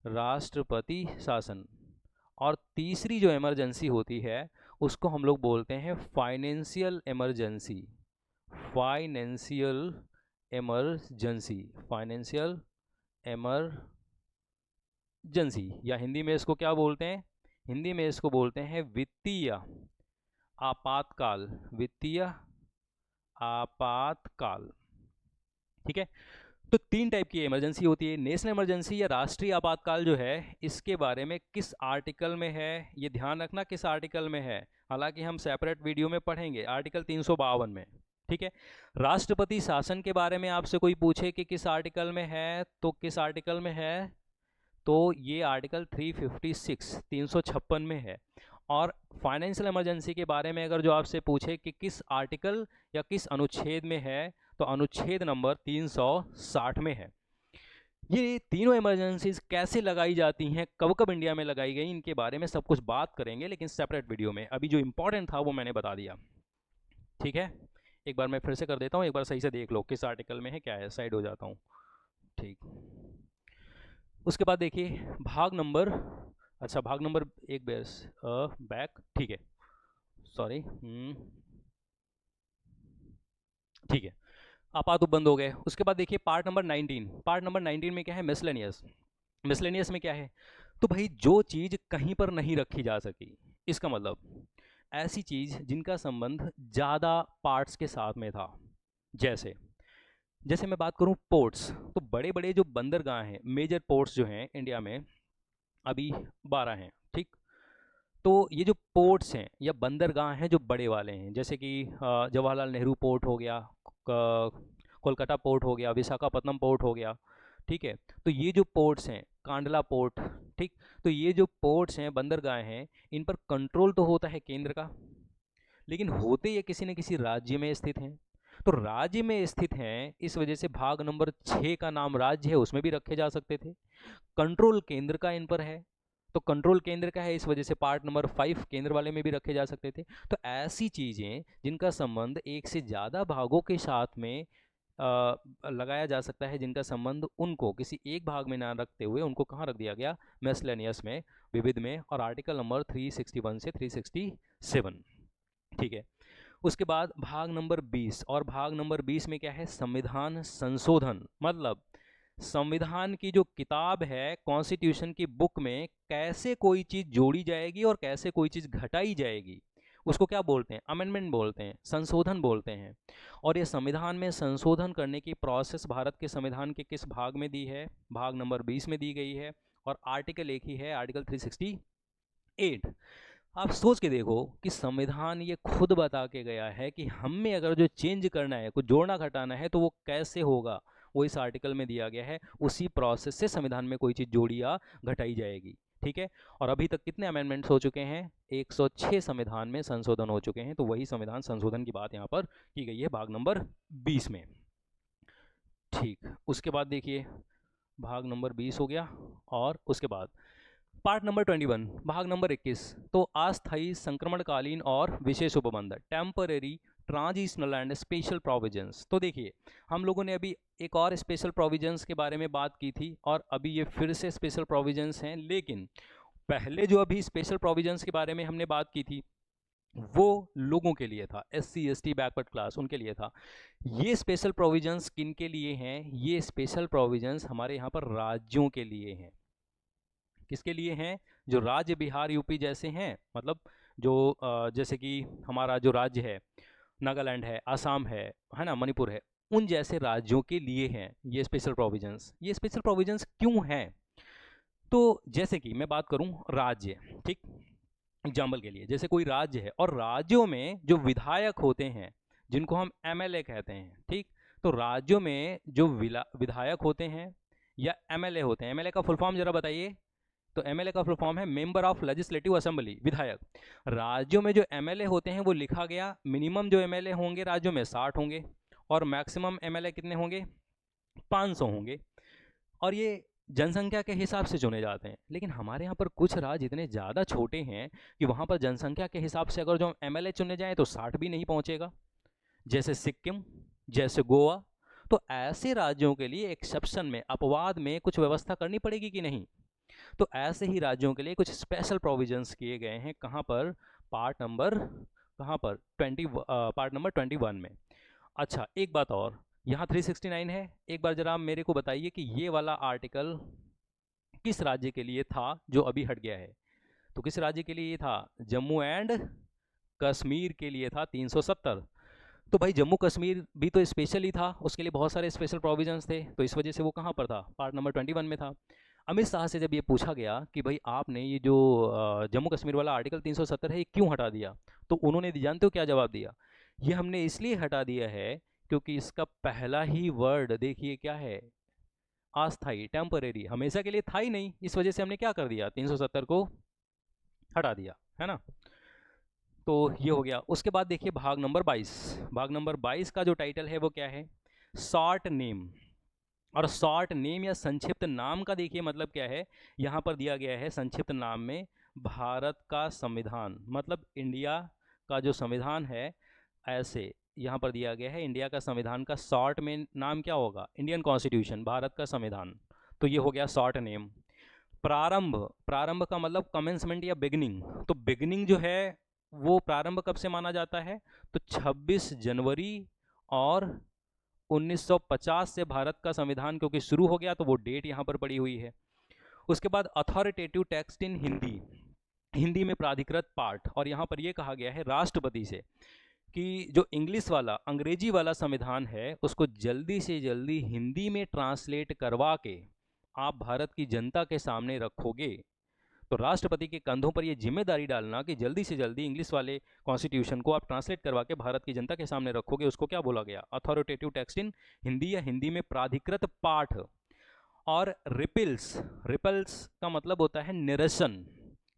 राष्ट्रपति शासन। और तीसरी जो इमरजेंसी होती है उसको हम लोग बोलते हैं financial emergency, financial emergency, financial emergency, या हिंदी में इसको क्या बोलते हैं, हिंदी में इसको बोलते हैं वित्तीय आपातकाल, वित्तीय आपातकाल, ठीक है। तो 3 टाइप की इमरजेंसी होती है। नेशनल इमरजेंसी या राष्ट्रीय आपातकाल जो है, इसके बारे में किस आर्टिकल में है, ये ध्यान रखना किस आर्टिकल में है। हालांकि हम सेपरेट वीडियो में पढ़ेंगे, आर्टिकल 352 में, ठीक है। राष्ट्रपति शासन के बारे में आपसे कोई पूछे कि किस आर्टिकल में है, तो किस आर्टिकल में है, तो ये आर्टिकल 356, 356 में है। और फाइनेंशियल इमरजेंसी के बारे में अगर जो आपसे पूछे कि किस आर्टिकल या किस अनुच्छेद में है, तो अनुच्छेद नंबर 360 में है। ये तीनों इमरजेंसीज कैसे लगाई जाती हैं, कब कब इंडिया में लगाई गई, इनके बारे में सब कुछ बात करेंगे, लेकिन सेपरेट वीडियो में। अभी जो इंपॉर्टेंट था वो मैंने बता दिया, ठीक है। एक बार मैं फिर से कर देता हूँ, एक बार सही से देख लो किस आर्टिकल में है, क्या है, साइड हो जाता हूँ, ठीक। उसके बाद देखिए भाग नंबर, अच्छा भाग नंबर एक बेस बैक, ठीक है, सॉरी, ठीक है। आपात उपबंध हो गए। उसके बाद देखिए पार्ट नंबर 19, पार्ट नंबर 19 में क्या है, मिसलेनियस। मिसलेनियस में क्या है, तो भाई जो चीज़ कहीं पर नहीं रखी जा सकी, इसका मतलब ऐसी चीज़ जिनका संबंध ज़्यादा पार्ट्स के साथ में था। जैसे जैसे मैं बात करूं पोर्ट्स, तो बड़े बड़े जो बंदरगाह हैं, मेजर पोर्ट्स जो हैं इंडिया में अभी 12 हैं, ठीक। तो ये जो पोर्ट्स हैं या बंदरगाह हैं जो बड़े वाले हैं, जैसे कि जवाहरलाल नेहरू पोर्ट हो गया, कोलकाता पोर्ट हो गया, विशाखापत्तनम पोर्ट हो गया, ठीक है। तो ये जो पोर्ट्स हैं, कांडला पोर्ट, ठीक। तो ये जो पोर्ट्स हैं, बंदरगाह हैं, इन पर कंट्रोल तो होता है केंद्र का, लेकिन होते ये किसी न किसी राज्य में स्थित हैं। तो राज्य में स्थित हैं, इस वजह से भाग नंबर 6 का नाम राज्य है, उसमें भी रखे जा सकते थे। कंट्रोल केंद्र का इन पर है, तो कंट्रोल केंद्र का है, इस वजह से पार्ट नंबर 5 केंद्र वाले में भी रखे जा सकते थे। तो ऐसी चीज़ें जिनका संबंध एक से ज़्यादा भागों के साथ में लगाया जा सकता है, जिनका संबंध उनको किसी एक भाग में ना रखते हुए उनको कहाँ रख दिया गया, मिसलेनियस में, विविध में, और आर्टिकल नंबर 361 से 367, ठीक है। उसके बाद भाग नंबर 20, और भाग नंबर 20 में क्या है, संविधान संशोधन। मतलब संविधान की जो किताब है, कॉन्स्टिट्यूशन की बुक में कैसे कोई चीज़ जोड़ी जाएगी और कैसे कोई चीज़ घटाई जाएगी, उसको क्या बोलते हैं, अमेंडमेंट बोलते हैं, संशोधन बोलते हैं। और ये संविधान में संशोधन करने की प्रोसेस भारत के संविधान के किस भाग में दी है, भाग नंबर 20 में दी गई है। और आर्टिकल एक ही है, आर्टिकल 368। आप सोच के देखो कि संविधान ये खुद बता के गया है कि हम में अगर जो चेंज करना है, कुछ जोड़ना घटाना है, तो वो कैसे होगा, वो इस आर्टिकल में दिया गया है। उसी प्रोसेस से संविधान में कोई चीज़ जोड़ी या घटाई जाएगी, ठीक है। और अभी तक कितने अमेंडमेंट्स हो चुके हैं, 106 संविधान में संशोधन हो चुके हैं। तो वही संविधान संशोधन की बात यहाँ पर की गई है भाग नंबर 20 में, ठीक। उसके बाद देखिए, भाग नंबर 20 हो गया, और उसके बाद पार्ट नंबर 21, भाग नंबर 21, तो अस्थायी संक्रमणकालीन और विशेष उपबंध, temporary transitional and special provisions. तो देखिए, हम लोगों ने अभी एक और स्पेशल प्रोविजंस के बारे में बात की थी, और अभी ये फिर से स्पेशल प्रोविजंस हैं। लेकिन पहले जो अभी स्पेशल प्रोविजंस के बारे में हमने बात की थी, वो लोगों के लिए था, SC ST बैकवर्ड क्लास, उनके लिए था। ये स्पेशल प्रोविजंस किन के लिए हैं, ये स्पेशल प्रोविजंस हमारे यहाँ पर राज्यों के लिए हैं। किसके लिए हैं, जो राज्य बिहार यूपी जैसे हैं, मतलब जो जैसे कि हमारा जो राज्य है, नागालैंड है, आसाम है ना, मणिपुर है, उन जैसे राज्यों के लिए हैं ये स्पेशल प्रोविजंस। ये स्पेशल प्रोविजंस क्यों हैं, तो जैसे कि मैं बात करूं राज्य, ठीक, एग्जाम्पल के लिए, जैसे कोई राज्य है और राज्यों में जो विधायक होते हैं, जिनको हम MLA कहते हैं, ठीक। तो राज्यों में जो विधायक होते हैं या MLA होते हैं, MLA का फुल फॉर्म जरा बताइए। तो MLA का फुल फॉर्म है मेंबर ऑफ लेजिस्लेटिव असेंबली, विधायक। राज्यों में जो MLA होते हैं वो लिखा गया, मिनिमम जो MLA होंगे राज्यों में 60 होंगे, और मैक्सिमम MLA कितने होंगे, 500 होंगे। और ये जनसंख्या के हिसाब से चुने जाते हैं। लेकिन हमारे यहाँ पर कुछ राज्य इतने ज़्यादा छोटे हैं कि वहाँ पर जनसंख्या के हिसाब से अगर जो MLA चुने जाए तो 60 भी नहीं पहुँचेगा, जैसे सिक्किम, जैसे गोवा। तो ऐसे राज्यों के लिए एक्सेप्शन में, अपवाद में कुछ व्यवस्था करनी पड़ेगी कि नहीं। तो ऐसे ही राज्यों के लिए कुछ स्पेशल प्रोविजंस किए गए हैं। कहाँ पर, पार्ट नंबर, कहाँ पर 20, पार्ट नंबर 21 में। अच्छा, एक बात और, यहाँ 369 है, एक बार जरा मेरे को बताइए कि ये वाला आर्टिकल किस राज्य के लिए था जो अभी हट गया है। तो किस राज्य के लिए ये था, जम्मू एंड कश्मीर के लिए था 370। तो भाई जम्मू कश्मीर भी तो स्पेशल ही था, उसके लिए बहुत सारे स्पेशल प्रोविजंस थे, तो इस वजह से वो कहाँ पर था, पार्ट नंबर 21 में था। अमित शाह से जब ये पूछा गया कि भाई आपने ये जो जम्मू कश्मीर वाला आर्टिकल 370 है ये क्यों हटा दिया, तो उन्होंने जानते हो क्या जवाब दिया, ये हमने इसलिए हटा दिया है क्योंकि इसका पहला ही वर्ड देखिए क्या है, अस्थाई, टेम्परेरी, हमेशा के लिए था ही नहीं। इस वजह से हमने क्या कर दिया, 370 को हटा दिया, है ना। तो ये हो गया। उसके बाद देखिए भाग नंबर 22, भाग नंबर 22 का जो टाइटल है वो क्या है, शॉर्ट नेम। और शॉर्ट नेम या संक्षिप्त नाम का देखिए मतलब क्या है, यहाँ पर दिया गया है संक्षिप्त नाम में भारत का संविधान, मतलब इंडिया का जो संविधान है, ऐसे यहाँ पर दिया गया है इंडिया का संविधान का शॉर्ट में नाम क्या होगा, इंडियन कॉन्स्टिट्यूशन, भारत का संविधान। तो ये हो गया शॉर्ट नेम। प्रारंभ, प्रारंभ का मतलब कमेंसमेंट या बिगनिंग। तो बिगनिंग जो है वो प्रारंभ कब से माना जाता है, तो 26 जनवरी और 1950 से भारत का संविधान क्योंकि शुरू हो गया, तो वो डेट यहाँ पर पड़ी हुई है। उसके बाद authoritative text in Hindi, Hindi में प्राधिकृत पाठ। और यहाँ पर ये कहा गया है राष्ट्रपति से कि जो इंग्लिश वाला, अंग्रेजी वाला संविधान है उसको जल्दी से जल्दी हिंदी में ट्रांसलेट करवा के आप भारत की जनता के सामने रखोगे। तो राष्ट्रपति के कंधों पर ये जिम्मेदारी डालना कि जल्दी से जल्दी इंग्लिश वाले कॉन्स्टिट्यूशन को आप ट्रांसलेट करवा के भारत की जनता के सामने रखोगे, उसको क्या बोला गया, अथॉरिटेटिव टेक्स्ट इन हिंदी या हिंदी में प्राधिकृत पाठ। और रिपल्स, रिपल्स का मतलब होता है निरसन,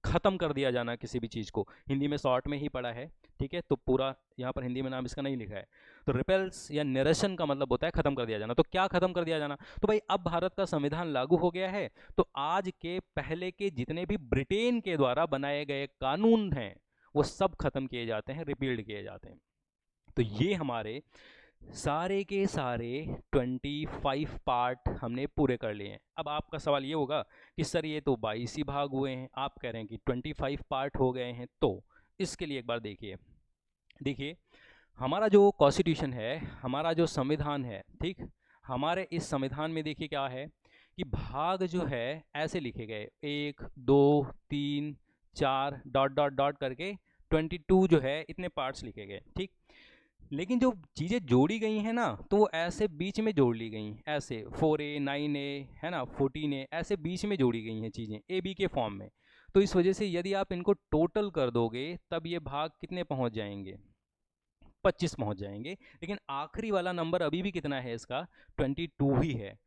खत्म कर दिया जाना किसी भी चीज़ को। हिंदी में शॉर्ट में ही पढ़ा है, ठीक है, तो पूरा यहाँ पर हिंदी में नाम इसका नहीं लिखा है। तो रिपेल्स या निरसन का मतलब होता है खत्म कर दिया जाना। तो क्या खत्म कर दिया जाना, तो भाई अब भारत का संविधान लागू हो गया है, तो आज के पहले के जितने भी ब्रिटेन के द्वारा बनाए गए कानून हैं वो सब खत्म किए जाते हैं, रिपील्ड किए जाते हैं। तो ये हमारे सारे के सारे 25 पार्ट हमने पूरे कर लिए हैं। अब आपका सवाल ये होगा कि सर ये तो 22 ही भाग हुए हैं, आप कह रहे हैं कि 25 पार्ट हो गए हैं। तो इसके लिए एक बार देखिए, देखिए हमारा जो कॉन्स्टिट्यूशन है, हमारा जो संविधान है, ठीक, हमारे इस संविधान में देखिए क्या है कि भाग जो है ऐसे लिखे गए, 1 2 3 4 डॉट डॉट डॉट करके 22 जो है इतने पार्ट्स लिखे गए, ठीक। लेकिन जो चीज़ें जोड़ी गई हैं ना, तो वो ऐसे बीच में जोड़ ली गई, ऐसे 4A 9A है ना, 14A, ऐसे बीच में जोड़ी गई हैं चीज़ें ए बी के फॉर्म में। तो इस वजह से यदि आप इनको टोटल कर दोगे तब ये भाग कितने पहुंच जाएंगे, 25 पहुंच जाएंगे। लेकिन आखिरी वाला नंबर अभी भी कितना है इसका, 22 ही है।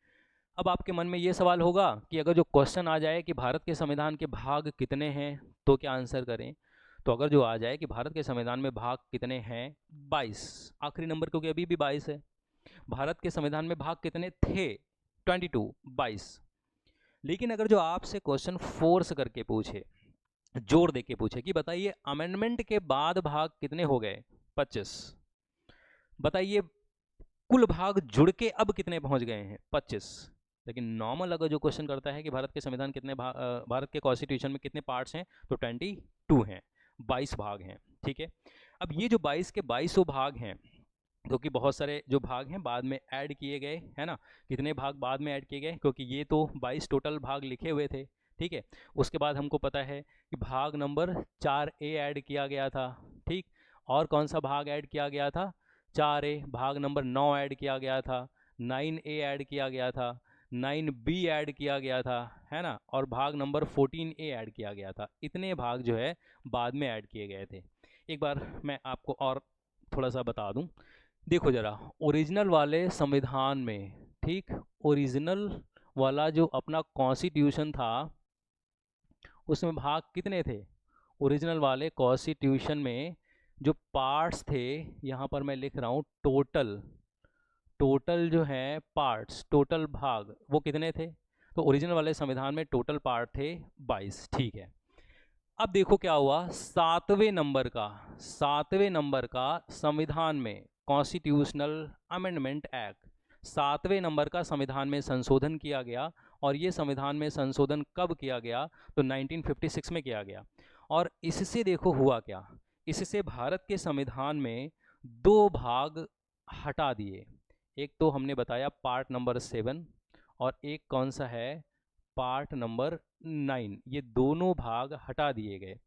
अब आपके मन में ये सवाल होगा कि अगर जो क्वेश्चन आ जाए कि भारत के संविधान के भाग कितने हैं तो क्या आंसर करें। तो अगर जो आ जाए कि भारत के संविधान में भाग कितने हैं, 22, आखिरी नंबर क्योंकि अभी भी 22 है। भारत के संविधान में भाग कितने थे, 22, 22। लेकिन अगर जो आपसे क्वेश्चन फोर्स करके पूछे, जोर दे के पूछे कि बताइए अमेंडमेंट के बाद भाग कितने हो गए, 25, बताइए कुल भाग जुड़ के अब कितने पहुंच गए हैं, 25। लेकिन नॉर्मल अगर जो क्वेश्चन करता है कि भारत के संविधान कितने भारत के कॉन्स्टिट्यूशन में कितने पार्ट्स हैं, तो 22 हैं, 22 भाग हैं, ठीक है। अब ये जो 22 के 22 भाग हैं, क्योंकि बहुत सारे जो भाग हैं बाद में ऐड किए गए, है ना, कितने भाग बाद में ऐड किए गए, क्योंकि ये तो 22 टोटल भाग लिखे हुए थे, ठीक है। उसके बाद हमको पता है कि भाग नंबर 4A ऐड किया गया था, ठीक। और कौन सा भाग ऐड किया गया था, 4A। भाग नंबर 9 ऐड किया गया था, 9A ऐड किया गया था, 9B ऐड किया गया था, है ना, और भाग नंबर 14A ऐड किया गया था। इतने भाग जो है बाद में ऐड किए गए थे। एक बार मैं आपको और थोड़ा सा बता दूं, देखो जरा, ओरिजिनल वाले संविधान में, ठीक, ओरिजिनल वाला जो अपना कॉन्स्टिट्यूशन था उसमें भाग कितने थे, ओरिजिनल वाले कॉन्स्टिट्यूशन में जो पार्ट्स थे, यहाँ पर मैं लिख रहा हूँ टोटल, टोटल जो है पार्ट्स, टोटल भाग वो कितने थे। तो ओरिजिनल वाले संविधान में टोटल पार्ट थे 22, ठीक है। अब देखो क्या हुआ, सातवें नंबर का संविधान में कॉन्स्टिट्यूशनल अमेंडमेंट एक्ट, 7वें नंबर का संविधान में संशोधन किया गया। और ये संविधान में संशोधन कब किया गया, तो 1956 में किया गया। और इससे देखो हुआ क्या, इससे भारत के संविधान में दो भाग हटा दिए। एक तो हमने बताया पार्ट नंबर 7, और एक कौन सा है, पार्ट नंबर 9। ये दोनों भाग हटा दिए गए,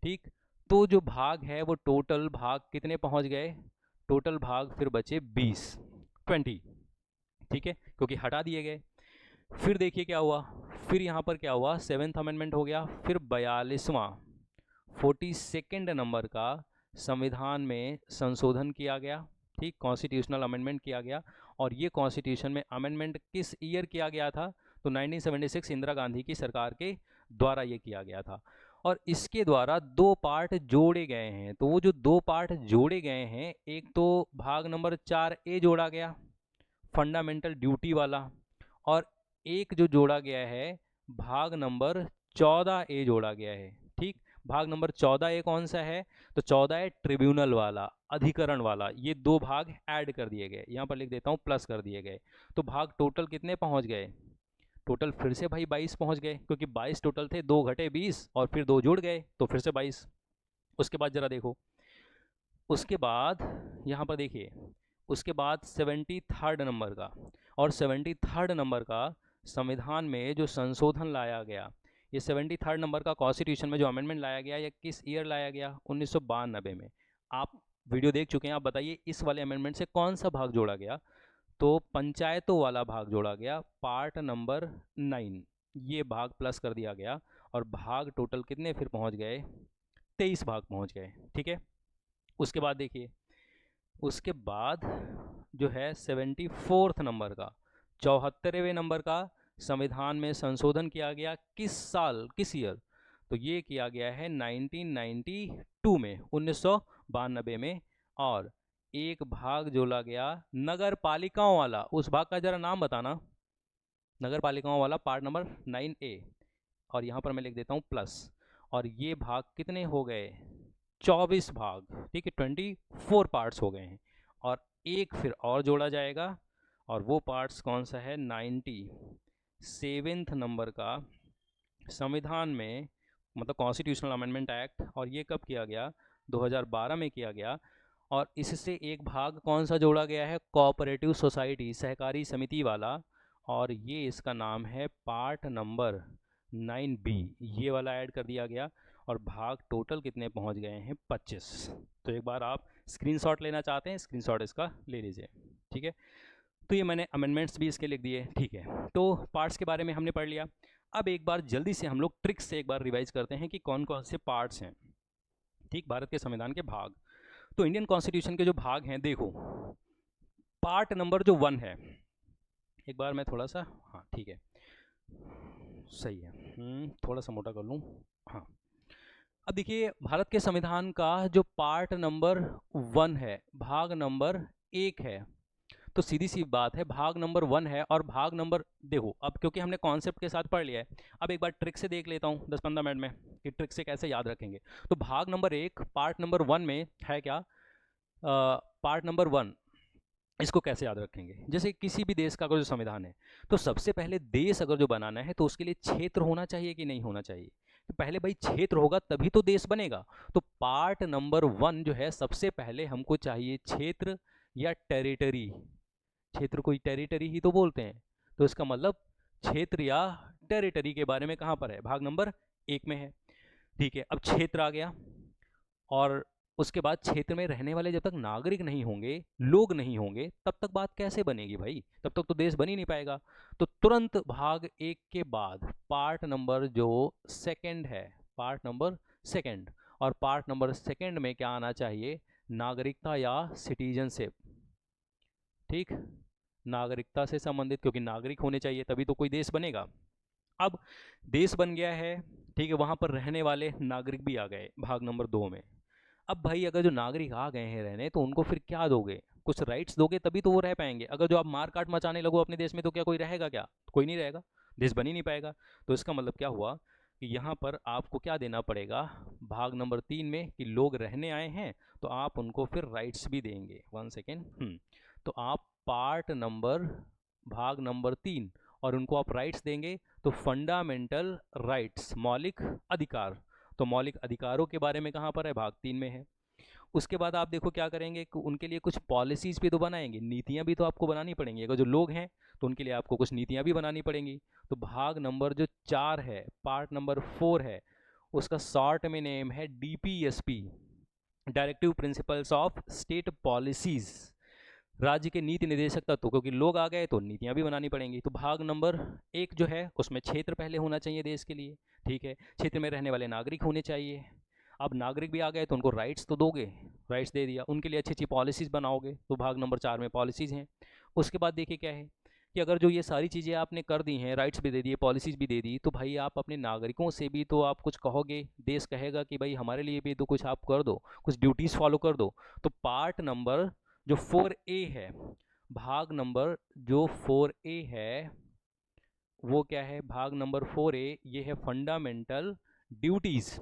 ठीक। तो जो भाग है वो टोटल भाग कितने पहुंच गए, टोटल भाग फिर बचे 20, ठीक है, क्योंकि हटा दिए गए। फिर देखिए क्या हुआ, फिर यहाँ पर क्या हुआ, 7th अमेंडमेंट हो गया, फिर 42वां 42nd नंबर का संविधान में संशोधन किया गया, ठीक, कॉन्स्टिट्यूशनल अमेंडमेंट किया गया। और ये कॉन्स्टिट्यूशन में अमेंडमेंट किस ईयर किया गया था, तो 1976 इंदिरा गांधी की सरकार के द्वारा ये किया गया था। और इसके द्वारा दो पार्ट जोड़े गए हैं। तो वो जो दो पार्ट जोड़े गए हैं, एक तो भाग नंबर 4A जोड़ा गया, फंडामेंटल ड्यूटी वाला, और एक जो जोड़ा गया है भाग नंबर 14A जोड़ा गया है, ठीक। भाग नंबर 14A कौन सा है, तो 14A ट्रिब्यूनल वाला, अधिकरण वाला। ये दो भाग ऐड कर दिए गए, यहाँ पर लिख देता हूँ प्लस कर दिए गए। तो भाग टोटल कितने पहुँच गए, टोटल फिर से भाई 22 पहुँच गए, क्योंकि 22 टोटल थे, 2 घटे 20 और फिर 2 जुड़ गए तो फिर से 22। उसके बाद जरा देखो, उसके बाद यहाँ पर देखिए, उसके बाद 73rd नंबर का, और 73rd नंबर का संविधान में जो संशोधन लाया गया, ये 73rd नंबर का कॉन्स्टिट्यूशन में जो अमेंडमेंट लाया गया, ये किस ईयर लाया गया, 1992 में। आप वीडियो देख चुके हैं, आप बताइए इस वाले अमेंडमेंट से कौन सा भाग जोड़ा गया, तो पंचायतों वाला भाग जोड़ा गया, पार्ट नंबर 9, ये भाग प्लस कर दिया गया। और भाग टोटल कितने फिर पहुंच गए, 23 भाग पहुंच गए, ठीक है। उसके बाद देखिए, उसके बाद जो है 74th नंबर का, 74वें नंबर का संविधान में संशोधन किया गया, किस साल, किस ईयर, तो ये किया गया है 1992 में, 1992 में। और एक भाग जोड़ा गया नगर पालिकाओं वाला, उस भाग का जरा नाम बताना, नगर पालिकाओं वाला पार्ट नंबर 9A, और यहाँ पर मैं लिख देता हूँ प्लस। और ये भाग कितने हो गए, 24 भाग, ठीक है, 24 पार्ट्स हो गए हैं। और एक फिर और जोड़ा जाएगा, और वो पार्ट्स कौन सा है, 97th नंबर का संविधान में, मतलब कॉन्स्टिट्यूशनल अमेंडमेंट एक्ट। और ये कब किया गया, 2012 में किया गया। और इससे एक भाग कौन सा जोड़ा गया है, कोऑपरेटिव सोसाइटी, सहकारी समिति वाला, और ये इसका नाम है पार्ट नंबर 9B, ये वाला ऐड कर दिया गया। और भाग टोटल कितने पहुंच गए हैं, 25। तो एक बार आप स्क्रीनशॉट लेना चाहते हैं, स्क्रीनशॉट इसका ले लीजिए, ठीक है। तो ये मैंने अमेंडमेंट्स भी इसके लिख दिए, ठीक है। तो पार्ट्स के बारे में हमने पढ़ लिया। अब एक बार जल्दी से हम लोग ट्रिक्स से एक बार रिवाइज करते हैं कि कौन कौन से पार्ट्स हैं, ठीक, भारत के संविधान के भाग। तो इंडियन कॉन्स्टिट्यूशन के जो भाग हैं, देखो पार्ट नंबर जो 1 है, एक बार मैं थोड़ा सा, हाँ ठीक है, सही है, थोड़ा सा मोटा कर लूँ, हाँ। अब देखिए भारत के संविधान का जो पार्ट नंबर 1 है, भाग नंबर 1 है, तो सीधी सी बात है भाग नंबर 1 है। और भाग नंबर, देखो अब क्योंकि हमने कॉन्सेप्ट के साथ पढ़ लिया है, अब एक बार ट्रिक से देख लेता हूँ 10-15 मिनट में कि ट्रिक से कैसे याद रखेंगे। तो भाग नंबर 1 पार्ट नंबर 1 में है क्या, पार्ट नंबर 1, इसको कैसे याद रखेंगे, जैसे किसी भी देश का अगर जो संविधान है, तो सबसे पहले देश अगर जो बनाना है तो उसके लिए क्षेत्र होना चाहिए कि नहीं होना चाहिए, तो पहले भाई क्षेत्र होगा तभी तो देश बनेगा। तो पार्ट नंबर 1 जो है, सबसे पहले हमको चाहिए क्षेत्र या टेरिटरी, क्षेत्र को टेरिटरी ही तो बोलते हैं, तो इसका मतलब क्षेत्र या टेरिटरी के बारे में कहाँ पर है, भाग नंबर 1 में है, ठीक है। अब क्षेत्र आ गया, और उसके बाद क्षेत्र में रहने वाले जब तक नागरिक नहीं होंगे, लोग नहीं होंगे, तब तक बात कैसे बनेगी भाई, तब तक तो देश बन ही नहीं पाएगा। तो तुरंत भाग 1 के बाद पार्ट नंबर जो 2 है, पार्ट नंबर 2, और पार्ट नंबर 2 में क्या आना चाहिए, नागरिकता या सिटीजनशिप, ठीक, नागरिकता से संबंधित, क्योंकि नागरिक होने चाहिए तभी तो कोई देश बनेगा। अब देश बन गया है, ठीक है, वहां पर रहने वाले नागरिक भी आ गए भाग नंबर 2 में। अब भाई अगर जो नागरिक आ गए हैं रहने, तो उनको फिर क्या दोगे, कुछ राइट्स दोगे तभी तो वो रह पाएंगे। अगर जो आप मार काट मचाने लगो अपने देश में, तो क्या कोई रहेगा, क्या कोई नहीं रहेगा, देश बन ही नहीं पाएगा। तो इसका मतलब क्या हुआ कि यहाँ पर आपको क्या देना पड़ेगा भाग नंबर 3 में, कि लोग रहने आए हैं तो आप उनको फिर राइट्स भी देंगे। 1 सेकेंड, तो आप पार्ट नंबर, भाग नंबर 3, और उनको आप राइट्स देंगे, तो फंडामेंटल राइट्स, मौलिक अधिकार, तो मौलिक अधिकारों के बारे में कहाँ पर है, भाग 3 में है। उसके बाद आप देखो क्या करेंगे कि उनके लिए कुछ पॉलिसीज़ भी तो बनाएंगे, नीतियाँ भी तो आपको बनानी पड़ेंगी, अगर जो लोग हैं तो उनके लिए आपको कुछ नीतियाँ भी बनानी पड़ेंगी। तो भाग नंबर जो 4 है, पार्ट नंबर 4 है, उसका शॉर्ट में नेम है DPSP, directive principles of state policies, राज्य के नीति निर्देशक तत्व, क्योंकि लोग आ गए तो नीतियां भी बनानी पड़ेंगी। तो भाग नंबर 1 जो है उसमें क्षेत्र पहले होना चाहिए देश के लिए, ठीक है, क्षेत्र में रहने वाले नागरिक होने चाहिए। अब नागरिक भी आ गए तो उनको राइट्स तो दोगे, राइट्स दे दिया, उनके लिए अच्छी अच्छी पॉलिसीज़ बनाओगे, तो भाग नंबर 4 में पॉलिसीज़ हैं। उसके बाद देखिए क्या है कि अगर जो ये सारी चीज़ें आपने कर दी हैं, राइट्स भी दे दिए, पॉलिसीज़ भी दे दी, तो भाई आप अपने नागरिकों से भी तो आप कुछ कहोगे, देश कहेगा कि भाई हमारे लिए भी तो कुछ आप कर दो, कुछ ड्यूटीज़ फॉलो कर दो। तो पार्ट नंबर जो 4A है, भाग नंबर जो 4A है वो क्या है, भाग नंबर 4A ये है फंडामेंटल ड्यूटीज,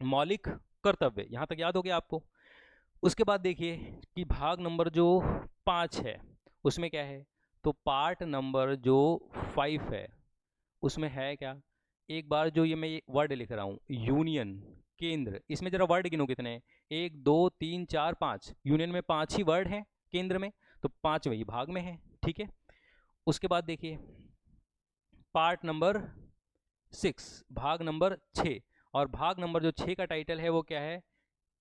मौलिक कर्तव्य, यहाँ तक याद हो गया आपको। उसके बाद देखिए कि भाग नंबर जो 5 है उसमें क्या है, तो पार्ट नंबर जो 5 है उसमें है क्या, एक बार जो ये वर्ड लिख रहा हूँ, यूनियन, केंद्र, इसमें जरा वर्ड गिनो कितने हैं, 1 2 3 4 5, यूनियन में 5 ही वर्ड हैं, केंद्र में तो 5 वही भाग में है, ठीक है। उसके बाद देखिए पार्ट नंबर 6, भाग नंबर 6, और भाग नंबर जो 6 का टाइटल है वो क्या है,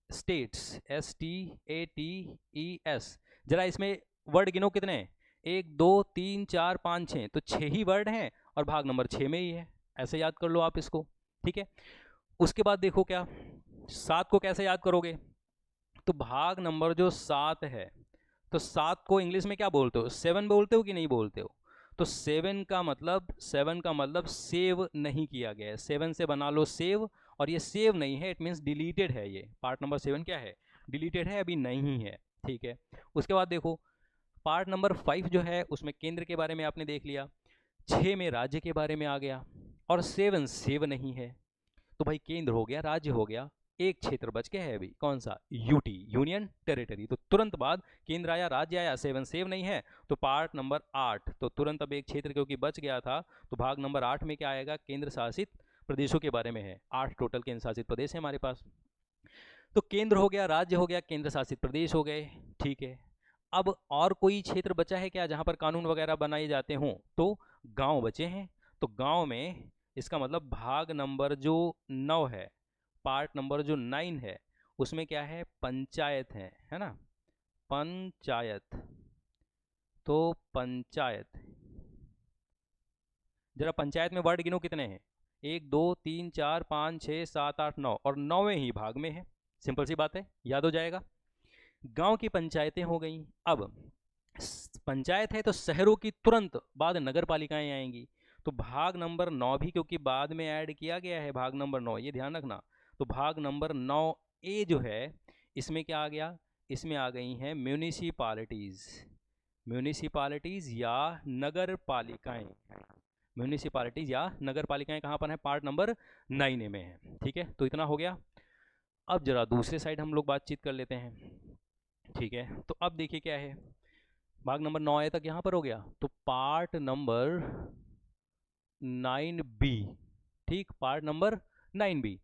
स्टेट्स, STATES। जरा इसमें वर्ड गिनो कितने हैं, 1 2 3 4 5 6, तो 6 ही वर्ड हैं और भाग नंबर 6 में ही है, ऐसे याद कर लो आप इसको, ठीक है। उसके बाद देखो क्या, 7 को कैसे याद करोगे, तो भाग नंबर जो 7 है, तो 7 को इंग्लिश में क्या बोलते हो, 7 बोलते हो कि नहीं बोलते हो, तो 7 का मतलब सेव नहीं किया गया है, 7 से बना लो सेव, और ये सेव नहीं है, इट मीन्स डिलीटेड है, ये पार्ट नंबर 7 क्या है, डिलीटेड है, अभी नहीं है, ठीक है। उसके बाद देखो पार्ट नंबर 5 जो है उसमें केंद्र के बारे में आपने देख लिया, 6 में राज्य के बारे में आ गया, और 7 सेव नहीं है, तो भाई केंद्र हो गया, राज्य हो गया, एक क्षेत्र बच के है अभी, कौन सा, यूटी, यूनियन टेरिटरी, तो तुरंत बाद केंद्र आया, राज्य आया, 7 सेव नहीं है, तो पार्ट नंबर 8, तो तुरंत अब एक क्षेत्र क्योंकि बच गया था, तो भाग नंबर 8 में क्या आएगा, केंद्र शासित प्रदेशों के बारे में है, 8 टोटल केंद्र शासित प्रदेश है हमारे पास। तो केंद्र हो गया, राज्य हो गया, केंद्र शासित प्रदेश हो गए, ठीक है। अब और कोई क्षेत्र बचा है क्या जहाँ पर कानून वगैरह बनाए जाते हों? तो गांव बचे हैं। तो गांव में इसका मतलब भाग नंबर जो 9 है, पार्ट नंबर जो 9 है, उसमें क्या है? पंचायत है ना, पंचायत। तो पंचायत, जरा पंचायत में वर्ड गिनो कितने हैं? 1 2 3 4 5 6 7 8 9, और 9वें ही भाग में है। सिंपल सी बात है, याद हो जाएगा। गांव की पंचायतें हो गई। अब पंचायत है तो शहरों की तुरंत बाद नगर पालिकाएं आएंगी। तो भाग नंबर 9 भी क्योंकि बाद में ऐड किया गया है, भाग नंबर 9, ये ध्यान रखना। तो भाग नंबर 9 ए जो है, इसमें क्या आ गया? इसमें आ गई हैं म्यूनिसिपालिटीज। म्यूनिसिपालिटीज या नगर पालिकाएं। म्यूनिसिपालिटीज या नगर पालिकाएं कहाँ पर हैं? पार्ट नंबर 9 में है, ठीक है। तो इतना हो गया। अब जरा दूसरे साइड हम लोग बातचीत कर लेते हैं, ठीक है। तो अब देखिए क्या है, भाग नंबर 9 तक यहाँ पर हो गया। तो पार्ट नंबर 9B, ठीक, पार्ट नंबर 9B।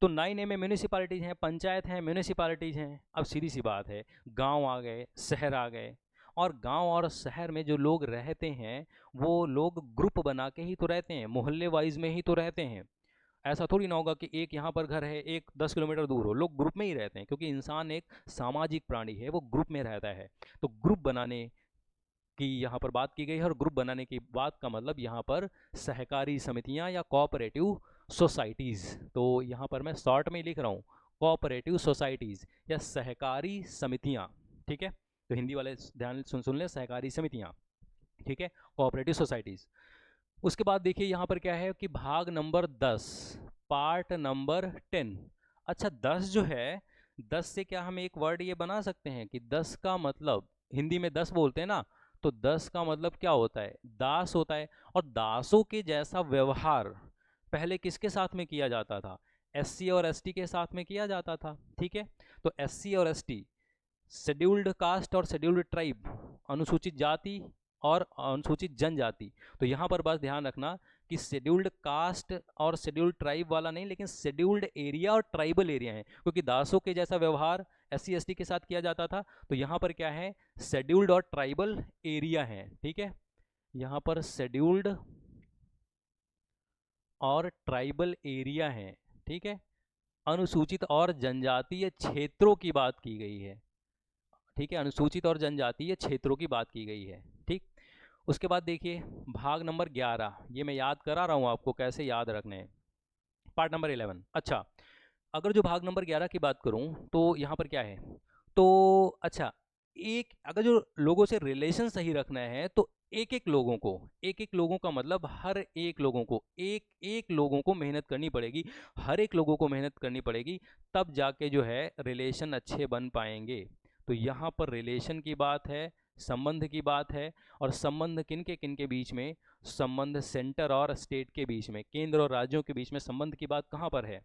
तो 9A में म्यूनिसिपालिटीज हैं, पंचायत हैं, म्यूनिसिपालिटीज हैं। अब सीधी सी बात है, गांव आ गए, शहर आ गए, और गांव और शहर में जो लोग रहते हैं वो लोग ग्रुप बना के ही तो रहते हैं, मोहल्ले वाइज में ही तो रहते हैं। ऐसा थोड़ी ना होगा कि एक यहाँ पर घर है, एक 10 किलोमीटर दूर हो, लोग ग्रुप में ही रहते हैं, क्योंकि इंसान एक सामाजिक प्राणी है, वो ग्रुप में रहता है। तो ग्रुप बनाने की यहाँ पर बात की गई है, और ग्रुप बनाने की बात का मतलब यहाँ पर सहकारी समितियाँ या कोऑपरेटिव सोसाइटीज़। तो यहाँ पर मैं शॉर्ट में लिख रहा हूँ, कोऑपरेटिव सोसाइटीज़ या सहकारी समितियाँ, ठीक है। तो हिंदी वाले ध्यान सुन लें, सहकारी समितियाँ, ठीक है, कोऑपरेटिव सोसाइटीज़। उसके बाद देखिए यहाँ पर क्या है कि भाग नंबर 10, पार्ट नंबर 10। अच्छा, 10 जो है, 10 से क्या हम एक वर्ड ये बना सकते हैं कि 10 का मतलब, हिंदी में 10 बोलते हैं ना, तो 10 का मतलब क्या होता है? दास होता है। और दासों के जैसा व्यवहार पहले किसके साथ में किया जाता था? एससी और एसटी के साथ में किया जाता था, ठीक है। तो एससी और एसटी, शेड्यूल्ड कास्ट और शेड्यूल्ड ट्राइब, अनुसूचित जाति और अनुसूचित जनजाति। तो यहाँ पर बस ध्यान रखना कि शेड्यूल्ड कास्ट और शेड्यूल्ड ट्राइब वाला नहीं, लेकिन शेड्यूल्ड एरिया और ट्राइबल एरिया है, क्योंकि दासों के जैसा व्यवहार एससी एसटी के साथ किया जाता था। तो यहाँ पर क्या है? शेड्यूल्ड और ट्राइबल एरिया है, ठीक है। यहाँ पर शेड्यूल्ड और ट्राइबल एरिया है, ठीक है। अनुसूचित और जनजातीय क्षेत्रों की बात की गई है, ठीक है, अनुसूचित और जनजातीय क्षेत्रों की बात की गई है, ठीक। उसके बाद देखिए भाग नंबर 11, ये मैं याद करा रहा हूँ आपको कैसे याद रखने हैं। Part number 11। अच्छा, अगर जो भाग नंबर 11 की बात करूँ तो यहाँ पर क्या है? तो अच्छा, एक अगर जो लोगों से रिलेशन सही रखना है तो एक एक लोगों को, एक एक लोगों का मतलब हर एक लोगों को, एक एक लोगों को मेहनत करनी पड़ेगी, हर एक लोगों को मेहनत करनी पड़ेगी, तब जाके जो है रिलेशन अच्छे बन पाएंगे। तो यहाँ पर रिलेशन की बात है, संबंध की बात है, और संबंध किन के बीच में? संबंध सेंटर और स्टेट के बीच में, केंद्र और राज्यों के बीच में संबंध की बात कहाँ पर है?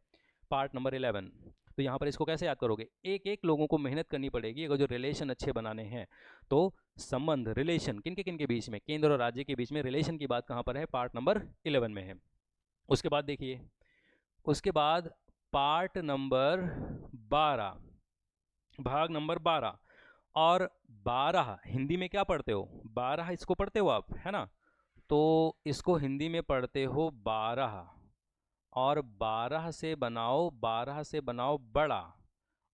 Part number 11। तो यहाँ पर इसको कैसे याद करोगे? एक एक लोगों को मेहनत करनी पड़ेगी अगर जो रिलेशन अच्छे बनाने हैं। तो संबंध, रिलेशन किन के बीच में? केंद्र और राज्य के बीच में रिलेशन की बात कहाँ पर है? पार्ट नंबर 11 में है। उसके बाद देखिए, उसके बाद पार्ट नंबर 12, भाग नंबर 12, और 12 हिंदी में क्या पढ़ते हो? 12 इसको पढ़ते हो आप, है ना? तो इसको हिंदी में पढ़ते हो 12, और 12 से बनाओ, 12 से बनाओ बड़ा।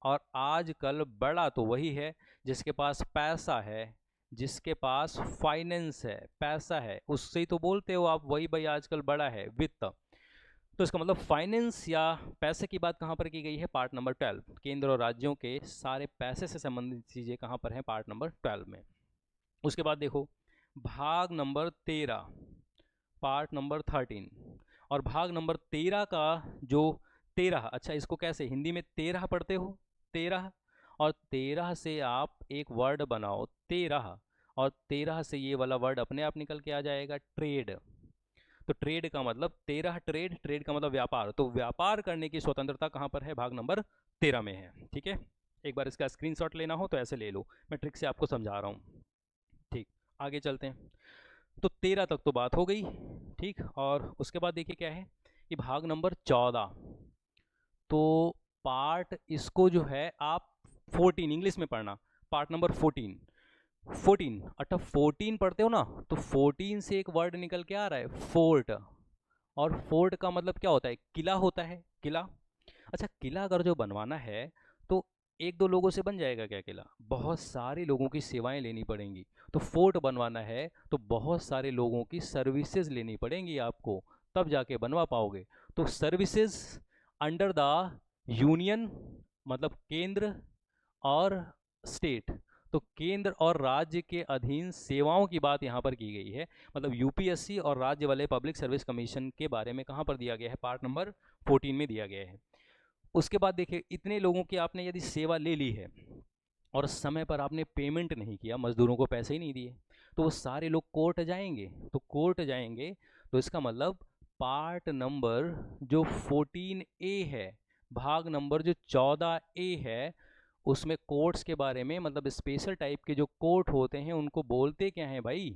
और आजकल बड़ा तो वही है जिसके पास पैसा है, जिसके पास फाइनेंस है, पैसा है, उससे ही तो बोलते हो आप, वही भाई आजकल बड़ा है, वित्त। तो इसका मतलब फाइनेंस या पैसे की बात कहाँ पर की गई है? Part number 12। केंद्र और राज्यों के सारे पैसे से संबंधित चीज़ें कहाँ पर हैं? पार्ट नंबर 12 में। उसके बाद देखो भाग नंबर 13, पार्ट नंबर 13, और भाग नंबर 13 का जो 13, अच्छा इसको कैसे हिंदी में 13 पढ़ते हो? 13, और 13 से आप एक वर्ड बनाओ 13, और 13 से ये वाला वर्ड अपने आप निकल के आ जाएगा, ट्रेड। तो ट्रेड का मतलब 13, ट्रेड, ट्रेड का मतलब व्यापार। तो व्यापार करने की स्वतंत्रता कहाँ पर है? भाग नंबर 13 में है, ठीक है। एक बार इसका स्क्रीनशॉट लेना हो तो ऐसे ले लो, मैं ट्रिक से आपको समझा रहा हूँ, ठीक। आगे चलते हैं। तो 13 तक तो बात हो गई, ठीक। और उसके बाद देखिए क्या है कि भाग नंबर 14, तो पार्ट इसको जो है आप 14 इंग्लिश में पढ़ना, पार्ट नंबर 14 अच्छा 14 पढ़ते हो ना, तो 14 से एक वर्ड निकल के आ रहा है फोर्ट, और फोर्ट का मतलब क्या होता है, किला होता है, किला। अच्छा किला अगर जो बनवाना है तो एक दो लोगों से बन जाएगा क्या किला, बहुत सारे लोगों की सेवाएं लेनी पड़ेंगी। तो फोर्ट बनवाना है तो बहुत सारे लोगों की सर्विसेज लेनी पड़ेंगी आपको, तब जाके बनवा पाओगे। तो सर्विसेज अंडर द यूनियन, मतलब केंद्र और स्टेट, तो केंद्र और राज्य के अधीन सेवाओं की बात यहाँ पर की गई है। मतलब यूपीएससी और राज्य वाले पब्लिक सर्विस कमीशन के बारे में कहाँ पर दिया गया है, पार्ट नंबर 14 में दिया गया है। उसके बाद देखिए, इतने लोगों की आपने यदि सेवा ले ली है और समय पर आपने पेमेंट नहीं किया, मजदूरों को पैसे ही नहीं दिए, तो वो सारे लोग कोर्ट जाएंगे। तो कोर्ट जाएंगे तो इसका मतलब पार्ट नंबर जो 14A है, भाग नंबर जो 14A है, उसमें कोर्ट्स के बारे में, मतलब स्पेशल टाइप के जो कोर्ट होते हैं उनको बोलते क्या हैं भाई,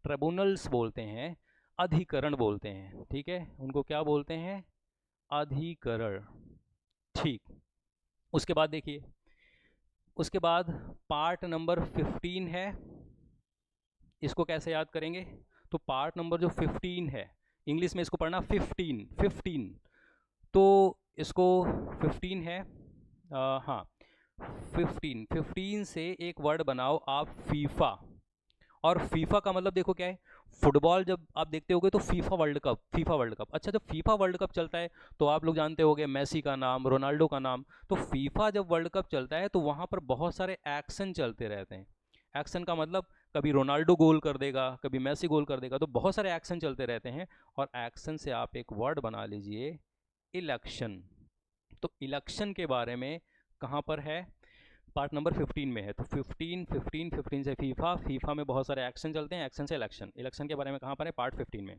ट्रिब्यूनल्स बोलते हैं, अधिकरण बोलते हैं। ठीक है, उनको क्या बोलते हैं, अधिकरण। ठीक, उसके बाद देखिए, उसके बाद पार्ट नंबर 15 है, इसको कैसे याद करेंगे। तो पार्ट नंबर जो 15 है, इंग्लिश में इसको पढ़ना 15 तो इसको 15 है, हाँ 15 से एक वर्ड बनाओ आप फीफा, और फीफा का मतलब देखो क्या है, फुटबॉल जब आप देखते होगे तो FIFA world cup, FIFA world cup. अच्छा जब फीफा वर्ल्ड कप चलता है तो आप लोग जानते होगे मेसी का नाम, रोनाल्डो का नाम। तो फीफा जब वर्ल्ड कप चलता है तो वहाँ पर बहुत सारे एक्शन चलते रहते हैं। एक्शन का मतलब कभी रोनाल्डो गोल कर देगा, कभी मेसी गोल कर देगा, तो बहुत सारे एक्शन चलते रहते हैं। और एक्शन से आप एक वर्ड बना लीजिए इलेक्शन। तो इलेक्शन के बारे में कहाँ पर है, पार्ट नंबर 15 में है। तो 15 से फीफा, फीफा में बहुत सारे एक्शन चलते हैं, एक्शन से इलेक्शन, इलेक्शन के बारे में कहाँ पर है, पार्ट 15 में।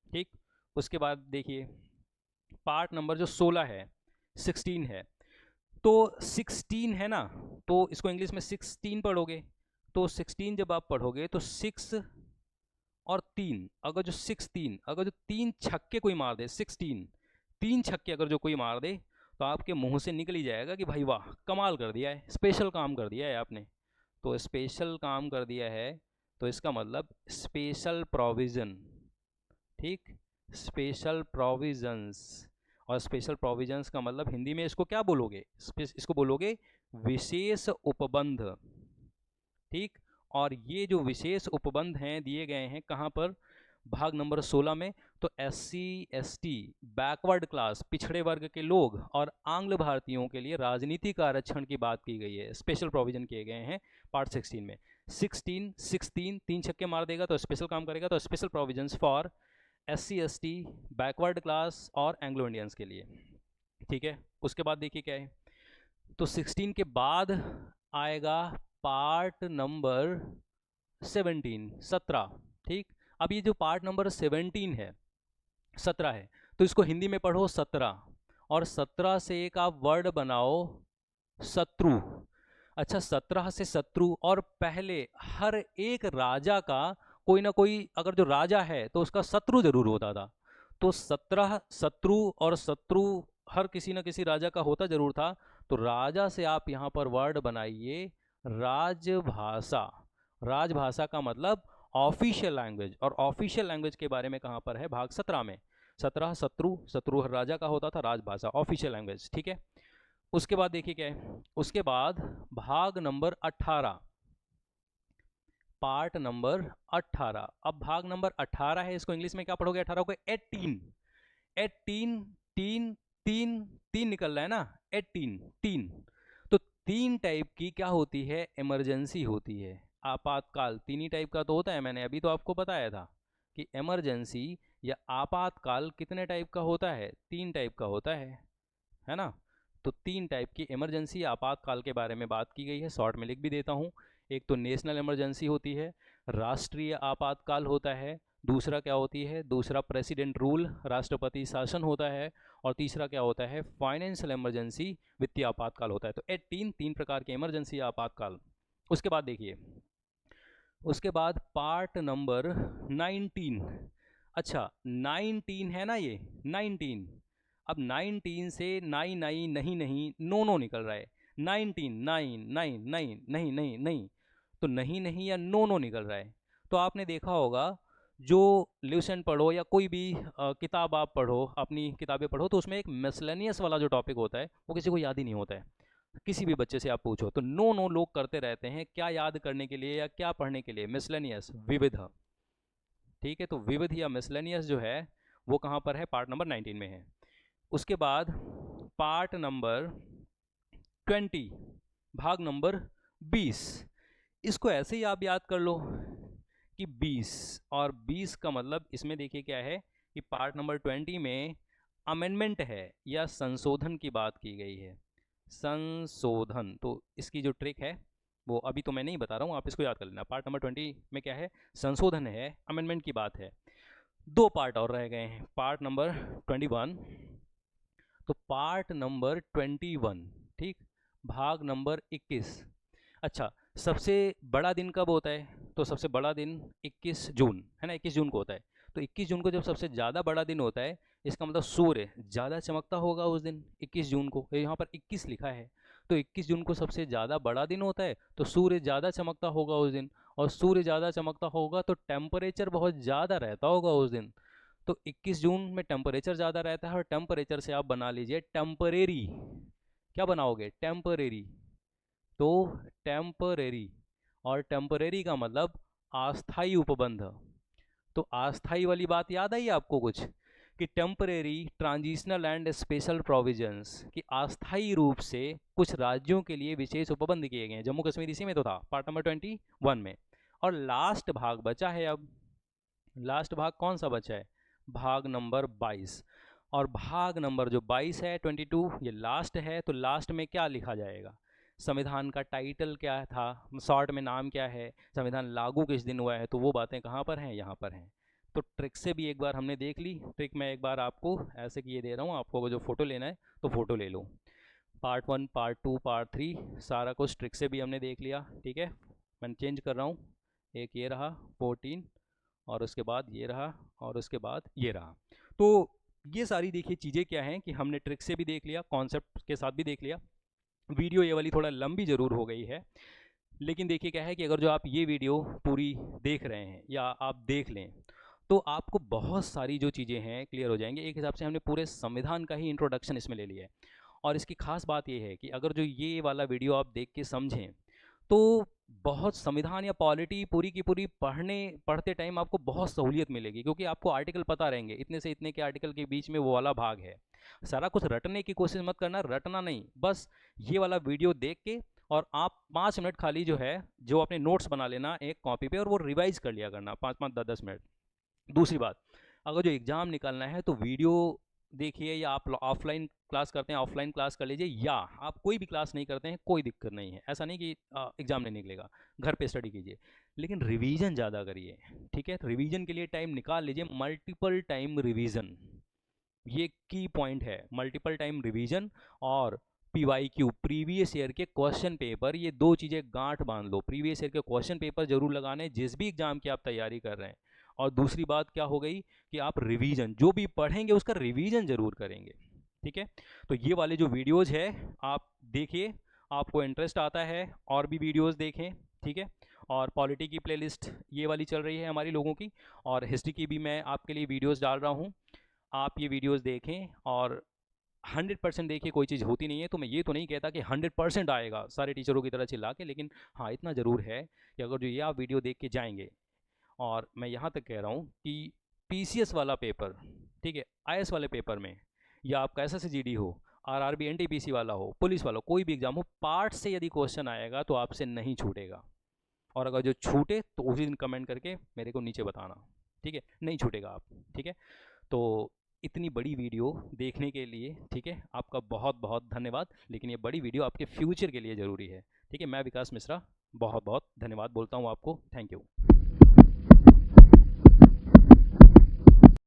ठीक, उसके बाद देखिए पार्ट नंबर जो 16 है, 16 है, तो 16 है ना, तो इसको इंग्लिश में 16 पढ़ोगे। तो 16 जब आप पढ़ोगे तो 6 और 3, अगर जो 16, अगर जो 3 छक्के कोई मार दे, 16 3 छक्के अगर जो कोई मार दे, तो आपके मुंह से निकल ही जाएगा कि भाई वाह कमाल कर दिया है, स्पेशल काम कर दिया है आपने। तो स्पेशल काम कर दिया है, तो इसका मतलब स्पेशल प्रोविज़न। ठीक, स्पेशल प्रोविजंस, और स्पेशल प्रोविजंस का मतलब हिंदी में इसको क्या बोलोगे, इसको बोलोगे विशेष उपबंध। ठीक, और ये जो विशेष उपबंध हैं दिए गए हैं कहाँ पर, भाग नंबर 16 में। तो SC ST बैकवर्ड क्लास, पिछड़े वर्ग के लोग और आंग्ल भारतीयों के लिए राजनीतिक आरक्षण की बात की गई है, स्पेशल प्रोविजन किए गए हैं पार्ट 16 में। 16 3 छक्के मार देगा तो स्पेशल काम करेगा, तो special provisions for SC ST backward class और एंग्लो इंडियंस के लिए। ठीक है, उसके बाद देखिए क्या है, तो 16 के बाद आएगा पार्ट नंबर 17। ठीक, अब ये जो पार्ट नंबर 17 है, 17 है, तो इसको हिंदी में पढ़ो 17, और 17 से एक आप वर्ड बनाओ शत्रु। अच्छा 17 से शत्रु, और पहले हर एक राजा का कोई ना कोई, अगर जो राजा है तो उसका शत्रु जरूर होता था। तो 17 शत्रु, और शत्रु हर किसी ना किसी राजा का होता जरूर था। तो राजा से आप यहाँ पर वर्ड बनाइए राजभाषा। राजभाषा का मतलब ऑफिशियल लैंग्वेज, और ऑफिशियल लैंग्वेज के बारे में कहाँ पर है, भाग 17 में। 17 शत्रु, शत्रु हर राजा का होता था, राजभाषा ऑफिशियल लैंग्वेज। ठीक है, उसके बाद देखिए क्या है, उसके बाद भाग नंबर 18, पार्ट नंबर 18। अब भाग नंबर 18 है, इसको इंग्लिश में क्या पढ़ोगे, 18 को 18, 18 तीन तीन तीन निकल रहा है ना, 18 3। तो 3 टाइप की क्या होती है, इमरजेंसी होती है, आपातकाल। 3 ही टाइप का तो होता है, मैंने अभी तो आपको बताया था कि इमरजेंसी या आपातकाल कितने टाइप का होता है, 3 टाइप का होता है ना। तो 3 टाइप की इमरजेंसी आपातकाल के बारे में बात की गई है, शॉर्ट में लिख भी देता हूँ। एक तो नेशनल इमरजेंसी होती है, राष्ट्रीय आपातकाल होता है, दूसरा क्या होती है, दूसरा प्रेसिडेंट रूल, राष्ट्रपति शासन होता है, और तीसरा क्या होता है, फाइनेंशियल इमरजेंसी, वित्तीय आपातकाल होता है। तो 18 3 प्रकार के इमरजेंसी आपातकाल। उसके बाद देखिए, उसके बाद पार्ट नंबर 19। अच्छा 19 है ना, ये 19, अब 19 से नाई नाई नहीं नहीं नो नो निकल रहा है, 19 नाइन नाइन नाइन नहीं नहीं नहीं, तो नहीं नहीं या नो नो निकल रहा है। तो आपने देखा होगा जो ल्यूसेंट पढ़ो या कोई भी किताब आप पढ़ो, अपनी किताबें पढ़ो, तो उसमें एक मिसलेनियस वाला जो टॉपिक होता है वो किसी को याद ही नहीं होता है। किसी भी बच्चे से आप पूछो तो नो नो लोग करते रहते हैं, क्या याद करने के लिए या क्या पढ़ने के लिए? मिसलेनियस, विविध। ठीक है, तो विविध या मिसलेनियस जो है वो कहाँ पर है? पार्ट नंबर 19 में है। उसके बाद पार्ट नंबर 20, भाग नंबर 20। इसको ऐसे ही आप याद कर लो कि 20, और 20 का मतलब इसमें देखिए क्या है कि पार्ट नंबर 20 में अमेंडमेंट है या संशोधन की बात की गई है। संशोधन, तो इसकी जो ट्रिक है वो अभी तो मैं नहीं बता रहा हूँ, आप इसको याद कर लेना। पार्ट नंबर 20 में क्या है? संशोधन है, अमेंडमेंट की बात है। दो पार्ट और रह गए हैं, पार्ट नंबर 21। तो पार्ट नंबर 21, ठीक, भाग नंबर 21। अच्छा, सबसे बड़ा दिन कब होता है? तो सबसे बड़ा दिन 21 जून है ना, 21 जून को होता है। तो 21 जून को जब सबसे ज़्यादा बड़ा दिन होता है, इसका मतलब सूर्य ज़्यादा चमकता होगा उस दिन 21 जून को। यहाँ पर 21 लिखा है, तो 21 जून को सबसे ज़्यादा बड़ा दिन होता है, तो सूर्य ज़्यादा चमकता होगा उस दिन। और सूर्य ज़्यादा चमकता होगा तो टेम्परेचर बहुत ज़्यादा रहता होगा उस दिन। तो 21 जून में टेम्परेचर ज़्यादा रहता है, और टेम्परेचर से आप बना लीजिए टेम्परेरी। क्या बनाओगे? टेम्परेरी। तो टेम्परेरी, और टेम्परेरी का मतलब अस्थाई उपबंध। तो अस्थाई वाली बात याद आई आपको कुछ, कि temporary, transitional and special provisions, कि अस्थाई रूप से कुछ राज्यों के लिए विशेष उपबंध किए गए हैं। जम्मू कश्मीर इसी में तो था, पार्ट नंबर 21 में। और लास्ट भाग बचा है अब, लास्ट भाग कौन सा बचा है? भाग नंबर 22। और भाग नंबर जो 22 है, 22, ये लास्ट है। तो लास्ट में क्या लिखा जाएगा? संविधान का टाइटल क्या था, शॉर्ट में नाम क्या है, संविधान लागू किस दिन हुआ है, तो वो बातें कहाँ पर हैं? यहाँ पर हैं। तो ट्रिक से भी एक बार हमने देख ली। ट्रिक मैं एक बार आपको ऐसे किए दे रहा हूँ, आपको जो फ़ोटो लेना है तो फ़ोटो ले लो। पार्ट 1, पार्ट 2, पार्ट 3 सारा कुछ ट्रिक से भी हमने देख लिया। ठीक है, मैं चेंज कर रहा हूँ। एक ये रहा 14, और उसके बाद ये रहा, और उसके बाद ये रहा। तो ये सारी देखिए चीज़ें क्या हैं कि हमने ट्रिक से भी देख लिया, कॉन्सेप्ट के साथ भी देख लिया। वीडियो ये वाली थोड़ा लंबी ज़रूर हो गई है, लेकिन देखिए क्या है कि अगर जो आप ये वीडियो पूरी देख रहे हैं या आप देख लें, तो आपको बहुत सारी जो चीज़ें हैं क्लियर हो जाएंगे। एक हिसाब से हमने पूरे संविधान का ही इंट्रोडक्शन इसमें ले लिया है। और इसकी खास बात ये है कि अगर जो ये वाला वीडियो आप देख के समझें, तो बहुत संविधान या पॉलिटी पूरी की पूरी पढ़ते टाइम आपको बहुत सहूलियत मिलेगी, क्योंकि आपको आर्टिकल पता रहेंगे, इतने से इतने के आर्टिकल के बीच में वो वाला भाग है। सारा कुछ रटने की कोशिश मत करना, रटना नहीं, बस ये वाला वीडियो देख के और आप 5 मिनट खाली जो है, जो अपने नोट्स बना लेना एक कॉपी पे, और वो रिवाइज कर लिया करना 5-5, 10-10 मिनट। दूसरी बात, अगर जो एग्ज़ाम निकालना है तो वीडियो देखिए, या आप ऑफलाइन क्लास करते हैं ऑफलाइन क्लास कर लीजिए, या आप कोई भी क्लास नहीं करते हैं कोई दिक्कत नहीं है। ऐसा नहीं कि एग्ज़ाम नहीं निकलेगा, घर पे स्टडी कीजिए, लेकिन रिवीजन ज़्यादा करिए। ठीक है, रिवीजन के लिए टाइम निकाल लीजिए, मल्टीपल टाइम रिवीजन, ये की पॉइंट है, मल्टीपल टाइम रिवीजन। और PYQ, प्रीवियस ईयर के क्वेश्चन पेपर, ये दो चीज़ें गांठ बांध लो। प्रीवियस ईयर के क्वेश्चन पेपर जरूर लगाने जिस भी एग्जाम की आप तैयारी कर रहे हैं। और दूसरी बात क्या हो गई कि आप रिवीजन, जो भी पढ़ेंगे उसका रिवीजन जरूर करेंगे। ठीक है, तो ये वाले जो वीडियोज़ है आप देखिए, आपको इंटरेस्ट आता है और भी वीडियोज़ देखें। ठीक है, और पॉलिटी की प्लेलिस्ट ये वाली चल रही है हमारी लोगों की, और हिस्ट्री की भी मैं आपके लिए वीडियोज़ डाल रहा हूँ। आप ये वीडियोज़ देखें, और 100% देखिए, कोई चीज़ होती नहीं है। तो मैं ये तो नहीं कहता कि 100% आएगा सारे टीचरों की तरह चिल्ला के, लेकिन हाँ इतना ज़रूर है कि अगर जो ये आप वीडियो देख के जाएंगे, और मैं यहाँ तक कह रहा हूँ कि PCS वाला पेपर, ठीक है, IS वाले पेपर में, या आपका SSC GD हो, RRB NTPC वाला हो, पुलिस वाला, कोई भी एग्जाम हो, पार्ट से यदि क्वेश्चन आएगा तो आपसे नहीं छूटेगा। और अगर जो छूटे तो उसी दिन कमेंट करके मेरे को नीचे बताना। ठीक है, नहीं छूटेगा आप। ठीक है, तो इतनी बड़ी वीडियो देखने के लिए, ठीक है, आपका बहुत बहुत धन्यवाद। लेकिन ये बड़ी वीडियो आपके फ्यूचर के लिए ज़रूरी है। ठीक है, मैं विकास मिश्रा बहुत बहुत धन्यवाद बोलता हूँ आपको। Thank you.